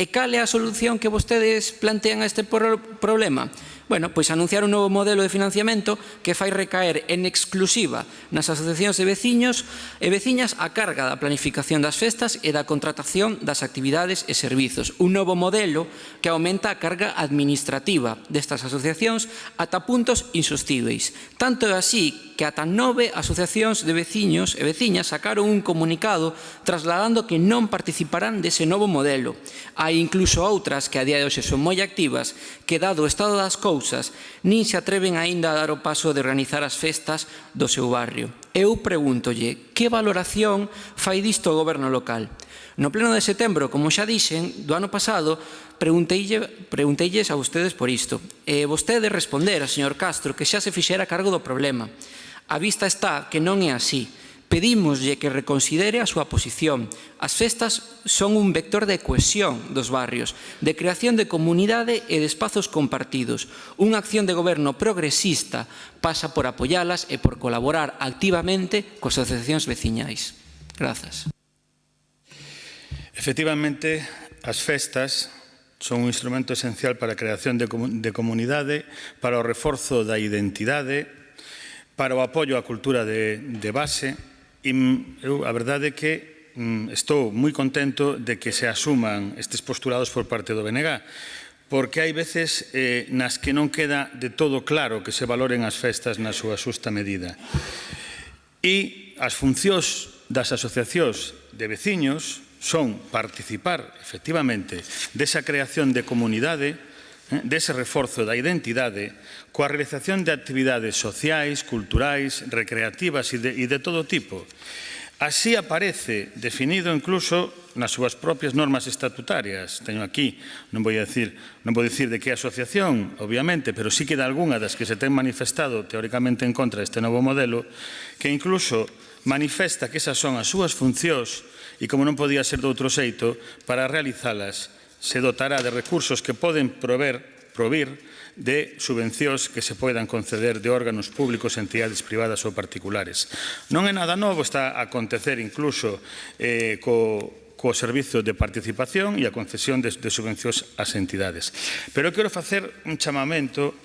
E cal é a solución que vostedes plantean a este problema? Bueno, pois anunciar un novo modelo de financiamento que fai recaer en exclusiva nas asociacións de veciños e veciñas a carga da planificación das festas e da contratación das actividades e servizos. Un novo modelo que aumenta a carga administrativa destas asociacións ata puntos insostíveis. Tanto é así que ata 9 asociacións de veciños e veciñas sacaron un comunicado trasladando que non participarán dese novo modelo. Hai incluso outras que a día de hoxe son moi activas que, dado o estado das cousas, nin se atreven aínda a dar o paso de organizar as festas do seu barrio. Eu pregúntolle, que valoración fai disto o goberno local? No pleno de setembro, como xa dixen, do ano pasado, pregunteilles a vostedes por isto. E vostede responder, señor Castro, que xa se fixera cargo do problema. A vista está que non é así. Pedímoslle que reconsidere a súa posición. As festas son un vector de cohesión dos barrios, de creación de comunidade e de espazos compartidos. Unha acción de goberno progresista pasa por apoialas e por colaborar activamente coas asociacións veciñais. Grazas. Efectivamente, as festas son un instrumento esencial para a creación de comunidade, para o reforzo da identidade, para o apoio á cultura de base. E eu, a verdade é que estou moi contento de que se asuman estes postulados por parte do BNG, porque hai veces nas que non queda de todo claro que se valoren as festas na súa xusta medida. E as funcións das asociacións de veciños son participar, efectivamente, desa creación de comunidade, dese reforzo da identidade coa realización de actividades sociais, culturais, recreativas e de todo tipo. Así aparece definido incluso nas súas propias normas estatutarias. Teño aquí, non vou dicir de que asociación, obviamente, pero sí que de algunha das que se ten manifestado teóricamente en contra deste novo modelo, que incluso manifesta que esas son as súas funcións e, como non podía ser de outro xeito, para realizalas se dotará de recursos que poden provir de subvencións que se poidan conceder de órganos públicos, entidades privadas ou particulares. Non é nada novo, está a acontecer incluso co servizo de participación e a concesión de subvencións ás entidades. Pero eu quero facer un chamamento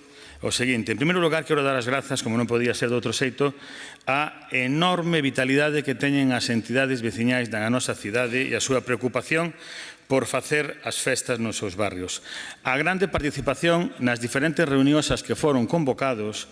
o seguinte. En primeiro lugar, quero dar as grazas, como non podía ser de outro xeito, a enorme vitalidade que teñen as entidades veciñais da nosa cidade e a súa preocupación por facer as festas nos seus barrios. A grande participación nas diferentes reunións ás que foron convocados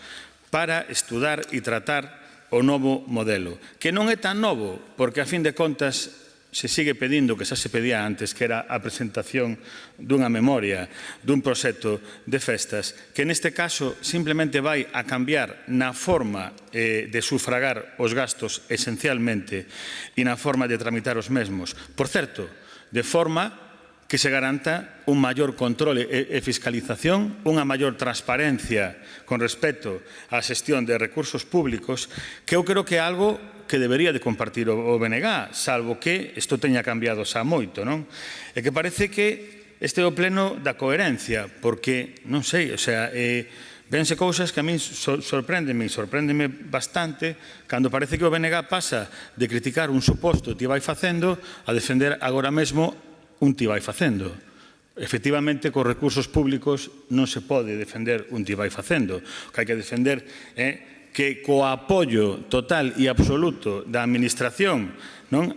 para estudar e tratar o novo modelo, que non é tan novo, porque a fin de contas se sigue pedindo, que xa se pedía antes, que era a presentación dunha memoria, dun proxecto de festas, que neste caso simplemente vai a cambiar na forma de sufragar os gastos esencialmente e na forma de tramitar os mesmos. Por certo, de forma que se garanta un maior controle e fiscalización, unha maior transparencia con respecto á xestión de recursos públicos, que eu creo que é algo que debería de compartir o BNG, salvo que isto teña cambiado xa moito, non? E que parece que este é o pleno da coherencia, porque, non sei, o sea, vense cousas que a min sorpréndeme bastante, cando parece que o BNG pasa de criticar un suposto ti vai facendo a defender agora mesmo un ti vai facendo. Efectivamente, cos recursos públicos non se pode defender un ti vai facendo. O que hai que defender é que co apoio total e absoluto da Administración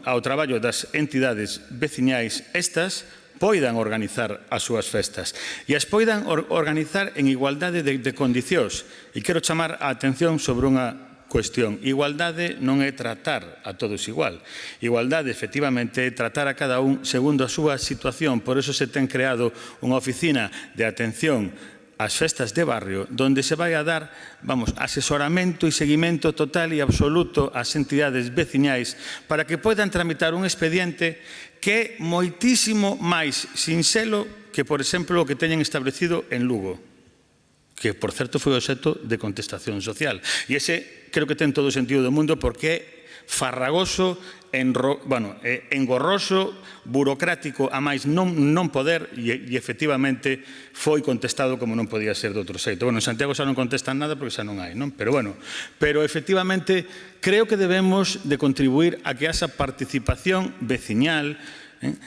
ao traballo das entidades veciñais, estas poidan organizar as súas festas e as poidan organizar en igualdade de condicións. E quero chamar a atención sobre unha cuestión. Igualdade non é tratar a todos igual. Igualdade, efectivamente, é tratar a cada un segundo a súa situación. Por eso se ten creado unha oficina de atención ás festas de barrio, donde se vai a dar, asesoramento e seguimento total e absoluto ás entidades veciñais para que poidan tramitar un expediente que é moitísimo máis sinxelo que, por exemplo, o que teñen establecido en Lugo, que, por certo, foi obxecto de contestación social. E ese creo que ten todo o sentido do mundo porque é farragoso, engorroso, burocrático, a máis non poder, e efectivamente foi contestado como non podía ser de outro xeito. En Santiago xa non contestan nada porque xa non hai, non? Pero efectivamente creo que debemos de contribuir a que esa participación veciñal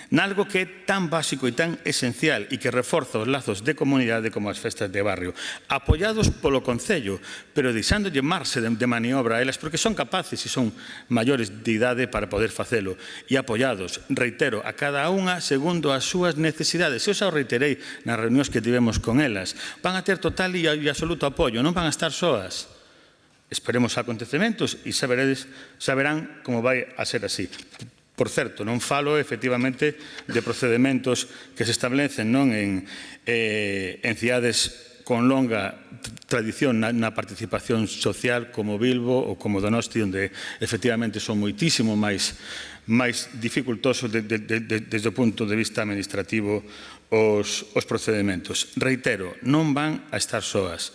nalgo que é tan básico e tan esencial e que reforza os lazos de comunidade como as festas de barrio, apoiados polo Concello, pero deixándolle marxe de maniobra a elas, porque son capaces e son maiores de idade para poder facelo, e apoiados, reitero, a cada unha segundo as súas necesidades. Eu xa o reiterei nas reunións que tivemos con elas. Van a ter total e absoluto apoio, non van a estar soas. Esperemos acontecementos e saberán como vai a ser así. Por certo, non falo efectivamente de procedementos que se establecen en cidades con longa tradición na participación social como Bilbo ou como Donosti, onde efectivamente son moitísimo máis dificultosos desde o punto de vista administrativo os procedementos. Reitero, non van a estar soas.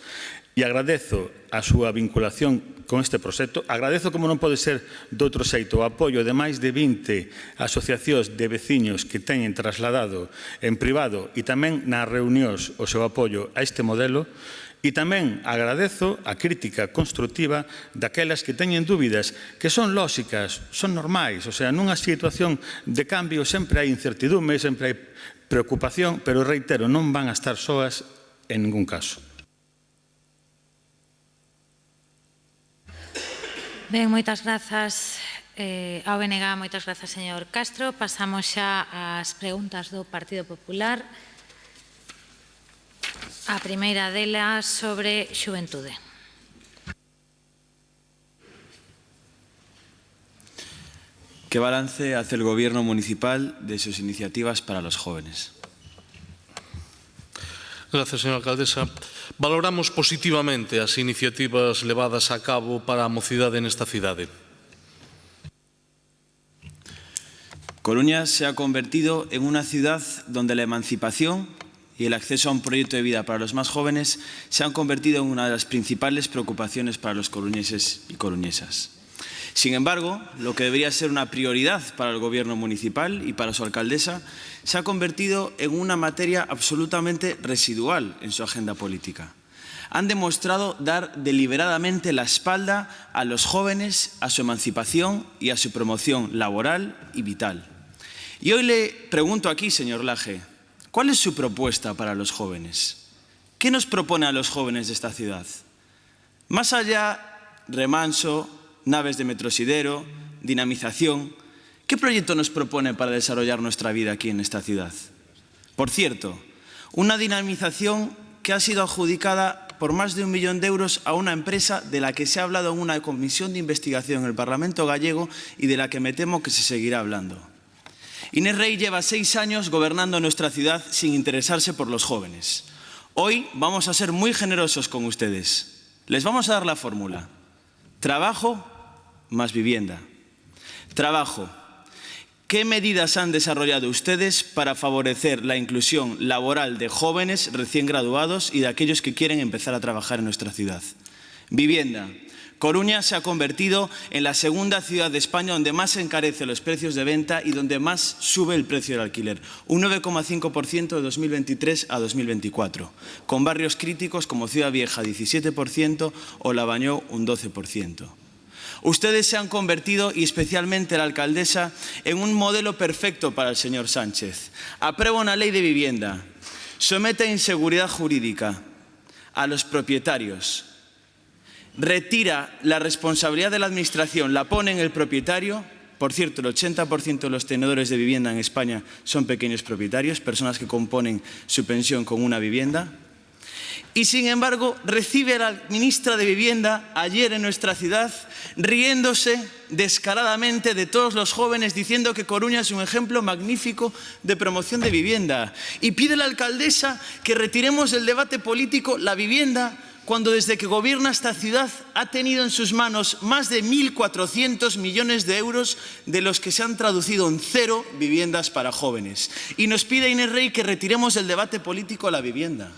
E agradezo a súa vinculación con este proxecto. Agradezo, como non pode ser de outro xeito, o apoio de máis de 20 asociacións de veciños que teñen trasladado en privado e tamén nas reunións o seu apoio a este modelo. E tamén agradezo a crítica constructiva daquelas que teñen dúbidas que son lóxicas, son normais. O sea, nunha situación de cambio sempre hai incertidume, sempre hai preocupación, pero reitero, non van a estar soas en ningún caso. Ben, moitas grazas ao BNG, moitas grazas, señor Castro. Pasamos xa ás preguntas do Partido Popular. A primeira delas sobre xuventude. ¿Qué balance hace el Gobierno municipal de sus iniciativas para los jóvenes? Gracias, señora alcaldesa. Valoramos positivamente as iniciativas levadas a cabo para a mocidade nesta cidade. Coruña se ha convertido en una ciudad donde la emancipación y el acceso a un proyecto de vida para los más jóvenes se han convertido en una de las principales preocupaciones para los coruñeses y coruñesas. Sin embargo, lo que debería ser una prioridad para el Gobierno municipal y para su alcaldesa se ha convertido en una materia absolutamente residual en su agenda política. Han demostrado dar deliberadamente la espalda a los jóvenes, a su emancipación y a su promoción laboral y vital. Y hoy le pregunto aquí, señor Laje, ¿cuál es su propuesta para los jóvenes? ¿Qué nos propone a los jóvenes de esta ciudad? Más allá, remanso, naves de metrosidero, dinamización, ¿qué proyecto nos propone para desarrollar nuestra vida aquí en esta ciudad? Por cierto, una dinamización que ha sido adjudicada por más de 1 millón de euros a una empresa de la que se ha hablado en una comisión de investigación en el Parlamento gallego y de la que me temo que se seguirá hablando. Inés Rey lleva 6 años gobernando nuestra ciudad sin interesarse por los jóvenes. Hoy vamos a ser muy generosos con ustedes. Les vamos a dar la fórmula. Trabajo más vivienda. Trabajo. ¿Qué medidas han desarrollado ustedes para favorecer la inclusión laboral de jóvenes recién graduados y de aquellos que quieren empezar a trabajar en nuestra ciudad? Vivienda. Coruña se ha convertido en la segunda ciudad de España donde más se encarecen los precios de venta y donde más sube el precio del alquiler, un 9,5% de 2023 a 2024, con barrios críticos como Ciudad Vieja 17% o Lavañó un 12%. Ustedes se han convertido, y especialmente la alcaldesa, en un modelo perfecto para el señor Sánchez. Aprueba una ley de vivienda, somete a inseguridad jurídica a los propietarios, retira la responsabilidad de la administración, la pone en el propietario. Por cierto, el 80% de los tenedores de vivienda en España son pequeños propietarios, personas que componen su pensión con una vivienda. Y sin embargo, recibe a la ministra de Vivienda ayer en nuestra ciudad riéndose descaradamente de todos los jóvenes, diciendo que Coruña es un ejemplo magnífico de promoción de vivienda. Y pide a la alcaldesa que retiremos del debate político la vivienda, cuando desde que gobierna esta ciudad ha tenido en sus manos más de 1.400 millones de euros, de los que se han traducido en 0 viviendas para jóvenes. Y nos pide Inés Rey que retiremos del debate político la vivienda,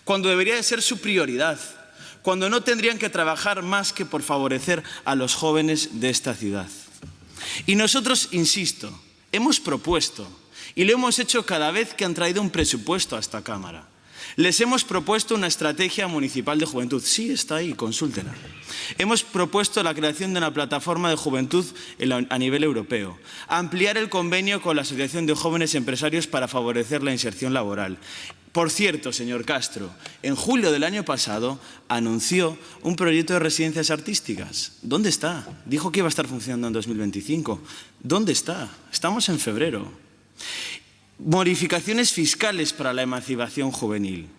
cuando debería de ser su prioridad, cuando no tendrían que trabajar más que por favorecer a los jóvenes de esta ciudad. Y nosotros, insisto, hemos propuesto, y lo hemos hecho cada vez que han traído un presupuesto a esta Cámara. Les hemos propuesto una estrategia municipal de juventud. Sí, está ahí, consúltela. Hemos propuesto la creación de una plataforma de juventud a nivel europeo. Ampliar el convenio con la Asociación de Jóvenes Empresarios para favorecer la inserción laboral. Por cierto, señor Castro, en julio del año pasado anunció un proyecto de residencias artísticas. ¿Dónde está? Dijo que iba a estar funcionando en 2025. ¿Dónde está? Estamos en febrero. Modificaciones fiscales para la emancipación juvenil.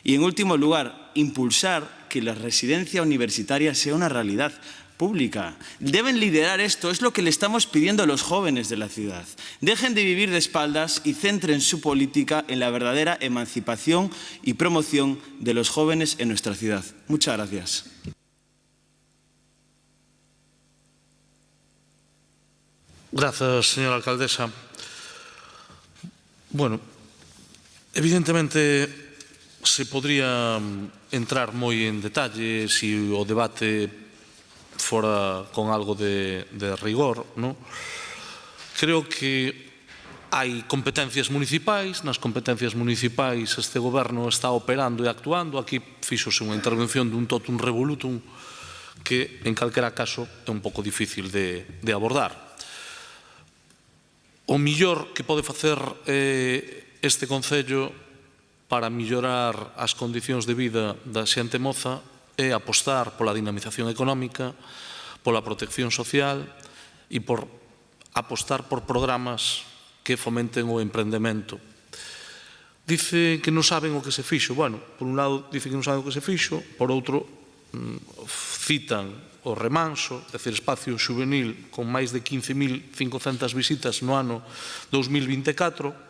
Y, en último lugar, impulsar que la residencia universitaria sea una realidad pública. Deben liderar esto, es lo que le estamos pidiendo a los jóvenes de la ciudad. Dejen de vivir de espaldas y centren su política en la verdadera emancipación y promoción de los jóvenes en nuestra ciudad. Muchas gracias. Gracias, señora alcaldesa. Bueno, evidentemente se podría entrar moi en detalle se o debate fora con algo de rigor, non? Creo que hai competencias municipais, nas competencias municipais este goberno está operando e actuando. Aquí fíxose unha intervención dun totum revolutum que, en calquera caso, é un pouco difícil de abordar. O millor que pode facer este Concello para mellorar as condicións de vida da xente moza é apostar pola dinamización económica, pola protección social e por apostar por programas que fomenten o emprendemento. Dice que non saben o que se fixo. Bueno, por un lado dice que non saben o que se fixo, por outro citan o Remanso, é dicir, espacio juvenil con máis de 15.500 visitas no ano 2024,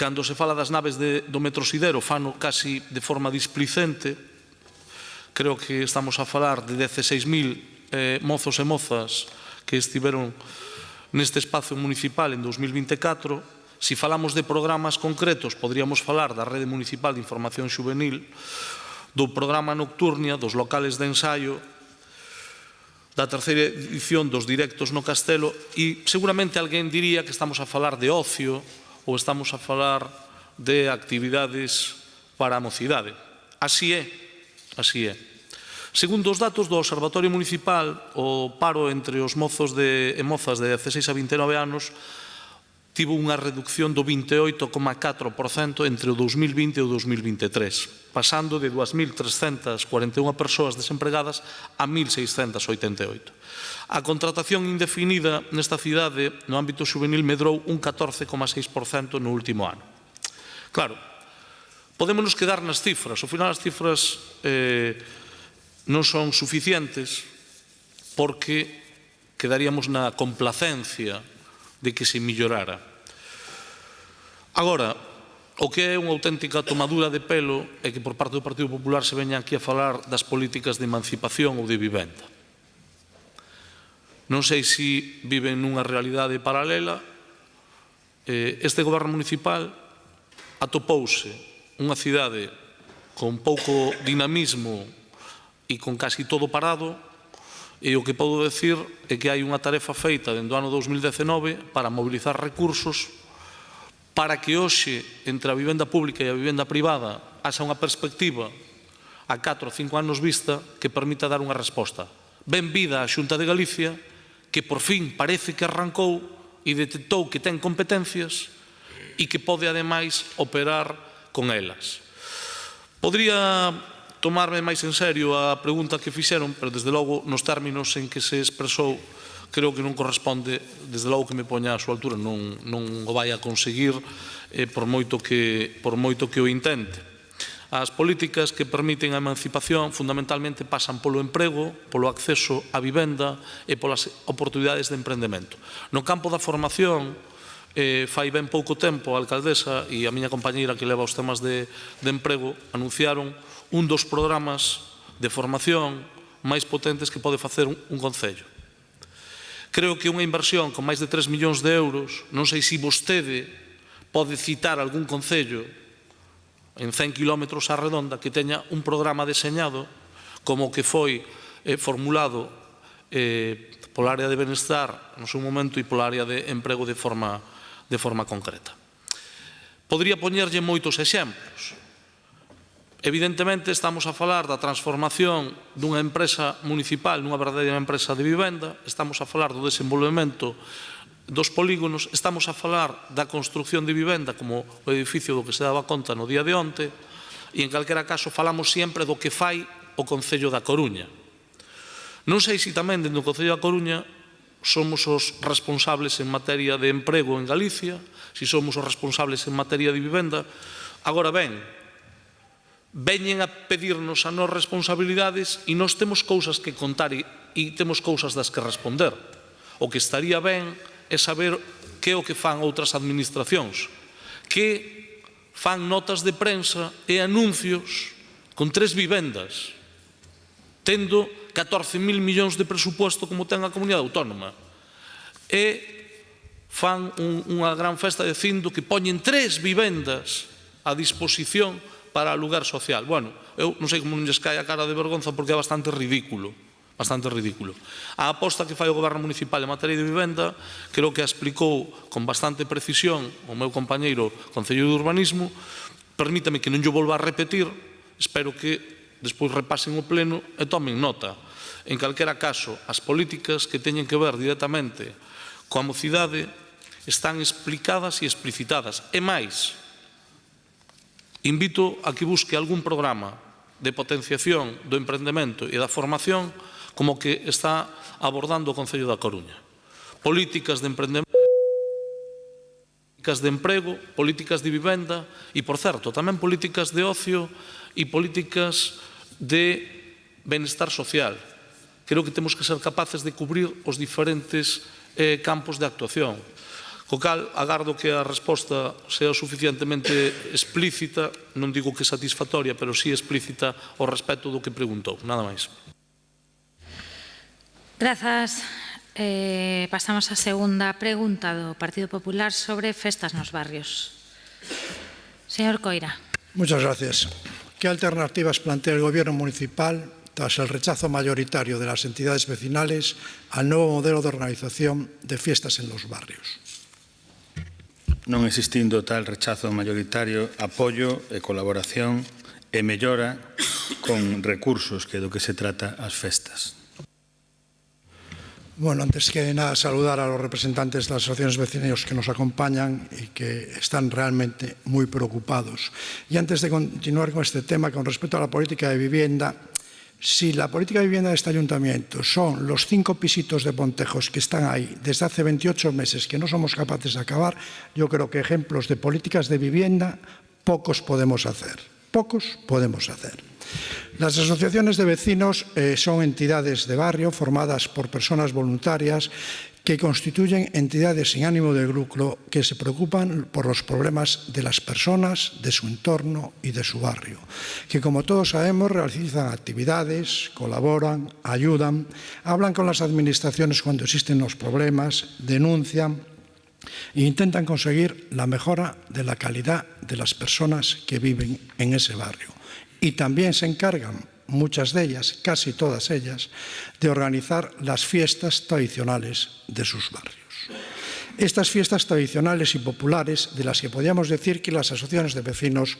Cando se fala das naves do Metrosidero, fano casi de forma displicente. Creo que estamos a falar de 16.000 mozos e mozas que estiveron neste espazo municipal en 2024. Si falamos de programas concretos, podríamos falar da Rede Municipal de Información Xuvenil, do programa Nocturnia, dos locales de ensaio, da terceira edición dos directos no Castelo, e seguramente alguén diría que estamos a falar de ocio ou estamos a falar de actividades para a mocidade. Así é, así é. Segundo os datos do Observatorio Municipal, o paro entre os mozos e mozas de 16 a 29 anos tivo unha reducción do 28,4% entre o 2020 e o 2023, pasando de 2.341 persoas desempregadas a 1.688. A contratación indefinida nesta cidade no ámbito xuvenil medrou un 14,6% no último ano. Claro, podémonos quedar nas cifras. Ao final as cifras non son suficientes porque quedaríamos na complacencia de que se millorara. Agora, o que é unha auténtica tomadura de pelo é que por parte do Partido Popular se veña aquí a falar das políticas de emancipación ou de vivenda. Non sei se viven nunha realidade paralela. Este goberno municipal atopouse unha cidade con pouco dinamismo e con casi todo parado, e o que podo decir é que hai unha tarefa feita dentro do ano 2019 para mobilizar recursos para que hoxe, entre a vivenda pública e a vivenda privada, haxa unha perspectiva a 4 ou 5 anos vista que permita dar unha resposta. Ben vida a Xunta de Galicia, que por fin parece que arrancou e detectou que ten competencias e que pode, ademais, operar con elas. Podría tomarme máis en serio a pregunta que fixeron, pero desde logo nos términos en que se expresou creo que non corresponde, desde logo que me poña a súa altura, non o vai a conseguir por moito que o intente. As políticas que permiten a emancipación fundamentalmente pasan polo emprego, polo acceso á vivenda e polas oportunidades de emprendemento. No campo da formación, fai ben pouco tempo a alcaldesa e a miña compañeira que leva os temas de emprego anunciaron un dos programas de formación máis potentes que pode facer un concello. Creo que unha inversión con máis de 3 millóns de euros, non sei se vostede pode citar algún concello en 100 kilómetros á redonda que teña un programa deseñado como o que foi formulado pola área de benestar no seu momento e pola área de emprego de forma concreta. Podría poñerlle moitos exemplos. Evidentemente estamos a falar da transformación dunha empresa municipal nunha verdadeira empresa de vivenda, estamos a falar do desenvolvemento dos polígonos, estamos a falar da construcción de vivenda como o edificio do que se daba conta no día de onte, e en calquera caso falamos sempre do que fai o Concello da Coruña. Non sei se tamén dentro do Concello da Coruña somos os responsables en materia de emprego en Galicia, se somos os responsables en materia de vivenda. Agora ben, veñen a pedirnos a nos responsabilidades e nós temos cousas que contar e temos cousas das que responder. O que estaría ben é saber que é o que fan outras administracións, que fan notas de prensa e anuncios con 3 vivendas, tendo 14.000 millóns de presuposto como ten a comunidade autónoma, e fan unha gran festa dicindo que poñen 3 vivendas a disposición para alugar social. Bueno, eu non sei como non lles cae a cara de vergonza porque é bastante ridículo. Bastante ridículo. A aposta que fai o Goberno Municipal en materia de vivenda creo que a explicou con bastante precisión o meu compañeiro Concello de Urbanismo. Permítame que non yo volva a repetir, espero que despois repasen o pleno e tomen nota. En calquera caso, as políticas que teñen que ver directamente coa mocidade están explicadas e explicitadas. E máis, invito a que busque algún programa de potenciación do emprendemento e da formación como que está abordando o Concello da Coruña. Políticas de emprendemento, políticas de emprego, políticas de vivenda e, por certo, tamén políticas de ocio e políticas de benestar social. Creo que temos que ser capaces de cubrir os diferentes campos de actuación. Co cal, agardo que a resposta sea suficientemente explícita, non digo que satisfactoria, pero sí explícita ao respecto do que preguntou. Nada máis. Grazas. Pasamos á segunda pregunta do Partido Popular sobre festas nos barrios. Señor Coira. Muchas gracias. ¿Qué alternativas plantea el Gobierno municipal tras el rechazo mayoritario de las entidades vecinales al nuevo modelo de organización de fiestas en los barrios? Non existindo tal rechazo mayoritario, apoio e colaboración e mellora con recursos que do que se trata as festas. Bueno, antes que nada, saludar a los representantes de las asociaciones vecinos que nos acompañan y que están realmente muy preocupados. Y antes de continuar con este tema, con respecto a la política de vivienda, si la política de vivienda de este ayuntamiento son los 5 pisitos de Pontejos que están ahí desde hace 28 meses que no somos capaces de acabar, yo creo que ejemplos de políticas de vivienda pocos podemos hacer. Pocos podemos hacer. Las asociaciones de vecinos son entidades de barrio formadas por personas voluntarias que constituyen entidades sin ánimo de lucro que se preocupan por los problemas de las personas, de su entorno y de su barrio, que como todos sabemos realizan actividades, colaboran, ayudan, hablan con las administraciones cuando existen los problemas, denuncian e intentan conseguir la mejora de la calidad de las personas que viven en ese barrio. Y también se encargan, muchas de ellas, casi todas ellas, de organizar las fiestas tradicionales de sus barrios. Estas fiestas tradicionales y populares, de las que podríamos decir que las asociaciones de vecinos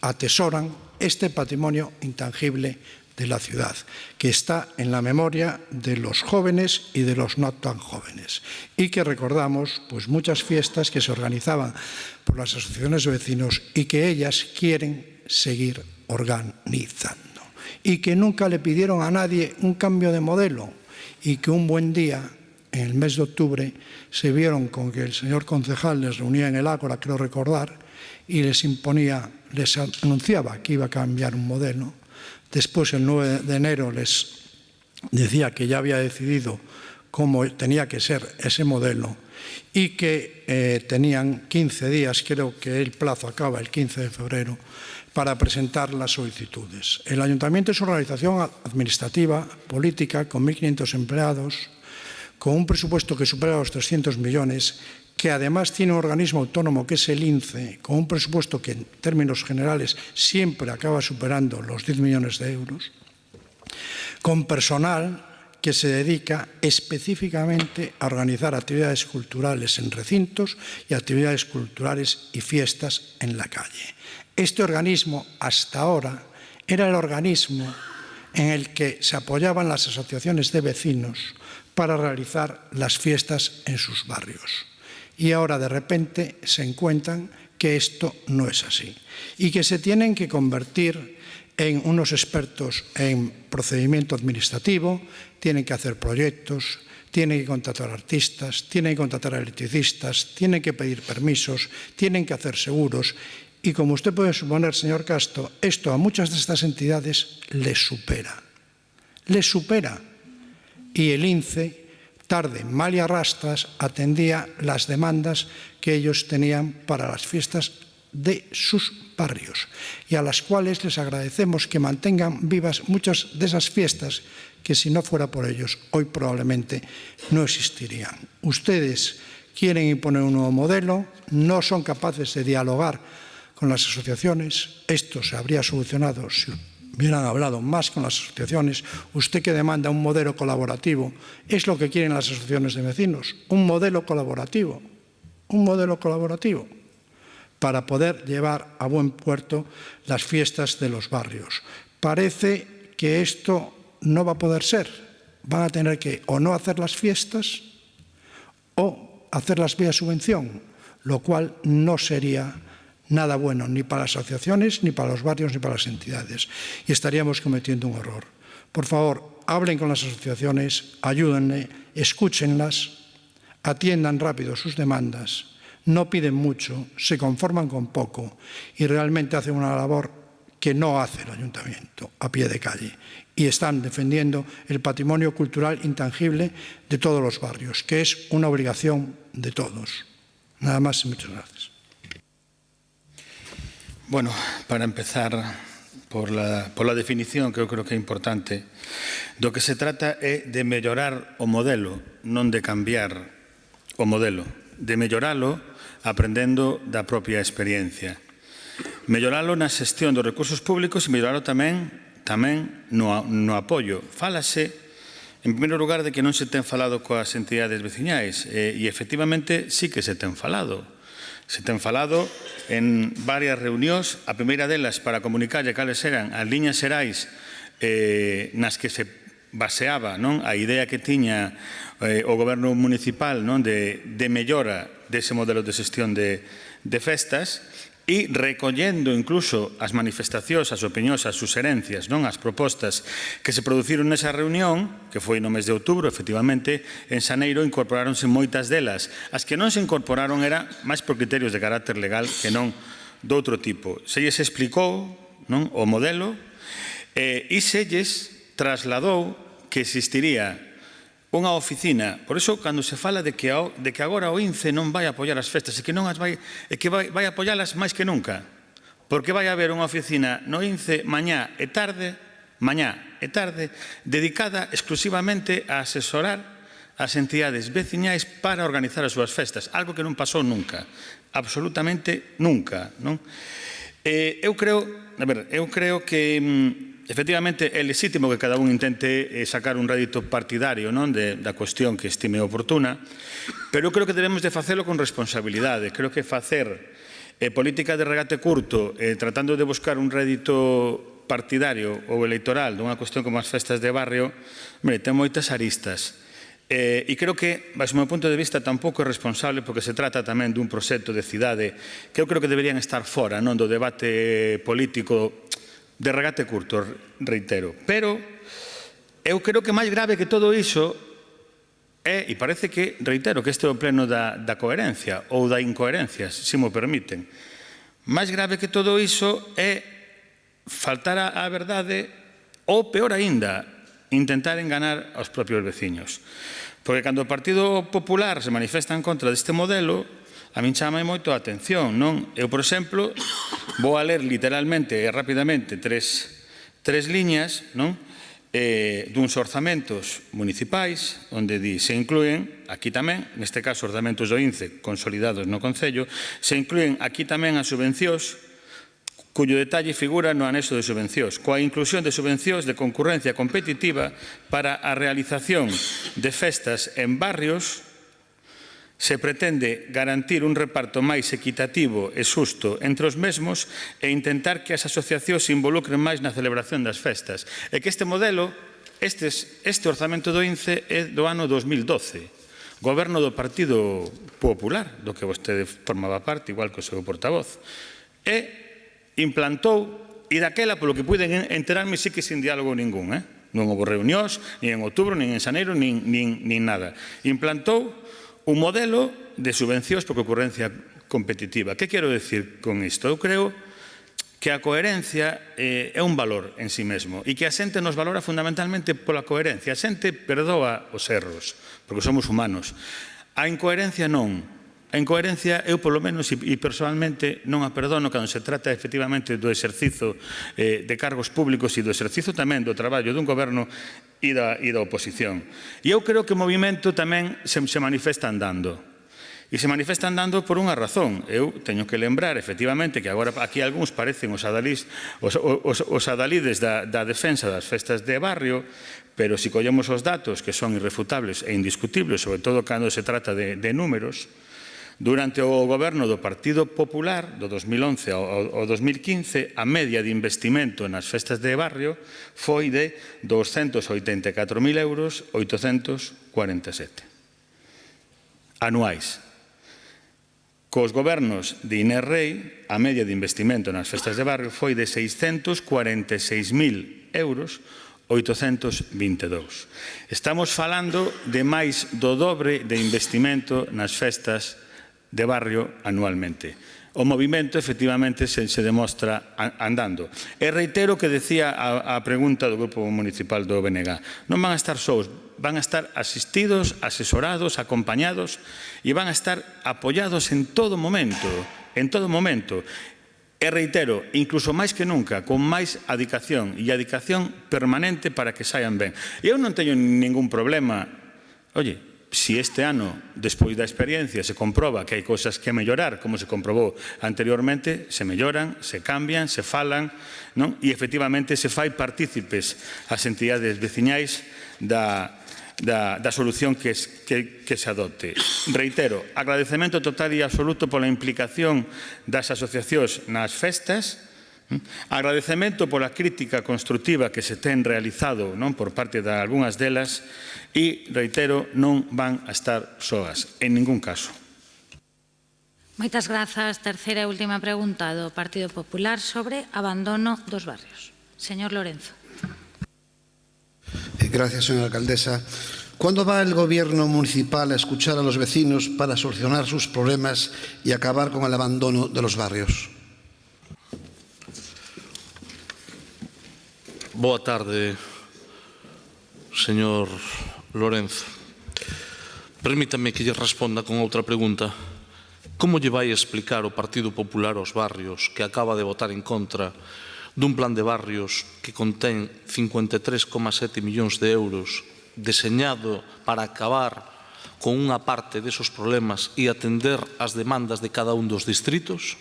atesoran este patrimonio intangible de la ciudad, que está en la memoria de los jóvenes y de los no tan jóvenes, y que recordamos pues muchas fiestas que se organizaban por las asociaciones de vecinos y que ellas quieren seguir organizando, y que nunca le pidieron a nadie un cambio de modelo, y que un buen día, en el mes de octubre, se vieron con que el señor concejal les reunía en el Ágora, creo recordar, y les anunciaba que iba a cambiar un modelo. Después, el 9 de enero, les decía que ya había decidido cómo tenía que ser ese modelo y que tenían 15 días, creo que el plazo acaba el 15 de febrero, para presentar las solicitudes. El Ayuntamiento es una organización administrativa, política, con 1.500 empleados, con un presupuesto que supera los 300 millones, que además tiene un organismo autónomo que es el INCE, con un presupuesto que en términos generales siempre acaba superando los 10 millones de euros, con personal que se dedica específicamente a organizar actividades culturales en recintos y actividades culturales y fiestas en la calle. Este organismo, hasta ahora, era el organismo en el que se apoyaban las asociaciones de vecinos para realizar las fiestas en sus barrios. Y ahora, de repente, se encuentran que esto no es así y que se tienen que convertir en unos expertos en procedimiento administrativo, tienen que hacer proyectos, tienen que contratar artistas, tienen que contratar electricistas, tienen que pedir permisos, tienen que hacer seguros. Y como usted puede suponer, señor Castro, esto a muchas de estas entidades les supera. Les supera. Y el INCE, tarde, mal y a rastras, atendía las demandas que ellos tenían para las fiestas de sus barrios y a las cuales les agradecemos que mantengan vivas muchas de esas fiestas que si no fuera por ellos hoy probablemente no existirían. Ustedes quieren imponer un nuevo modelo, no son capaces de dialogar con las asociaciones. Esto se habría solucionado si hubieran hablado más con las asociaciones. Usted que demanda un modelo colaborativo, es lo que quieren las asociaciones de vecinos, un modelo colaborativo para poder llevar a buen puerto las fiestas de los barrios. Parece que esto no va a poder ser. Van a tener que o no hacer las fiestas o hacerlas vía subvención, lo cual no sería nada bueno ni para las asociaciones, ni para los barrios, ni para las entidades. Y estaríamos cometiendo un error. Por favor, hablen con las asociaciones, ayúdenle, escúchenlas, atiendan rápido sus demandas, no piden mucho, se conforman con poco y realmente hacen una labor que no hace el Ayuntamiento a pie de calle. Y están defendiendo el patrimonio cultural intangible de todos los barrios, que es una obligación de todos. Nada más y muchas gracias. Bueno, para empezar por la definición que eu creo que é importante, do que se trata é de mellorar o modelo, non de cambiar o modelo, de melloralo aprendendo da propia experiencia. Melloralo na xestión dos recursos públicos e melloralo tamén no apoio. Fálase, en primeiro lugar, de que non se ten falado coas entidades veciñais e efectivamente sí que se ten falado. Se ten falado en varias reunións, a primeira delas para comunicarlle cales eran as liñas xerais nas que se baseaba a idea que tiña o goberno municipal de mellora dese modelo de xestión de festas e recollendo incluso as manifestacións, as opinións, as suxerencias, as propostas que se produciron nesa reunión, que foi no mes de outubro, efectivamente, en xaneiro incorporáronse moitas delas. As que non se incorporaron era máis por criterios de carácter legal que non doutro tipo. Se lles explicou o modelo e se lles trasladou que existiría unha oficina. Por iso, cando se fala de que agora o INCE non vai apoiar as festas e que vai apoialas máis que nunca, porque vai haber unha oficina no INCE mañá e tarde, dedicada exclusivamente a asesorar as entidades veciñais para organizar as súas festas, algo que non pasou nunca, absolutamente nunca. Eu creo que efectivamente, é legítimo que cada un intente sacar un rédito partidario da cuestión que estime oportuna, pero eu creo que debemos de facelo con responsabilidade. Creo que facer política de regate curto tratando de buscar un rédito partidario ou electoral dunha cuestión como as festas de barrio, ten moitas aristas. E creo que, baixo o meu punto de vista, tampouco é responsable porque se trata tamén dun proxecto de cidade que eu creo que deberían estar fora do debate político de regate curto, reitero. Pero eu creo que máis grave que todo iso é, e parece que, reitero, que este é o pleno da coherencia ou da incoherencia, se mo permiten. Máis grave que todo iso é faltar á verdade ou, peor aínda, intentar enganar aos propios veciños. Porque cando o Partido Popular se manifesta en contra deste modelo, a min chama moito a atención, non? Eu, por exemplo, vou a ler literalmente e rapidamente tres liñas, non? Duns orzamentos municipais, onde se incluen, aquí tamén, neste caso orzamentos do INCE consolidados no Concello, se incluen aquí tamén as subvencións, cuyo detalle figura no anexo de subvencións, coa inclusión de subvencións de concurrencia competitiva para a realización de festas en barrios. Se pretende garantir un reparto máis equitativo e xusto entre os mesmos e intentar que as asociacións se involucren máis na celebración das festas. E que este modelo, este orzamento do INCE é do ano 2012, goberno do Partido Popular, do que vostede formaba parte, igual que o seu portavoz, e implantou, e daquela, polo que puiden enterarme, sí que sin diálogo ningún, non houve reunións, nin en outubro, nin en xaneiro, nin nada. Implantou un modelo de subvencións por concurrencia competitiva. Que quero decir con isto? Eu creo que a coherencia é un valor en sí mesmo e que a xente nos valora fundamentalmente pola coherencia. A xente perdoa os erros, porque somos humanos. A incoherencia non. A incoherencia eu, polo menos, e personalmente, non a perdono cando se trata efectivamente do exercizo de cargos públicos e do exercizo tamén do traballo dun goberno e da oposición. E eu creo que o movimento tamén se manifesta andando. E se manifesta andando por unha razón. Eu teño que lembrar, efectivamente, que agora aquí algúns parecen os adalides da defensa das festas de barrio, pero se collemos os datos que son irrefutables e indiscutibles, sobre todo cando se trata de números, durante o goberno do Partido Popular, do 2011 ao 2015, a media de investimento nas festas de barrio foi de 284.000 euros 847 anuais. Cos gobernos de Inés Rei, a media de investimento nas festas de barrio foi de 646.000 euros 822. Estamos falando de máis do dobre de investimento nas festas de barrio anualmente. o movimento efectivamente se demostra andando. E reitero que decía a pregunta do Grupo Municipal do BNG. Non van a estar sós, van a estar asistidos, asesorados, acompañados e van a estar apoiados en todo momento, en todo momento. E reitero, incluso máis que nunca, con máis adicación e adicación permanente para que saian ben. Eu non teño ningún problema. Oye, si este ano, despois da experiencia, se comproba que hai cousas que mellorar, como se comprobou anteriormente, se melloran, se cambian, se falan, non? E efectivamente se fai partícipes as entidades veciñais da solución que se adopte. Reitero, agradecemento total e absoluto pola implicación das asociacións nas festas, agradecemento pola crítica constructiva que se ten realizado por parte de algunhas delas e, reitero, non van a estar soas, en ningún caso. Moitas grazas. Terceira e última pregunta do Partido Popular sobre abandono dos barrios. Señor Lorenzo. Gracias, señora alcaldesa. ¿Cuándo va el gobierno municipal a escuchar a los vecinos para solucionar sus problemas y acabar con el abandono de los barrios? Boa tarde, señor Lorenzo. Permítame que lle responda con outra pregunta. Como lle vai explicar o Partido Popular aos barrios que acaba de votar en contra dun plan de barrios que contén 53,7 millóns de euros deseñado para acabar con unha parte desos problemas e atender as demandas de cada un dos distritos?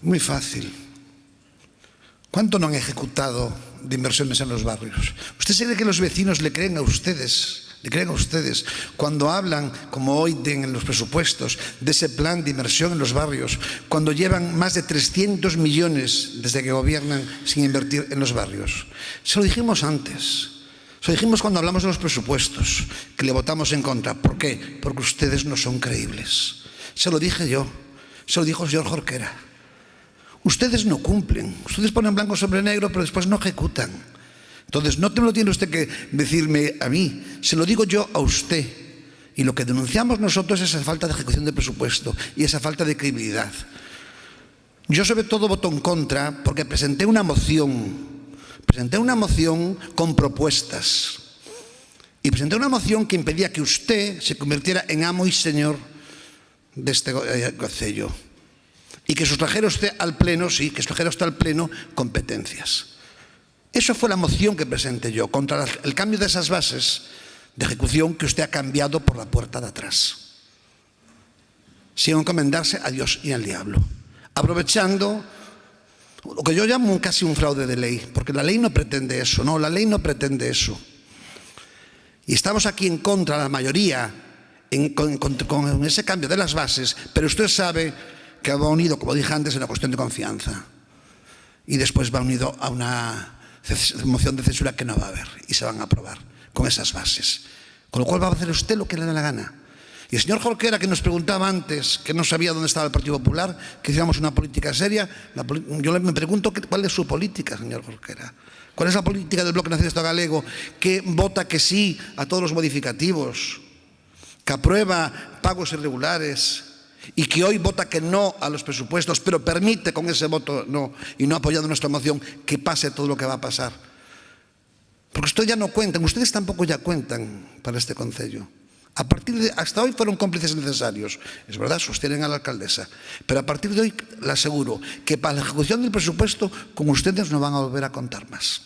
Muy fácil. ¿Cuánto no han ejecutado de inversiones en los barrios? ¿Usted se cree que los vecinos le creen a ustedes? ¿Le creen a ustedes cuando hablan, como hoy en los presupuestos, de ese plan de inversión en los barrios, cuando llevan más de 300 millones desde que gobiernan sin invertir en los barrios? Se lo dijimos antes. Se lo dijimos cuando hablamos de los presupuestos, que le votamos en contra. ¿Por qué? Porque ustedes no son creíbles. Se lo dije yo. Se lo dijo el señor Jorquera. Ustedes no cumplen. Ustedes ponen blanco sobre negro, pero después no ejecutan. Entonces, no lo tiene usted que decirme a mí, se lo digo yo a usted. Y lo que denunciamos nosotros es esa falta de ejecución de presupuesto y esa falta de credibilidad. Yo sobre todo voto en contra porque presenté una moción con propuestas. Y presenté una moción que impedía que usted se convirtiera en amo y señor de este concello. Y que sustrajera usted al Pleno, sí, que sustrajera usted al Pleno competencias. Eso fue la moción que presenté yo, contra el cambio de esas bases de ejecución que usted ha cambiado por la puerta de atrás, sin encomendarse a Dios y al diablo, aprovechando lo que yo llamo casi un fraude de ley, porque la ley no pretende eso, no, la ley no pretende eso. Y estamos aquí en contra, la mayoría, con ese cambio de las bases, pero usted sabe que va unido, como dije antes, a una cuestión de confianza. Y después va unido a una moción de censura que no va a haber y se van a aprobar con esas bases. Con lo cual va a hacer usted lo que le dé la gana. Y el señor Jorquera, que nos preguntaba antes, que no sabía dónde estaba el Partido Popular, que hiciéramos una política seria, yo me pregunto cuál es su política, señor Jorquera. ¿Cuál es la política del Bloque Nacionalista Galego, que vota que sí a todos los modificativos, que aprueba pagos irregulares y que hoy vota que no a los presupuestos, pero permite con ese voto no, y no apoyando nuestra moción, que pase todo lo que va a pasar? Porque ustedes ya no cuentan, ustedes tampoco ya cuentan para este concello. Hasta hoy fueron cómplices necesarios, es verdad, sostienen a la alcaldesa, pero a partir de hoy le aseguro que para la ejecución del presupuesto con ustedes no van a volver a contar más.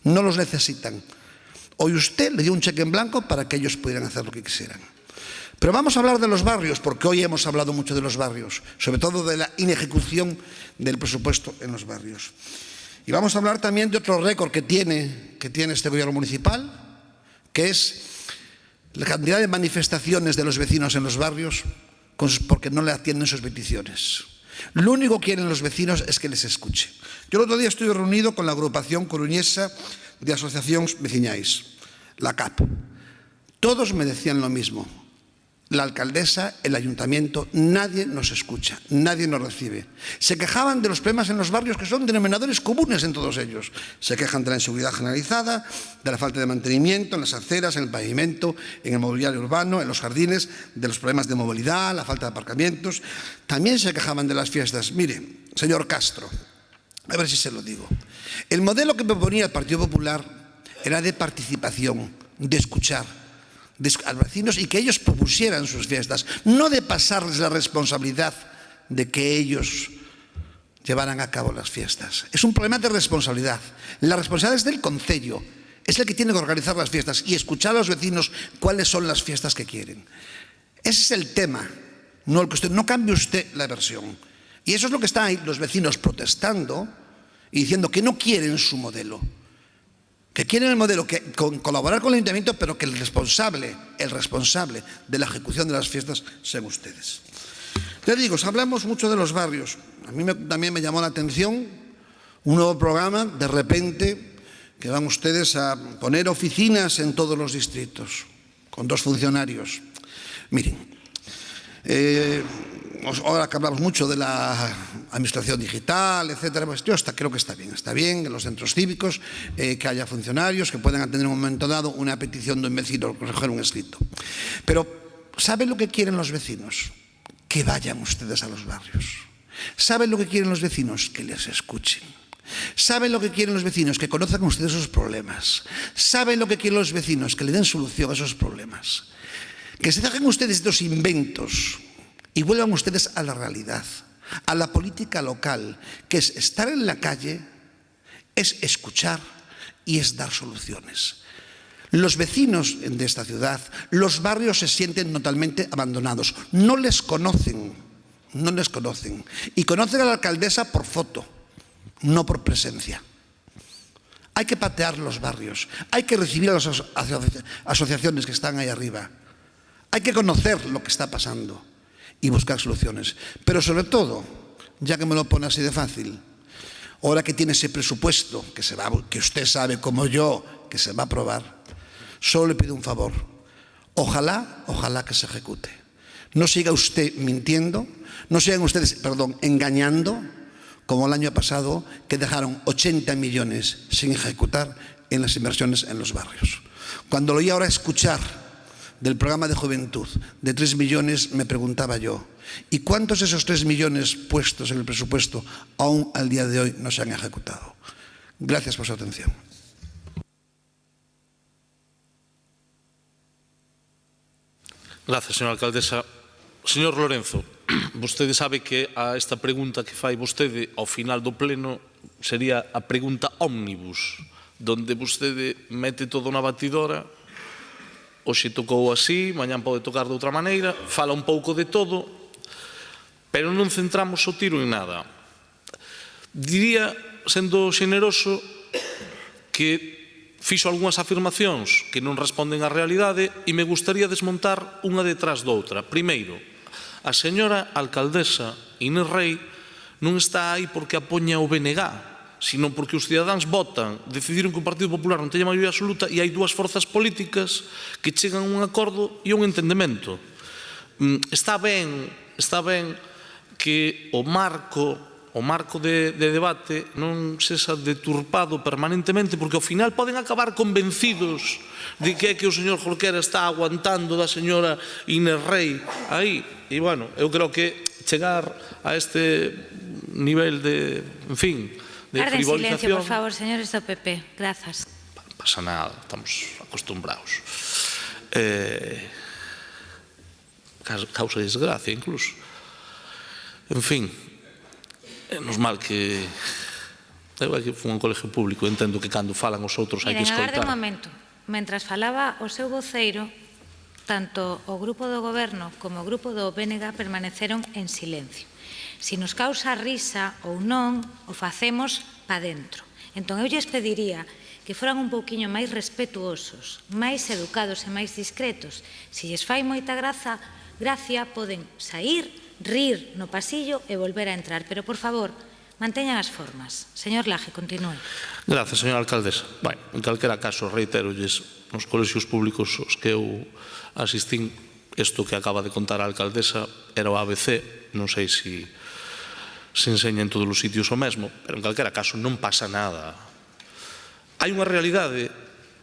No los necesitan. Hoy usted le dio un cheque en blanco para que ellos pudieran hacer lo que quisieran. Pero vamos a hablar de los barrios, porque hoy hemos hablado mucho de los barrios, sobre todo de la inejecución del presupuesto en los barrios. Y vamos a hablar también de otro récord que tiene este gobierno municipal, que es la cantidad de manifestaciones de los vecinos en los barrios porque no le atienden sus peticiones. Lo único que quieren los vecinos es que les escuche. Yo el otro día estuve reunido con la agrupación coruñesa de asociacións veciñais, la CAP. Todos me decían lo mismo. la alcaldesa, el ayuntamiento, nadie nos escucha, nadie nos recibe. Se quejaban de los problemas en los barrios que son denominadores comunes en todos ellos. Se quejan de la inseguridad generalizada, de la falta de mantenimiento en las aceras, en el pavimento, en el mobiliario urbano, en los jardines, de los problemas de movilidad, la falta de aparcamientos. También se quejaban de las fiestas. Mire, señor Castro, a ver si se lo digo. El modelo que proponía el Partido Popular era de participación, de escuchar a los vecinos y que ellos propusieran sus fiestas, no de pasarles la responsabilidad de que ellos llevaran a cabo las fiestas. Es un problema de responsabilidad. La responsabilidad es del concello, es el que tiene que organizar las fiestas y escuchar a los vecinos cuáles son las fiestas que quieren. Ese es el tema, no el que usted, no cambie usted la versión. Y eso es lo que están ahí los vecinos protestando y diciendo que no quieren su modelo. Que quieren el modelo, que colaborar con el ayuntamiento, pero que el responsable de la ejecución de las fiestas sean ustedes. Ya digo, hablamos mucho de los barrios. A mí también me llamó la atención un nuevo programa, de repente, que van ustedes a poner oficinas en todos los distritos, con 2 funcionarios. Miren, ahora que hablamos mucho de la administración digital, etcétera, pues yo creo que está bien en los centros cívicos que haya funcionarios que puedan atender en un momento dado una petición de un vecino, recoger un escrito. Pero, ¿saben lo que quieren los vecinos? Que vayan ustedes a los barrios. ¿Saben lo que quieren los vecinos? Que les escuchen. ¿Saben lo que quieren los vecinos? Que conozcan ustedes sus problemas. ¿Saben lo que quieren los vecinos? Que le den solución a esos problemas. Que se dejen ustedes estos inventos y vuelvan ustedes a la realidad, a la política local, que es estar en la calle, es escuchar y es dar soluciones. Los vecinos de esta ciudad, los barrios se sienten totalmente abandonados, no les conocen, y conocen a la alcaldesa por foto, no por presencia. Hay que patear los barrios, hay que recibir a las asociaciones que están ahí arriba, hay que conocer lo que está pasando y buscar soluciones. Pero sobre todo, ya que me lo pone así de fácil, ahora que tiene ese presupuesto que usted sabe como yo que se va a aprobar, solo le pido un favor. Ojalá que se ejecute. No siga usted mintiendo, no sigan ustedes, engañando, como el año pasado, que dejaron 80 millones sin ejecutar en las inversiones en los barrios. Cuando lo oí ahora escuchar del programa de juventud de 3 millones, me preguntaba yo, ¿y cuántos de esos 3 millones puestos en el presupuesto aún al día de hoy no se han ejecutado? Gracias por su atención. Gracias, señora alcaldesa. Señor Lorenzo, vostede sabe que a esta pregunta que fai vostede ao final do pleno sería a pregunta ómnibus, donde vostede mete todo na batidora. Hoxe tocou así, mañán pode tocar de outra maneira, fala un pouco de todo, pero non centramos o tiro en nada. Diría, sendo xeneroso, que fixo algunhas afirmacións que non responden á realidade e me gustaría desmontar unha detrás doutra. Primeiro, a señora alcaldesa Inés Rei non está aí porque apoña o BNG, sino porque os cidadáns votan, decidiron que o Partido Popular non teña maioría absoluta e hai 2 forzas políticas que chegan a un acordo e a un entendemento. Está ben que o marco de debate non sexa deturpado permanentemente, porque ao final poden acabar convencidos de que é que o señor Jorquera está aguantando da señora Inés Rei aí. E, bueno, eu creo que chegar a este nivel de, en fin, de frivolización... silencio, por favor, señores do PP. Grazas. Non pasa nada, estamos acostumbrados. Causa desgracia, incluso. En fin, menos mal que... Eu aquí fui a un colegio público, entendo que cando falan os outros hai que escoltar. Miren, agarde un momento. Mentras falaba o seu voceiro, tanto o grupo do goberno como o grupo do BNG permaneceron en silencio. Se nos causa risa ou non, o facemos pa dentro. Entón, eu lles pediría que foran un pouquiño máis respetuosos, máis educados e máis discretos. Se lles fai moita gracia, poden saír, rir no pasillo e volver a entrar. Pero, por favor, manteñan as formas. Señor Laje, continúe. Gracias, señora alcaldesa. En calquera caso, reiterolles, nos colexios públicos os que eu asistín, Isto que acaba de contar a alcaldesa era o ABC, non sei se enseña en todos os sitios o mesmo, pero en calquera caso non pasa nada. Hai unha realidade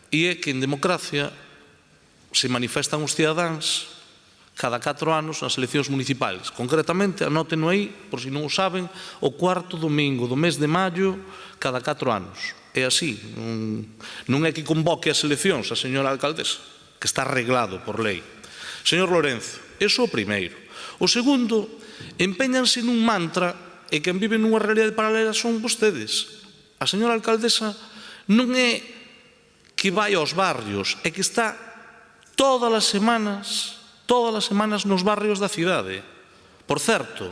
e é que en democracia se manifestan os cidadáns cada 4 anos nas eleccións municipais. Concretamente, anóteno aí, por se non o saben, o cuarto domingo do mes de maio cada 4 anos. É así, non é que convoque as eleccións a señora alcaldesa, que está arreglado por lei. Señor Lorenzo, iso o primeiro. O segundo, empeñanse nun mantra e quen vive nunha realidade paralela son vostedes. A señora alcaldesa non é que vai aos barrios, é que está todas as semanas nos barrios da cidade. Por certo,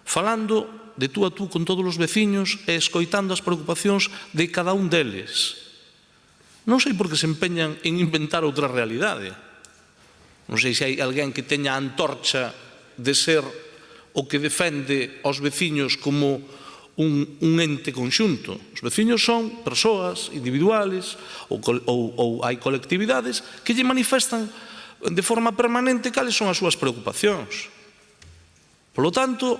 falando de tú a tú con todos os veciños e escoitando as preocupacións de cada un deles. Non sei por que se empeñan en inventar outra realidade. Non sei se hai alguén que teña a antorcha de ser o que defende aos veciños como un ente conxunto. Os veciños son persoas individuales ou hai colectividades que lle manifestan de forma permanente cales son as súas preocupacións. Por lo tanto,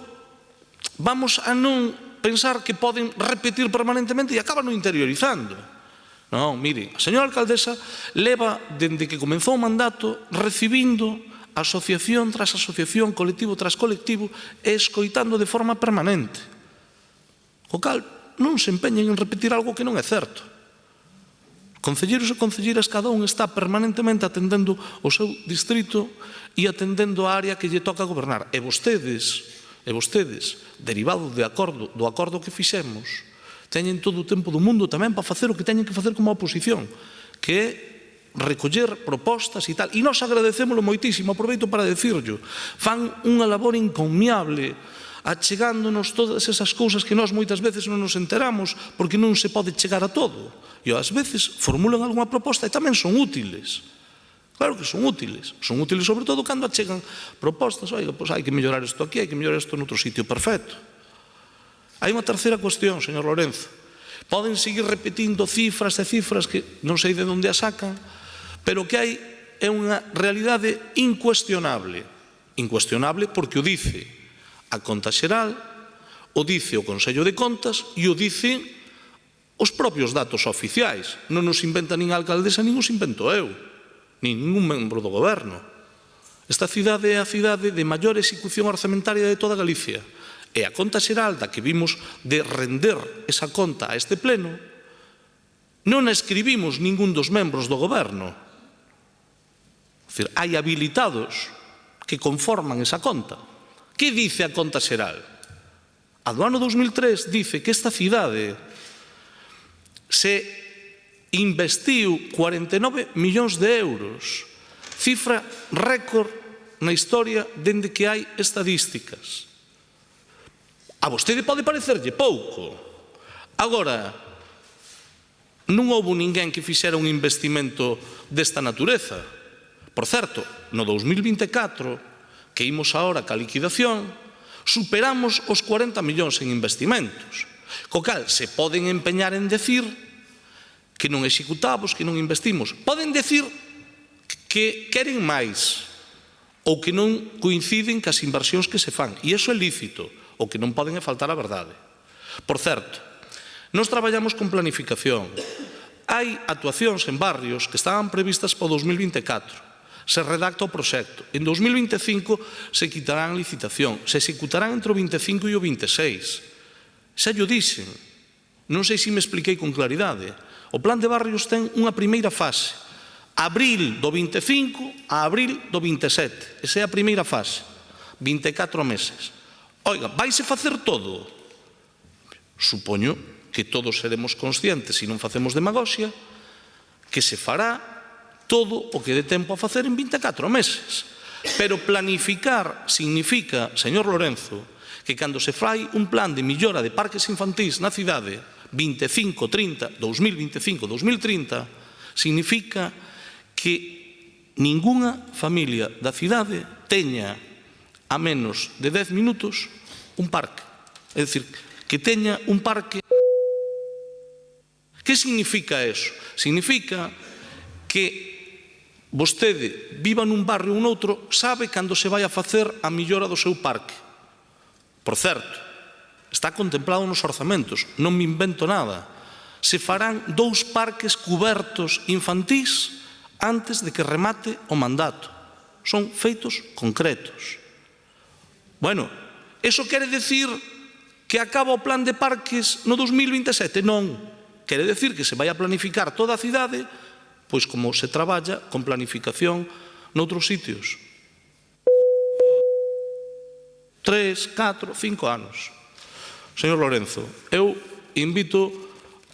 vamos a non pensar que poden repetir permanentemente e acaban interiorizando. Non, mire, a señora alcaldesa leva, dende que comenzou o mandato, recibindo asociación tras asociación, colectivo tras colectivo, e escoitando de forma permanente. O cal, non se empeñen en repetir algo que non é certo. Concelleiros e concelleiras, cada un está permanentemente atendendo o seu distrito e atendendo a área que lle toca gobernar. E vostedes, derivado do acordo que fixemos, teñen todo o tempo do mundo tamén para facer o que teñen que facer como oposición, que é recoller propostas e tal. E nós agradecémoslo moitísimo, aproveito para decirlo. Fan unha labor encomiable, achegándonos todas esas cousas que nós moitas veces non nos enteramos porque non se pode chegar a todo. E ás veces formulan algunha proposta e tamén son útiles. Claro que son útiles sobre todo cando achegan propostas. Oiga, pois hai que mellorar isto aquí, hai que mellorar isto noutro sitio. Perfecto. Hai unha terceira cuestión, señor Lorenzo. Poden seguir repetindo cifras e cifras que non sei de onde as sacan, pero que hai é unha realidade incuestionable. Incuestionable porque o dice a Conta Xeral, o dice o Consello de Contas e o dicen os propios datos oficiais. Non nos inventa nin a alcaldesa, nin os invento eu, nin ningún membro do goberno. Esta cidade é a cidade de maior execución orzamentaria de toda Galicia. E a Conta Xeral da que vimos de render esa conta a este pleno, non a escribimos ningún dos membros do goberno. É dicir, hai habilitados que conforman esa conta. Que dice a Conta Xeral? A do ano 2003 dice que esta cidade se investiu 49 millóns de euros, cifra récord na historia dende que hai estadísticas. A vostede pode parecerlle pouco. Agora, non houve ninguén que fixera un investimento desta natureza. Por certo, no 2024, que imos agora ca liquidación, superamos os 40 millóns en investimentos. Co cal, se poden empeñar en decir que non executamos, que non investimos. Poden decir que queren máis ou que non coinciden cas inversións que se fan. E iso é lícito. O que non poden é faltar a verdade. Por certo, nós traballamos con planificación. Hai actuacións en barrios que estaban previstas para o 2024. Se redacta o proxecto. En 2025 se quitarán licitación. Se executarán entre o 25 e o 26. Xa llo dixen. Non sei se me expliquei con claridade. O plan de barrios ten unha primeira fase. Abril do 25 a abril do 27. Esa é a primeira fase. 24 meses. Oiga, vaise facer todo? Supoño que todos seremos conscientes, se non facemos demagoxia, que se fará todo o que dé tempo a facer en 24 meses. Pero planificar significa, señor Lorenzo, que cando se fai un plan de millora de parques infantís na cidade 25-30, 2025-2030, significa que ningunha familia da cidade teña a menos de 10 minutos un parque. É dicir, que teña un parque. Que significa eso? Significa que vostede viva nun barrio ou noutro, sabe cando se vai a facer a millora do seu parque. Por certo, está contemplado nos orzamentos, non me invento nada. Se farán 2 parques cubertos infantís antes de que remate o mandato. Son feitos concretos. Bueno, eso quere decir que acaba o plan de parques no 2027? Non. Quere decir que se vai a planificar toda a cidade, pois como se traballa con planificación noutros sitios. 3, 4, 5 anos. Señor Lorenzo, eu invito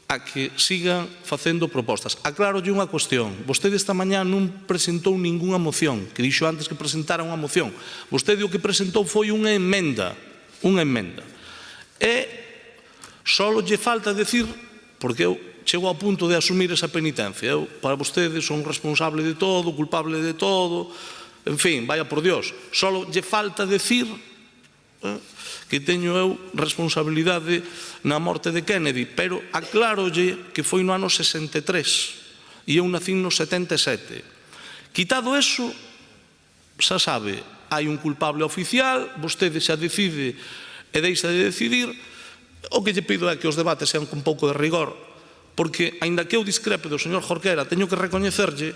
a que sigan facendo propostas. Aclárolle unha cuestión. Vostede esta mañá non presentou ningunha moción, que dixo antes que presentara unha moción. Vostede o que presentou foi unha emenda. Unha emenda. E só lle falta decir, porque eu chego ao punto de asumir esa penitencia. Eu, para vostede, son responsable de todo, culpable de todo, en fin, vaya por Dios. Só lle falta decir que teño eu responsabilidade na morte de Kennedy, pero aclárolle que foi no ano 63 e eu nacín no 77. Quitado eso, xa sabe, hai un culpable oficial, vostede xa decide e deixa de decidir. O que lle pido é que os debates sean con pouco de rigor, porque, aínda que eu discrepe do señor Jorquera, teño que recoñecerlle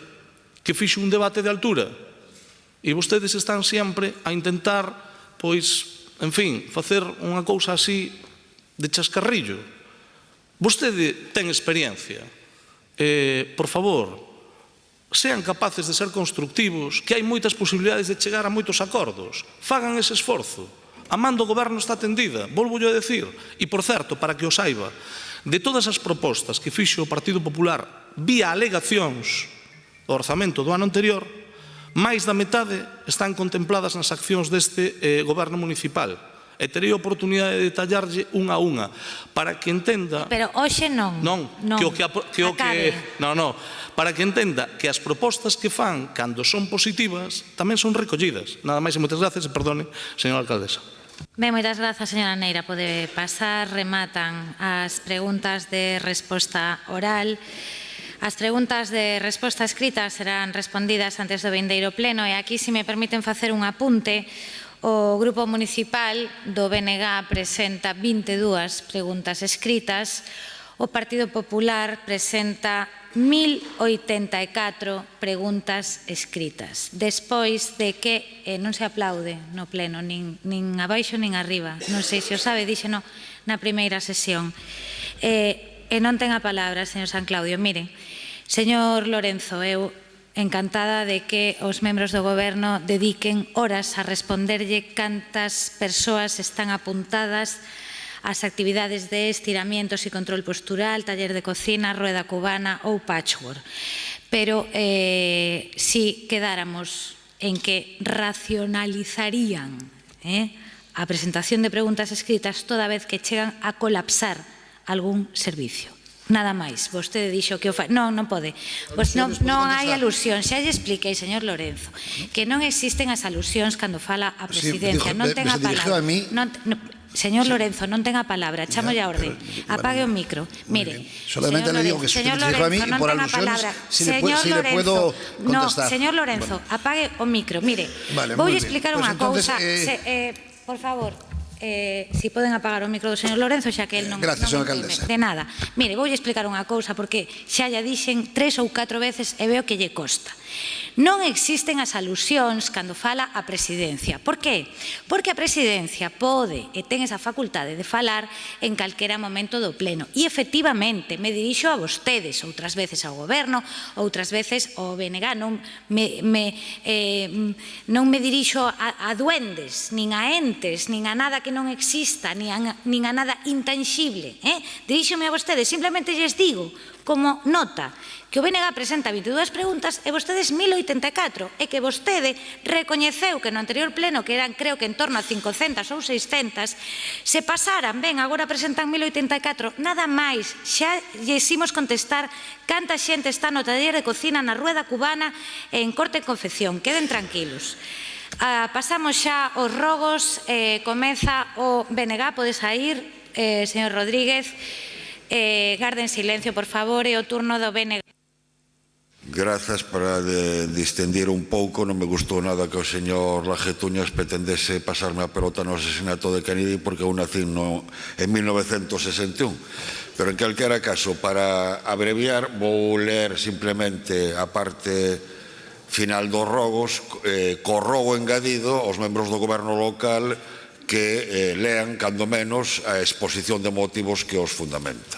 que fixo un debate de altura e vostedes están sempre a intentar, pois, en fin, facer unha cousa así de chascarrillo. Vostede ten experiencia. Por favor, sean capaces de ser constructivos, que hai moitas posibilidades de chegar a moitos acordos. Fagan ese esforzo. A man do goberno está tendida, volvo a decir. E, por certo, para que o saiba, de todas as propostas que fixo o Partido Popular vía alegacións do orzamento do ano anterior, máis da metade están contempladas nas accións deste goberno municipal. E terei a oportunidade de detallarlle unha a unha para que entenda... Pero hoxe non. Non, para que entenda que as propostas que fan cando son positivas tamén son recollidas. Nada máis e moitas gracias e perdone, señora alcaldesa. Ben, moitas grazas, señora Neira. Pode pasar, rematan as preguntas de resposta oral. As preguntas de resposta escrita serán respondidas antes do vindeiro pleno e aquí, se me permiten facer un apunte, o Grupo Municipal do BNG presenta 22 preguntas escritas, o Partido Popular presenta 1084 preguntas escritas. Despois de que non se aplaude no pleno, nin abaixo nin arriba, non sei se o sabe, díxeno na primeira sesión. E non ten a palabra, señor San Claudio. Mire, señor Lorenzo, eu encantada de que os membros do goberno dediquen horas a responderlle cantas persoas están apuntadas ás actividades de estiramientos e control postural, taller de cocina, rueda cubana ou patchwork. Pero si quedáramos en que racionalizarían a presentación de preguntas escritas toda vez que chegan a colapsar algún servicio. Nada máis. Vostede dixo que o fai. Non, non pode. Non hai alusión. Xa lle expliquei, señor Lorenzo, que non existen as alusións cando fala a presidencia. Non ten a palabra. Señor Lorenzo, non ten a palabra. Chámolle a orde. Apague o micro. Mire, solamente le digo que se dirigió a mí y por alusiones, si le puedo contestar. Señor Lorenzo, apague o micro. Mire, voulle explicar unha cousa. Por favor. Si poden apagar o micro do señor Lorenzo, xa que el non entende de nada. Mire, voulle explicar unha cousa, porque xa lle dixen 3 ou 4 veces e veo que lle costa. Non existen as alusións cando fala a presidencia. Por qué? Porque a presidencia pode e ten esa facultade de falar en calquera momento do pleno. E efectivamente, me dirixo a vostedes, outras veces ao goberno, outras veces ao BNG. Non me dirixo a duendes, nin a entes, nin a nada que non exista, nin a nada intangible. Diríxome a vostedes, simplemente lles digo, como nota, que o BNG presenta 22 preguntas e vostedes 1084, e que vostede recoñeceu que no anterior pleno, que eran creo que en torno a 500 ou 600, se pasaran, ben, agora presentan 1084, nada máis, xa lles imos contestar canta xente está no taller de cocina, na rueda cubana e en corte e confección, queden tranquilos. Pasamos xa aos rogos, comeza o BNG, pode sair, señor Rodríguez, garden silencio, por favor, e o turno do BNG. Grazas. Para distendir un pouco, non me gustou nada que o señor Lajetuñas pretendese pasarme a pelota no asesinato de Kennedy, porque eu nací en 1961. Pero en calquera caso, para abreviar, vou ler simplemente a parte final dos rogos, co rogo engadido aos membros do goberno local que lean, cando menos, a exposición de motivos que os fundamenta.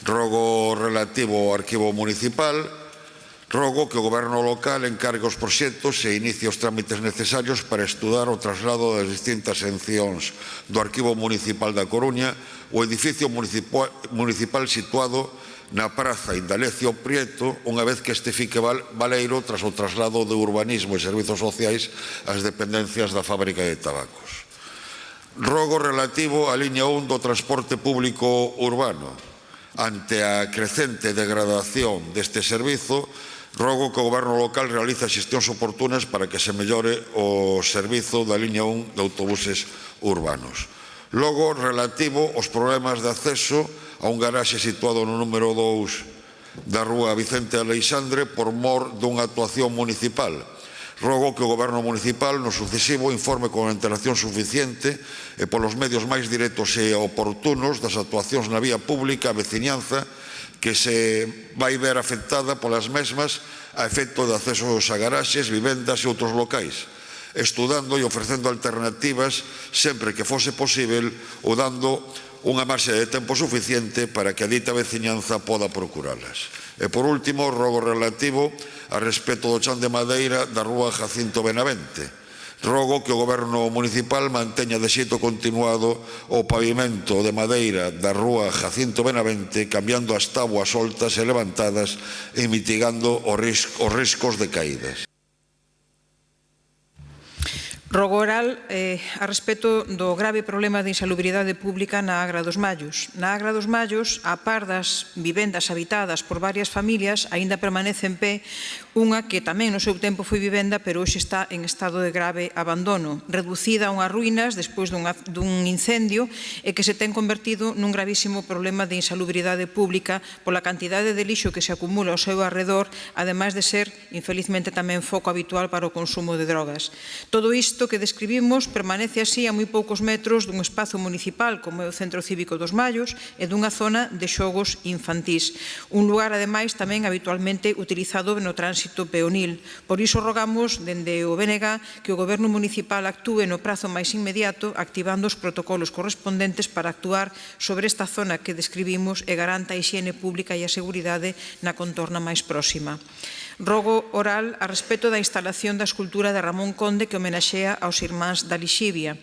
Rogo relativo ao arquivo municipal. Rogo que o goberno local encargue os proxectos e inicie os trámites necesarios para estudar o traslado das distintas seccións do arquivo municipal da Coruña, o edificio municipal situado na praza Indalecio Prieto, unha vez que este fique baleiro tras o traslado de urbanismo e servizos sociais ás dependencias da fábrica de tabacos. Rogo relativo á liña 1 do transporte público urbano. Ante a crecente degradación deste servizo, rogo que o goberno local realice xestións oportunas para que se mellore o servizo da liña 1 de autobuses urbanos. Logo, relativo aos problemas de acceso a un garaxe situado no número 2 da rúa Vicente Aleixandre por mor dunha actuación municipal. Rogo que o goberno municipal no sucesivo informe con antelación suficiente e polos medios máis directos e oportunos das actuacións na vía pública a veciñanza que se vai ver afectada polas mesmas a efecto de accesos a garaxes, vivendas e outros locais, estudando e ofrecendo alternativas sempre que fose posible ou dando unha marxe de tempo suficiente para que a dita veciñanza poda procuralas. E por último, rogo relativo a respecto do chan de madeira da rúa Jacinto Benavente. Rogo que o goberno municipal manteña de xeito continuado o pavimento de madeira da rúa Jacinto Benavente, cambiando as táboas soltas e levantadas e mitigando os riscos de caídas. Rogo oral a respecto do grave problema de insalubridade pública na Agra dos Mallos. Na Agra dos Mallos, a par das vivendas habitadas por varias familias, aínda permanece en pé unha que tamén no seu tempo foi vivenda, pero hoxe está en estado de grave abandono, reducida a unhas ruínas despois dun incendio e que se ten convertido nun gravísimo problema de insalubridade pública pola cantidade de lixo que se acumula ao seu arredor, ademais de ser, infelizmente, tamén foco habitual para o consumo de drogas. Todo isto que describimos permanece así a moi poucos metros dun espazo municipal como é o Centro Cívico dos Mallos e dunha zona de xogos infantís, un lugar ademais tamén habitualmente utilizado no tránsito peonil. Por iso rogamos dende o BNG que o Goberno municipal actúe no prazo máis inmediato activando os protocolos correspondentes para actuar sobre esta zona que describimos e garanta a hixiene pública e a seguridade na contorna máis próxima. Rogo oral a respecto da instalación da escultura de Ramón Conde que homenaxea aos irmáns da Lixivia.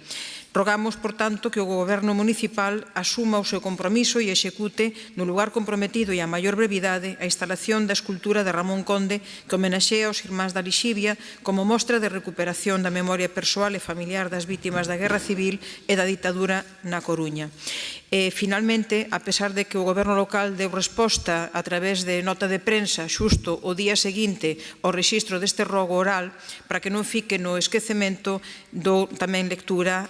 Rogamos, por tanto, que o Goberno municipal asuma o seu compromiso e execute no lugar comprometido e a maior brevidade a instalación da escultura de Ramón Conde que homenaxea aos irmáns da Lixivia como mostra de recuperación da memoria persoal e familiar das vítimas da Guerra Civil e da ditadura na Coruña. E, finalmente, a pesar de que o Goberno local deu resposta a través de nota de prensa xusto o día seguinte ao rexistro deste rogo oral, para que non fique no esquecemento, dou tamén lectura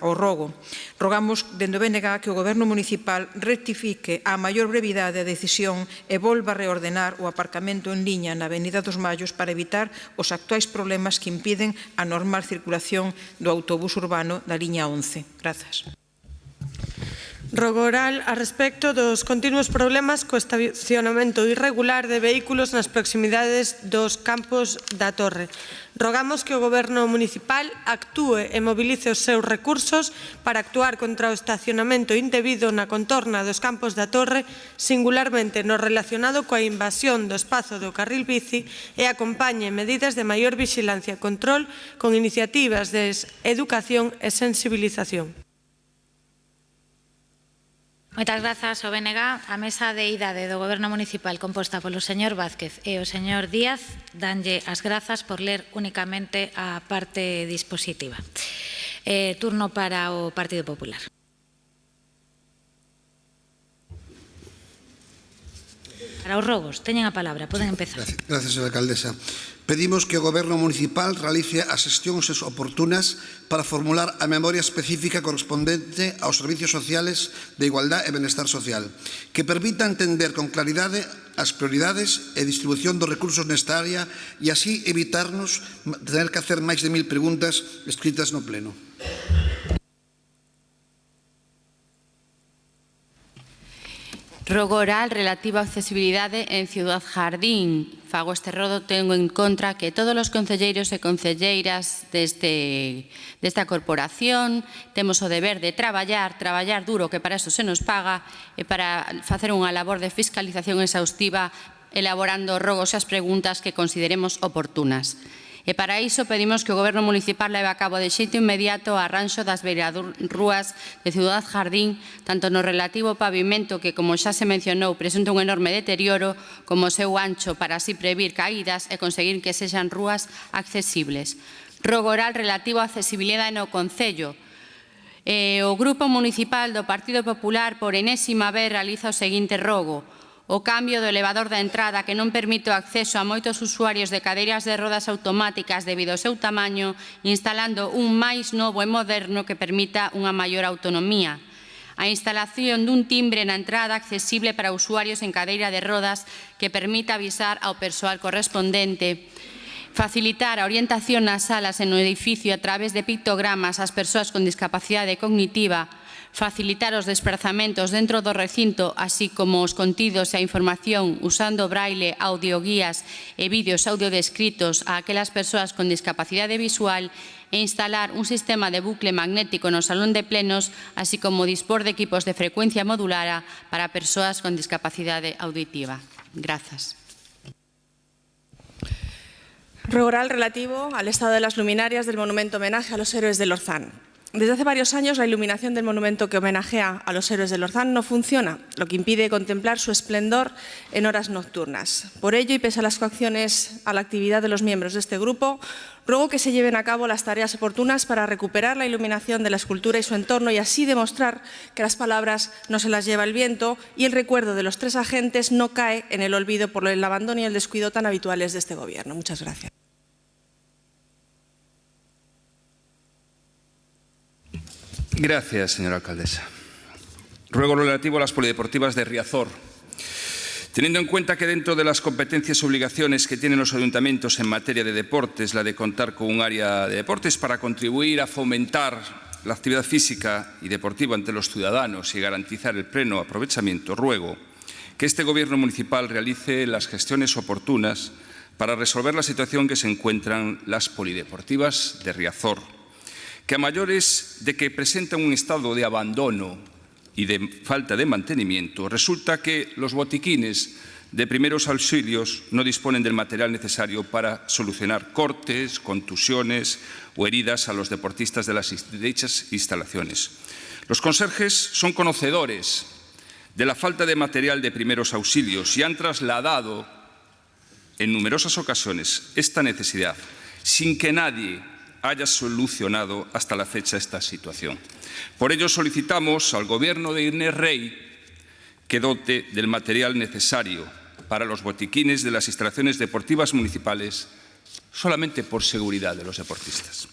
ao rogo. Rogamos dende o BNG que o Goberno municipal rectifique a maior brevidade a decisión e volva a reordenar o aparcamento en liña na Avenida dos Mallos para evitar os actuais problemas que impiden a normal circulación do autobús urbano da liña 11. Grazas. Rogo oral a respecto dos continuos problemas co estacionamento irregular de vehículos nas proximidades dos campos da Torre. Rogamos que o Goberno municipal actúe e mobilice os seus recursos para actuar contra o estacionamento indebido na contorna dos campos da Torre, singularmente no relacionado coa invasión do espazo do carril bici e acompañe medidas de maior vixilancia e control con iniciativas de educación e sensibilización. Moitas grazas ao BNG. A mesa de idade do Goberno municipal composta polo señor Vázquez e o señor Díaz danlle as grazas por ler únicamente a parte dispositiva. Turno para o Partido Popular. Para os rogos, teñen a palabra, poden empezar. Gracias, señora alcaldesa. Pedimos que o Goberno municipal realice as xestións oportunas para formular a memoria específica correspondente aos servicios sociales de igualdade e benestar social, que permita entender con claridade as prioridades e distribución dos recursos nesta área e así evitarnos tener que hacer máis de 1000 preguntas escritas no Pleno. Rogo oral relativo á accesibilidade en Ciudad Jardín. Fago este rodo, tengo en contra que todos os concelleiros e concelleiras desta corporación temos o deber de traballar duro, que para eso se nos paga, e para facer unha labor de fiscalización exhaustiva, elaborando rogos e as preguntas que consideremos oportunas. E para iso pedimos que o Goberno Municipal leve a cabo de xeito inmediato o arranxo das beirarrúas de Ciudad Jardín, tanto no relativo ao pavimento que, como xa se mencionou, presenta un enorme deterioro, como o seu ancho para así previr caídas e conseguir que sexan rúas accesibles. Rogo oral relativo á accesibilidade no Concello. O Grupo Municipal do Partido Popular por enésima vez realiza o seguinte rogo: o cambio do elevador da entrada que non permite o acceso a moitos usuarios de cadeiras de rodas automáticas debido ao seu tamaño, instalando un máis novo e moderno que permita unha maior autonomía. A instalación dun timbre na entrada accesible para usuarios en cadeira de rodas que permita avisar ao persoal correspondente. Facilitar a orientación nas salas e no edificio a través de pictogramas ás persoas con discapacidade cognitiva. Facilitar os desplazamentos dentro do recinto, así como os contidos e a información usando braille, audioguías e vídeos audiodescritos a aquelas persoas con discapacidade visual e instalar un sistema de bucle magnético no salón de plenos, así como dispor de equipos de frecuencia modulara para persoas con discapacidade auditiva. Grazas. Rogo oral relativo al estado de las luminarias del monumento homenaje a los héroes del Orzán. Desde hace varios años la iluminación del monumento que homenajea a los héroes del Orzán no funciona, lo que impide contemplar su esplendor en horas nocturnas. Por ello, y pese a las coacciones a la actividad de los miembros de este grupo, ruego que se lleven a cabo las tareas oportunas para recuperar la iluminación de la escultura y su entorno y así demostrar que las palabras no se las lleva el viento y el recuerdo de los 3 agentes no cae en el olvido por el abandono y el descuido tan habituales de este Gobierno. Muchas gracias. Gracias, señora alcaldesa. Ruego lo relativo a las polideportivas de Riazor. Teniendo en cuenta que dentro de las competencias y obligaciones que tienen los ayuntamientos en materia de deportes, la de contar con un área de deportes para contribuir a fomentar la actividad física y deportiva entre los ciudadanos y garantizar el pleno aprovechamiento, ruego que este Gobierno municipal realice las gestiones oportunas para resolver la situación que se encuentran las polideportivas de Riazor, que a mayores de que presentan un estado de abandono y de falta de mantenimiento, resulta que los botiquines de primeros auxilios no disponen del material necesario para solucionar cortes, contusiones o heridas a los deportistas de las dichas instalaciones. Los conserjes son conocedores de la falta de material de primeros auxilios y han trasladado en numerosas ocasiones esta necesidad sin que nadie haya solucionado hasta la fecha esta situación. Por ello solicitamos al Gobierno de Inés Rey que dote del material necesario para los botiquines de las instalaciones deportivas municipales solamente por seguridad de los deportistas.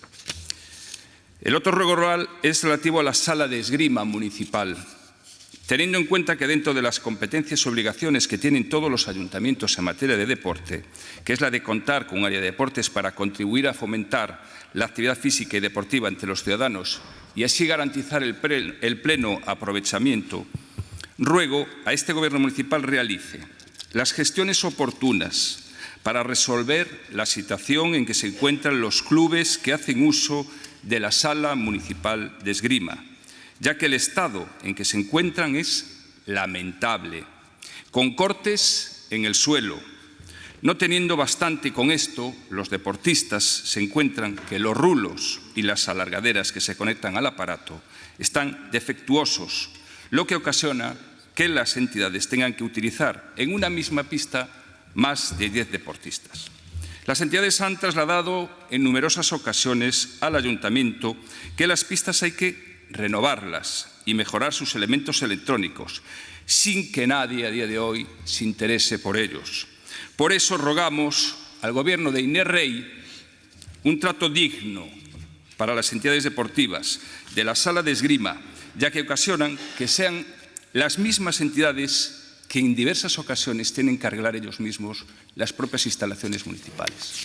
El otro ruego oral es relativo a la sala de esgrima municipal. Teniendo en cuenta que dentro de las competencias y obligaciones que tienen todos los ayuntamientos en materia de deporte, que es la de contar con un área de deportes para contribuir a fomentar la actividad física y deportiva entre los ciudadanos y así garantizar el pleno aprovechamiento, ruego a este Gobierno municipal realice las gestiones oportunas para resolver la situación en que se encuentran los clubes que hacen uso de la sala municipal de esgrima, ya que el estado en que se encuentran es lamentable, con cortes en el suelo. No teniendo bastante con esto, los deportistas se encuentran que los rulos y las alargaderas que se conectan al aparato están defectuosos, lo que ocasiona que las entidades tengan que utilizar en una misma pista más de 10 deportistas. Las entidades han trasladado en numerosas ocasiones al ayuntamiento que las pistas hay que renovarlas y mejorar sus elementos electrónicos, sin que nadie a día de hoy se interese por ellos. Por eso rogamos al Gobierno de Inés Rey un trato digno para las entidades deportivas de la sala de esgrima, ya que ocasionan que sean las mismas entidades que en diversas ocasiones tienen que arreglar ellos mismos las propias instalaciones municipales.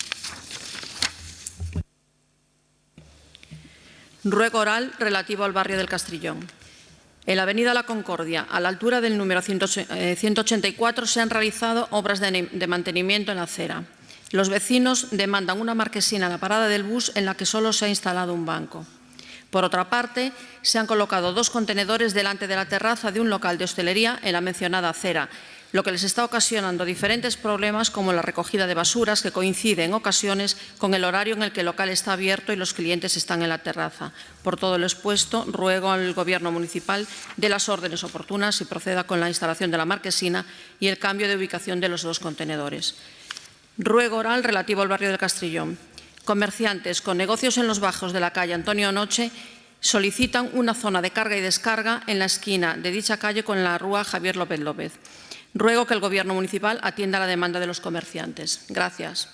Ruego oral relativo al barrio del Castrillón. En la avenida La Concordia, a la altura del número 184, se han realizado obras de mantenimiento en la acera. Los vecinos demandan una marquesina en la parada del bus en la que solo se ha instalado un banco. Por otra parte, se han colocado 2 contenedores delante de la terraza de un local de hostelería en la mencionada acera, lo que les está ocasionando diferentes problemas como la recogida de basuras que coincide en ocasiones con el horario en el que el local está abierto y los clientes están en la terraza. Por todo lo expuesto, ruego al Gobierno municipal dé las órdenes oportunas y proceda con la instalación de la marquesina y el cambio de ubicación de los 2 contenedores. Ruego oral relativo al barrio del Castrillón. Comerciantes con negocios en los bajos de la calle Antonio Noche solicitan una zona de carga y descarga en la esquina de dicha calle con la rúa Javier López López. Ruego que el Gobierno municipal atienda la demanda de los comerciantes. Gracias.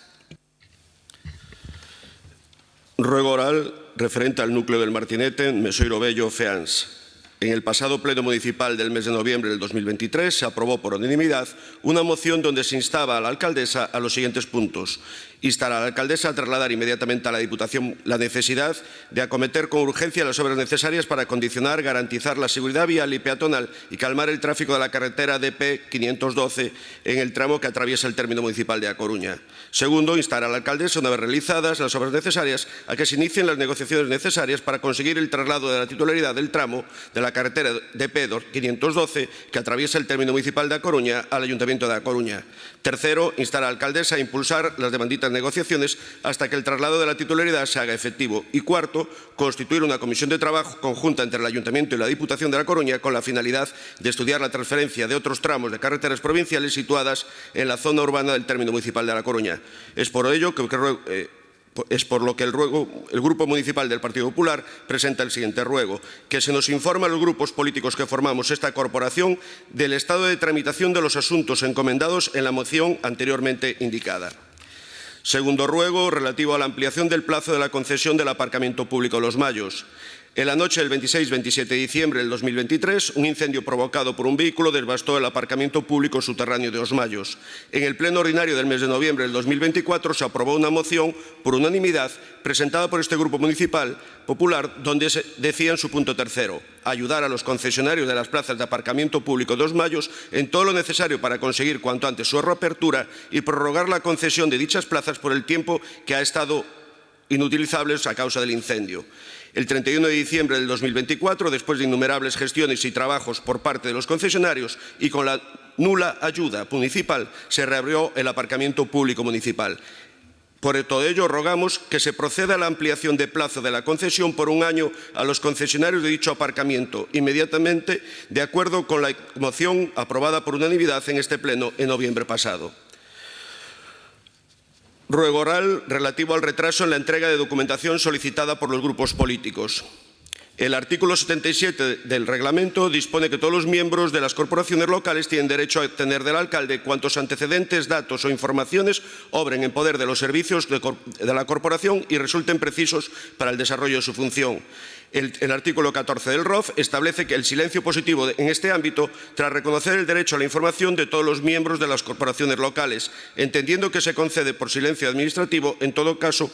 Ruego oral referente al núcleo del Martinete, Mesoiro Bello, FEANS. En el pasado pleno municipal del mes de noviembre del 2023 se aprobó por unanimidad una moción donde se instaba a la alcaldesa a los siguientes puntos. Instar a la alcaldesa a trasladar inmediatamente a la Diputación la necesidad de acometer con urgencia las obras necesarias para condicionar, garantizar la seguridad vial y peatonal y calmar el tráfico de la carretera DP 512 en el tramo que atraviesa el término municipal de A Coruña. Segundo, instar a la alcaldesa, una vez realizadas las obras necesarias, a que se inicien las negociaciones necesarias para conseguir el traslado de la titularidad del tramo de la carretera DP 512 que atraviesa el término municipal de A Coruña al Ayuntamiento de A Coruña. Tercero, instar a la alcaldesa a impulsar las demanditas negociaciones hasta que el traslado de la titularidad se haga efectivo. Y cuarto, constituir una comisión de trabajo conjunta entre el Ayuntamiento y la Diputación de La Coruña con la finalidad de estudiar la transferencia de otros tramos de carreteras provinciales situadas en la zona urbana del término municipal de La Coruña. Es por ello que el Grupo Municipal del Partido Popular presenta el siguiente ruego: que se nos informe a los grupos políticos que formamos esta corporación del estado de tramitación de los asuntos encomendados en la moción anteriormente indicada. Segundo ruego, relativo a la ampliación del plazo de la concesión del aparcamiento público Los Mayos. En la noche del 26-27 de diciembre del 2023, un incendio provocado por un vehículo devastó el aparcamiento público subterráneo de Os Mayos. En el pleno ordinario del mes de noviembre del 2024 se aprobó una moción por unanimidad presentada por este Grupo Municipal Popular, donde se decía en su punto tercero: ayudar a los concesionarios de las plazas de aparcamiento público de Os Mayos en todo lo necesario para conseguir cuanto antes su reapertura y prorrogar la concesión de dichas plazas por el tiempo que ha estado inutilizables a causa del incendio. El 31 de diciembre del 2024, después de innumerables gestiones y trabajos por parte de los concesionarios y con la nula ayuda municipal, se reabrió el aparcamiento público municipal. Por todo ello, rogamos que se proceda a la ampliación de plazo de la concesión por un año a los concesionarios de dicho aparcamiento, inmediatamente, de acuerdo con la moción aprobada por unanimidad en este pleno en noviembre pasado. Ruego oral relativo al retraso en la entrega de documentación solicitada por los grupos políticos. El artículo 77 del reglamento dispone que todos los miembros de las corporaciones locales tienen derecho a obtener del alcalde cuantos antecedentes, datos o informaciones obren en poder de los servicios de la corporación y resulten precisos para el desarrollo de su función. El artículo 14 del ROF establece que el silencio positivo en este ámbito, tras reconocer el derecho a la información de todos los miembros de las corporaciones locales, entendiendo que se concede por silencio administrativo en todo caso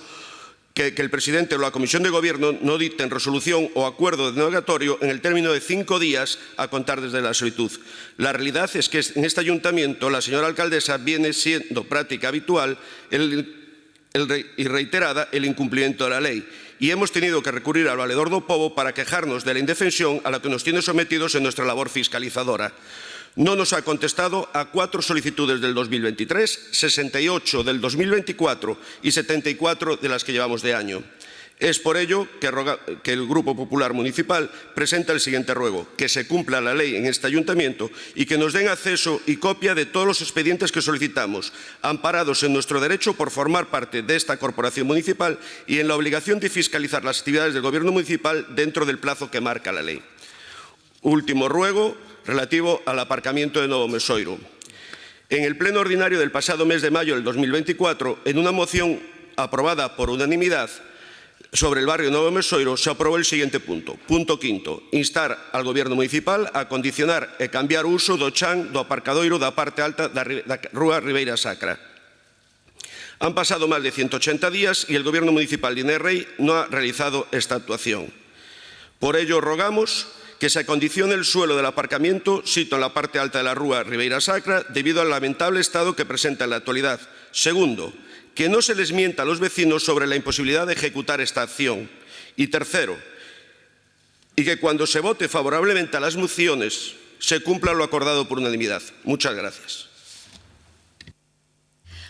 que el presidente o la comisión de gobierno no dicten resolución o acuerdo denegatorio en el término de 5 días a contar desde la solicitud. La realidad es que en este ayuntamiento la señora alcaldesa viene siendo práctica habitual y reiterada el incumplimiento de la ley. Y hemos tenido que recurrir al valedor do pobo para quejarnos de la indefensión a la que nos tiene sometidos en nuestra labor fiscalizadora. No nos ha contestado a 4 solicitudes del 2023, 68 del 2024 y 74 de las que llevamos de año. Es por ello que el Grupo Popular Municipal presenta el siguiente ruego: que se cumpla la ley en este ayuntamiento y que nos den acceso y copia de todos los expedientes que solicitamos, amparados en nuestro derecho por formar parte de esta corporación municipal y en la obligación de fiscalizar las actividades del Gobierno municipal dentro del plazo que marca la ley. Último ruego, relativo al aparcamiento de Novo Mesoiro. En el pleno ordinario del pasado mes de mayo del 2024, en una moción aprobada por unanimidad, sobre el barrio Nuevo Mesoiro, se aprobou el siguiente punto. Punto quinto, instar al Goberno municipal a condicionar e cambiar o uso do chan do aparcadoiro da parte alta da Rúa Ribeira Sacra. Han pasado más de 180 días y el Gobierno municipal de Innerrei no ha realizado esta actuación. Por ello, rogamos que se acondicione el suelo del aparcamiento situado en la parte alta de la Rúa Ribeira Sacra debido al lamentable estado que presenta en la actualidad. Segundo, que no se les mienta a los vecinos sobre la imposibilidad de ejecutar esta acción. Y tercero, y que cuando se vote favorablemente a las mociones se cumpla lo acordado por unanimidad. Muchas gracias.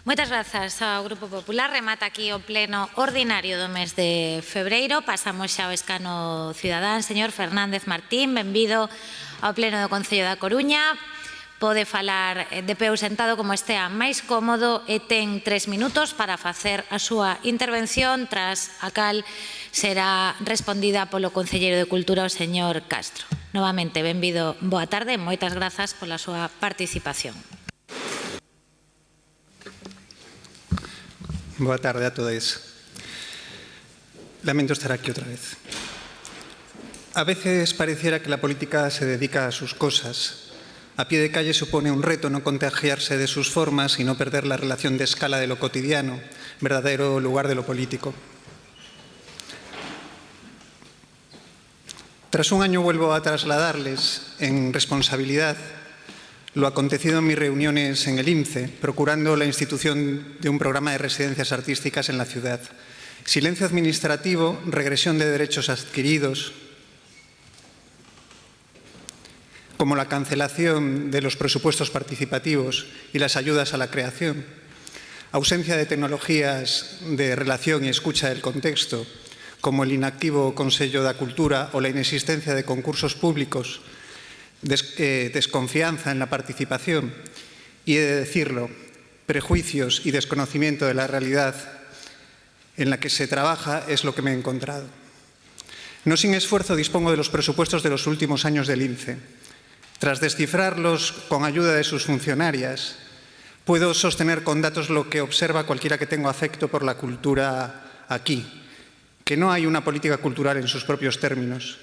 Moitas grazas ao Grupo Popular. Remata aquí o pleno ordinario do mes de febreiro. Pasamos xa ao escano cidadán. Señor Fernández Martín, benvido ao pleno do Concello da Coruña. Pode falar de pé ou sentado como estea máis cómodo e ten 3 minutos para facer a súa intervención, tras a cal será respondida polo Concelleiro de Cultura, o señor Castro. Novamente, benvido, boa tarde, moitas grazas pola súa participación. Boa tarde a todos. Lamento estar aquí otra vez. A veces pareciera que la política se dedica a sus cosas. A pie de calle supone un reto no contagiarse de sus formas y no perder la relación de escala de lo cotidiano, verdadero lugar de lo político. Tras un año vuelvo a trasladarles en responsabilidad lo acontecido en mis reuniones en el INCE, procurando la institución de un programa de residencias artísticas en la ciudad. Silencio administrativo, regresión de derechos adquiridos, como la cancelación de los presupuestos participativos y las ayudas a la creación, ausencia de tecnologías de relación y escucha del contexto, como el inactivo Consello da Cultura o la inexistencia de concursos públicos, desconfianza en la participación y, he de decirlo, prejuicios y desconocimiento de la realidad en la que se trabaja es lo que me he encontrado. No sin esfuerzo dispongo de los presupuestos de los últimos años del INCE. Tras descifrarlos con ayuda de sus funcionarias, puedo sostener con datos lo que observa cualquiera que tenga afecto por la cultura aquí, que no hay una política cultural en sus propios términos,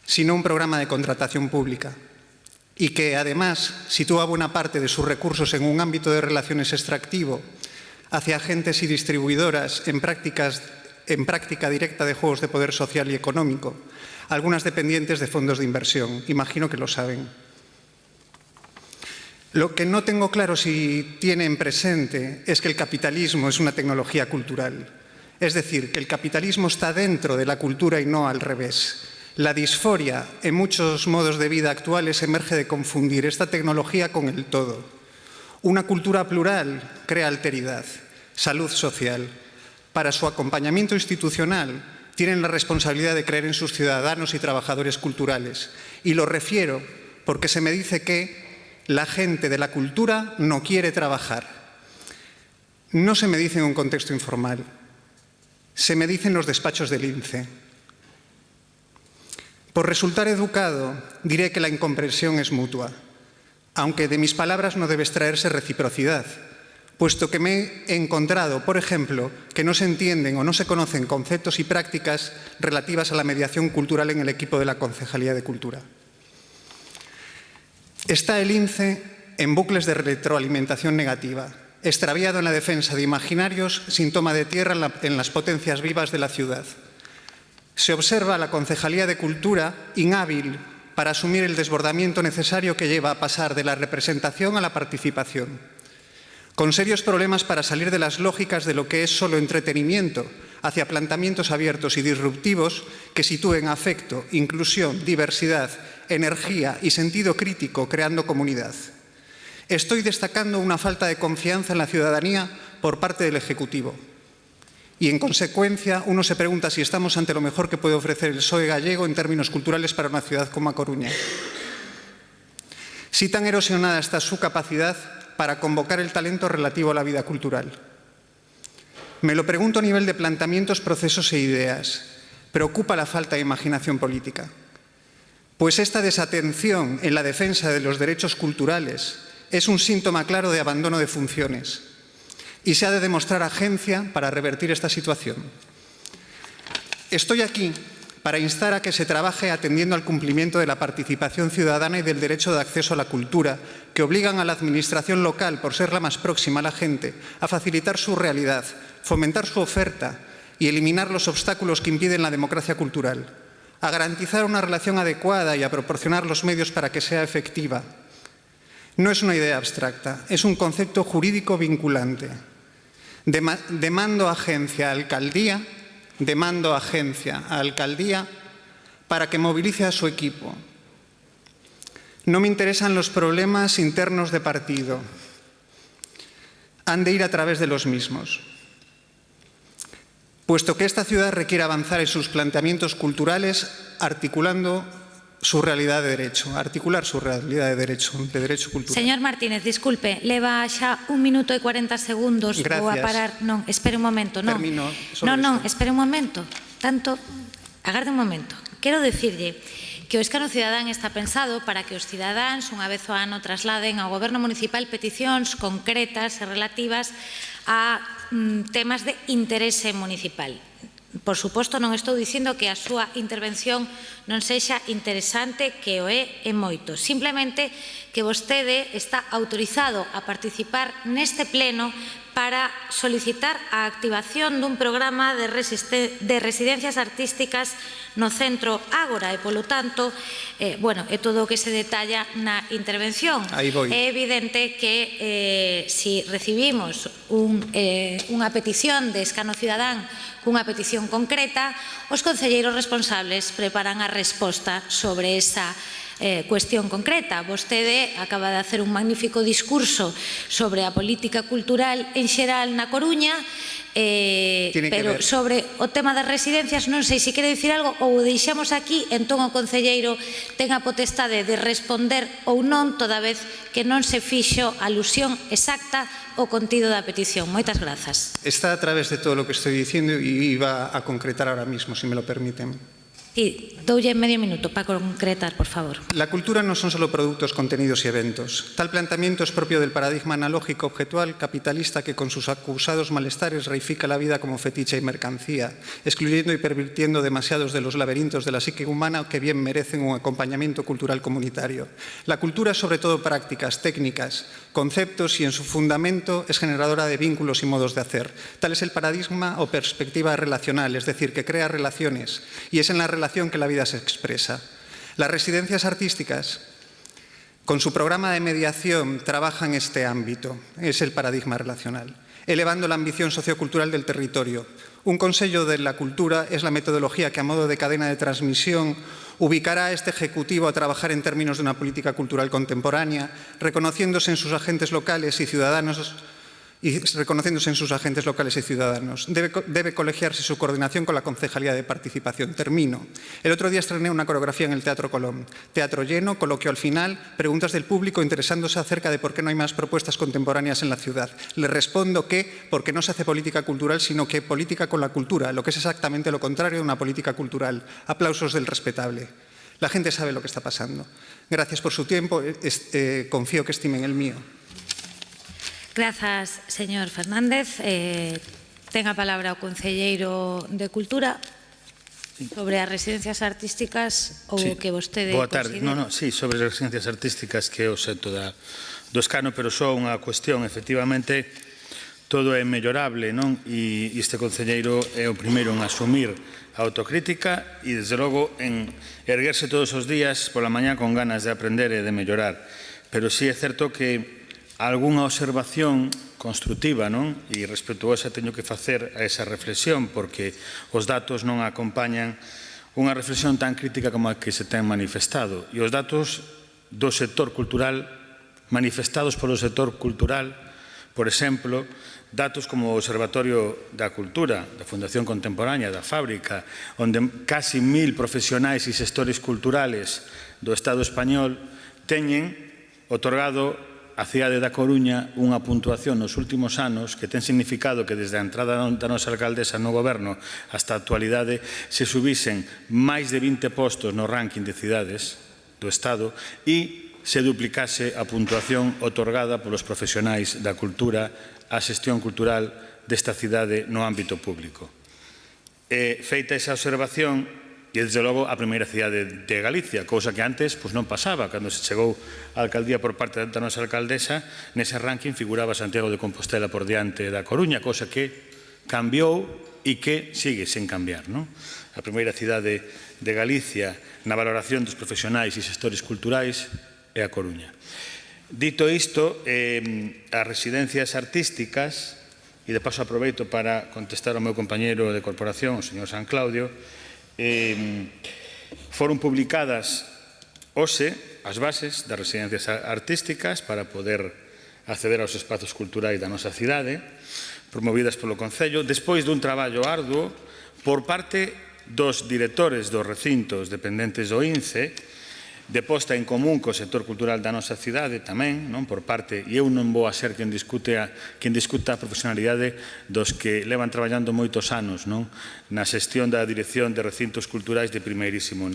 sino un programa de contratación pública, y que, además, sitúa buena parte de sus recursos en un ámbito de relaciones extractivo hacia agentes y distribuidoras en práctica directa de juegos de poder social y económico, algunas dependientes de fondos de inversión. Imagino que lo saben. Lo que no tengo claro si tienen presente es que el capitalismo es una tecnología cultural. Es decir, que el capitalismo está dentro de la cultura y no al revés. La disforia en muchos modos de vida actuales emerge de confundir esta tecnología con el todo. Una cultura plural crea alteridad, salud social. Para su acompañamiento institucional tienen la responsabilidad de creer en sus ciudadanos y trabajadores culturales. Y lo refiero porque se me dice que la gente de la cultura no quiere trabajar. No se me dice en un contexto informal, se me dice en los despachos del INCE. Por resultar educado, diré que la incomprensión es mutua, aunque de mis palabras no debe extraerse reciprocidad, puesto que me he encontrado, por ejemplo, que no se entienden o no se conocen conceptos y prácticas relativas a la mediación cultural en el equipo de la Concejalía de Cultura. Está el INCE en bucles de retroalimentación negativa, extraviado en la defensa de imaginarios sin toma de tierra en las potencias vivas de la ciudad. Se observa a la Concejalía de Cultura inhábil para asumir el desbordamiento necesario que lleva a pasar de la representación a la participación, con serios problemas para salir de las lógicas de lo que es solo entretenimiento hacia planteamientos abiertos y disruptivos que sitúen afecto, inclusión, diversidad, energía y sentido crítico creando comunidad. Estoy destacando una falta de confianza en la ciudadanía por parte del Ejecutivo. Y, en consecuencia, uno se pregunta si estamos ante lo mejor que puede ofrecer el PSOE gallego en términos culturales para una ciudad como A Coruña. Si tan erosionada está su capacidad para convocar el talento relativo a la vida cultural. Me lo pregunto a nivel de planteamientos, procesos e ideas. Preocupa la falta de imaginación política. Pues esta desatención en la defensa de los derechos culturales es un síntoma claro de abandono de funciones. Y se ha de demostrar agencia para revertir esta situación. Estoy aquí para instar a que se trabaje atendiendo al cumplimiento de la participación ciudadana y del derecho de acceso a la cultura, que obligan a la administración local, por ser la más próxima a la gente, a facilitar su realidad, fomentar su oferta y eliminar los obstáculos que impiden la democracia cultural, a garantizar una relación adecuada y a proporcionar los medios para que sea efectiva. No es una idea abstracta, es un concepto jurídico vinculante. Demando agencia a alcaldía para que movilice a su equipo. No me interesan los problemas internos de partido. Han de ir a través de los mismos. Puesto que esta ciudad requiere avanzar en sus planteamientos culturales articular su realidad de derecho cultural. Señor Martínez, disculpe, leva xa 1 minuto e 40 segundos. Gracias. Vou a parar. Non, espere un momento. Non, Termino non, espere un momento. Agarde un momento. Quero dicirlle que o escano cidadán está pensado para que os cidadáns unha vez ao ano trasladen ao Goberno Municipal peticións concretas e relativas a temas de interese municipal. Por suposto, non estou dicindo que a súa intervención non sexa interesante, que o é e moito. Simplemente que vostede está autorizado a participar neste pleno para solicitar a activación dun programa de residencias artísticas no centro Ágora e, polo tanto, é todo o que se detalla na intervención. É evidente que si recibimos unha petición de escano cidadán cunha petición concreta, os concelleiros responsables preparan a resposta sobre esa cuestión concreta. Vostede acaba de hacer un magnífico discurso sobre a política cultural en xeral na Coruña, pero sobre o tema das residencias non sei se quere dicir algo ou o deixamos aquí, entón o concelleiro ten a potestade de responder ou non, toda vez que non se fixo alusión exacta ao contido da petición. Moitas grazas. Está a través de todo lo que estoy diciendo y iba a concretar ahora mismo, si me lo permiten. Sí, doulle medio minuto para concretar, por favor. La cultura no son solo productos, contenidos y eventos. Tal planteamiento es propio del paradigma analógico objetual capitalista que con sus acusados malestares reifica la vida como fetiche y mercancía, excluyendo y pervirtiendo demasiados de los laberintos de la psique humana que bien merecen un acompañamiento cultural comunitario. La cultura es sobre todo prácticas, técnicas, conceptos y en su fundamento es generadora de vínculos y modos de hacer. Tal es el paradigma o perspectiva relacional, es decir, que crea relaciones y es en la relación que la vida se expresa. Las residencias artísticas, con su programa de mediación, trabajan este ámbito, es el paradigma relacional, elevando la ambición sociocultural del territorio. Un Consello de la Cultura es la metodología que, a modo de cadena de transmisión, ubicará a este Ejecutivo a trabajar en términos de una política cultural contemporánea, reconociéndose en sus agentes locales y ciudadanos. Debe colegiarse su coordinación con la Concejalía de Participación. Termino. El otro día estrené una coreografía en el Teatro Colón. Teatro lleno, coloquio al final, preguntas del público interesándose acerca de por qué no hay más propuestas contemporáneas en la ciudad. Le respondo que porque no se hace política cultural, sino que política con la cultura, lo que es exactamente lo contrario de una política cultural. Aplausos del respetable. La gente sabe lo que está pasando. Gracias por su tiempo. Confío que estimen el mío. Grazas, señor Fernández. Ten a palabra o concelleiro de Cultura sobre as residencias artísticas ou o que vostede Boa tarde. considera. Sí, sobre as residencias artísticas que é o xeto do escano, pero só unha cuestión, efectivamente, todo é mellorable, non? E este concelleiro é o primeiro en asumir a autocrítica e, desde logo, en erguerse todos os días pola mañá con ganas de aprender e de mellorar. Pero sí é certo que algunha observación construtiva, non? E respetuosa teño que facer a esa reflexión, porque os datos non acompañan unha reflexión tan crítica como a que se ten manifestado. E os datos do sector cultural, manifestados polo sector cultural, por exemplo, datos como o Observatorio da Cultura, da Fundación Contemporánea, da Fábrica, onde casi 1000 profesionais e xestores culturales do Estado español teñen otorgado a cidade da Coruña unha puntuación nos últimos anos que ten significado que desde a entrada da nosa alcaldesa no goberno hasta a actualidade se subisen máis de 20 postos no ranking de cidades do Estado e se duplicase a puntuación otorgada polos profesionais da cultura á xestión cultural desta cidade no ámbito público. feita esa observación, e desde logo a primeira cidade de Galicia, cousa que antes non pasaba. Cando se chegou á alcaldía por parte da nosa alcaldesa, nese ranking figuraba Santiago de Compostela por diante da Coruña, cousa que cambiou e que sigue sen cambiar. A primeira cidade de Galicia na valoración dos profesionais e xestores culturais é a Coruña. Dito isto, as residencias artísticas, e de paso aproveito para contestar ao meu compañeiro de corporación, o señor San Claudio, foron publicadas hoxe as bases das residencias artísticas para poder acceder aos espazos culturais da nosa cidade, promovidas polo Concello, despois dun traballo arduo por parte dos directores dos recintos dependentes do INCE, de posta en común co sector cultural da nosa cidade tamén, por parte, e eu non vou a ser quen discuta a profesionalidade dos que levan traballando moitos anos na xestión da dirección de recintos culturais de primeirísimo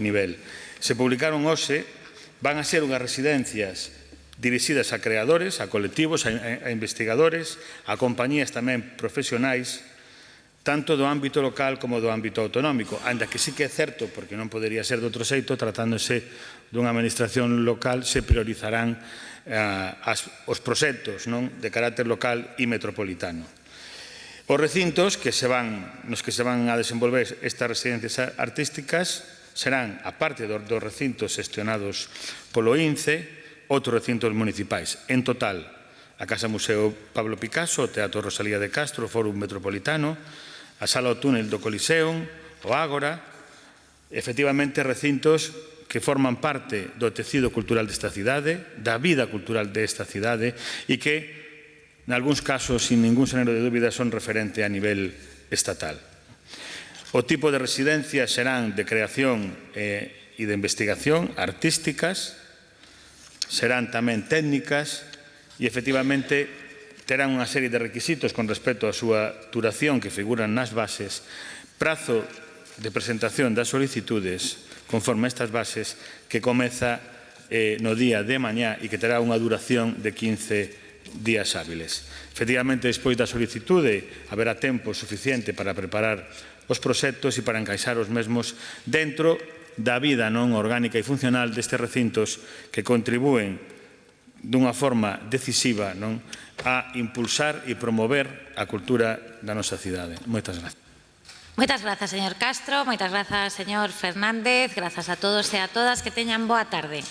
nivel. Se publicaron hoxe, van a ser unhas residencias dirixidas a creadores, a colectivos, a investigadores, a compañías tamén profesionais, tanto do ámbito local como do ámbito autonómico, ainda que sí que é certo, porque non podería ser de outro xeito, tratándose dunha administración local, se priorizarán os proxectos de carácter local e metropolitano. Os recintos nos que se van a desenvolver estas residencias artísticas serán, aparte dos recintos xestionados polo INCE, outros recintos municipais. En total, a Casa Museo Pablo Picasso, o Teatro Rosalía de Castro, o Fórum Metropolitano, a Sala o Túnel do Coliseum, o Ágora, efectivamente recintos que forman parte do tecido cultural desta cidade, da vida cultural desta cidade e que, nalgúns casos, sin ningún xénero de dúbida, son referente a nivel estatal. O tipo de residencias serán de creación e de investigación artísticas, serán tamén técnicas e, efectivamente, terán unha serie de requisitos con respecto á súa duración que figuran nas bases, prazo de presentación das solicitudes conforme a estas bases que comeza no día de mañá e que terá unha duración de 15 días hábiles. Efectivamente, despois da solicitude, haberá tempo suficiente para preparar os proxectos e para encaixar os mesmos dentro da vida orgánica e funcional destes recintos que contribúen dunha forma decisiva a impulsar e promover a cultura da nosa cidade. Moitas grazas. Moitas grazas, señor Castro. Moitas grazas, señor Fernández. Grazas a todos e a todas. Que teñan boa tarde.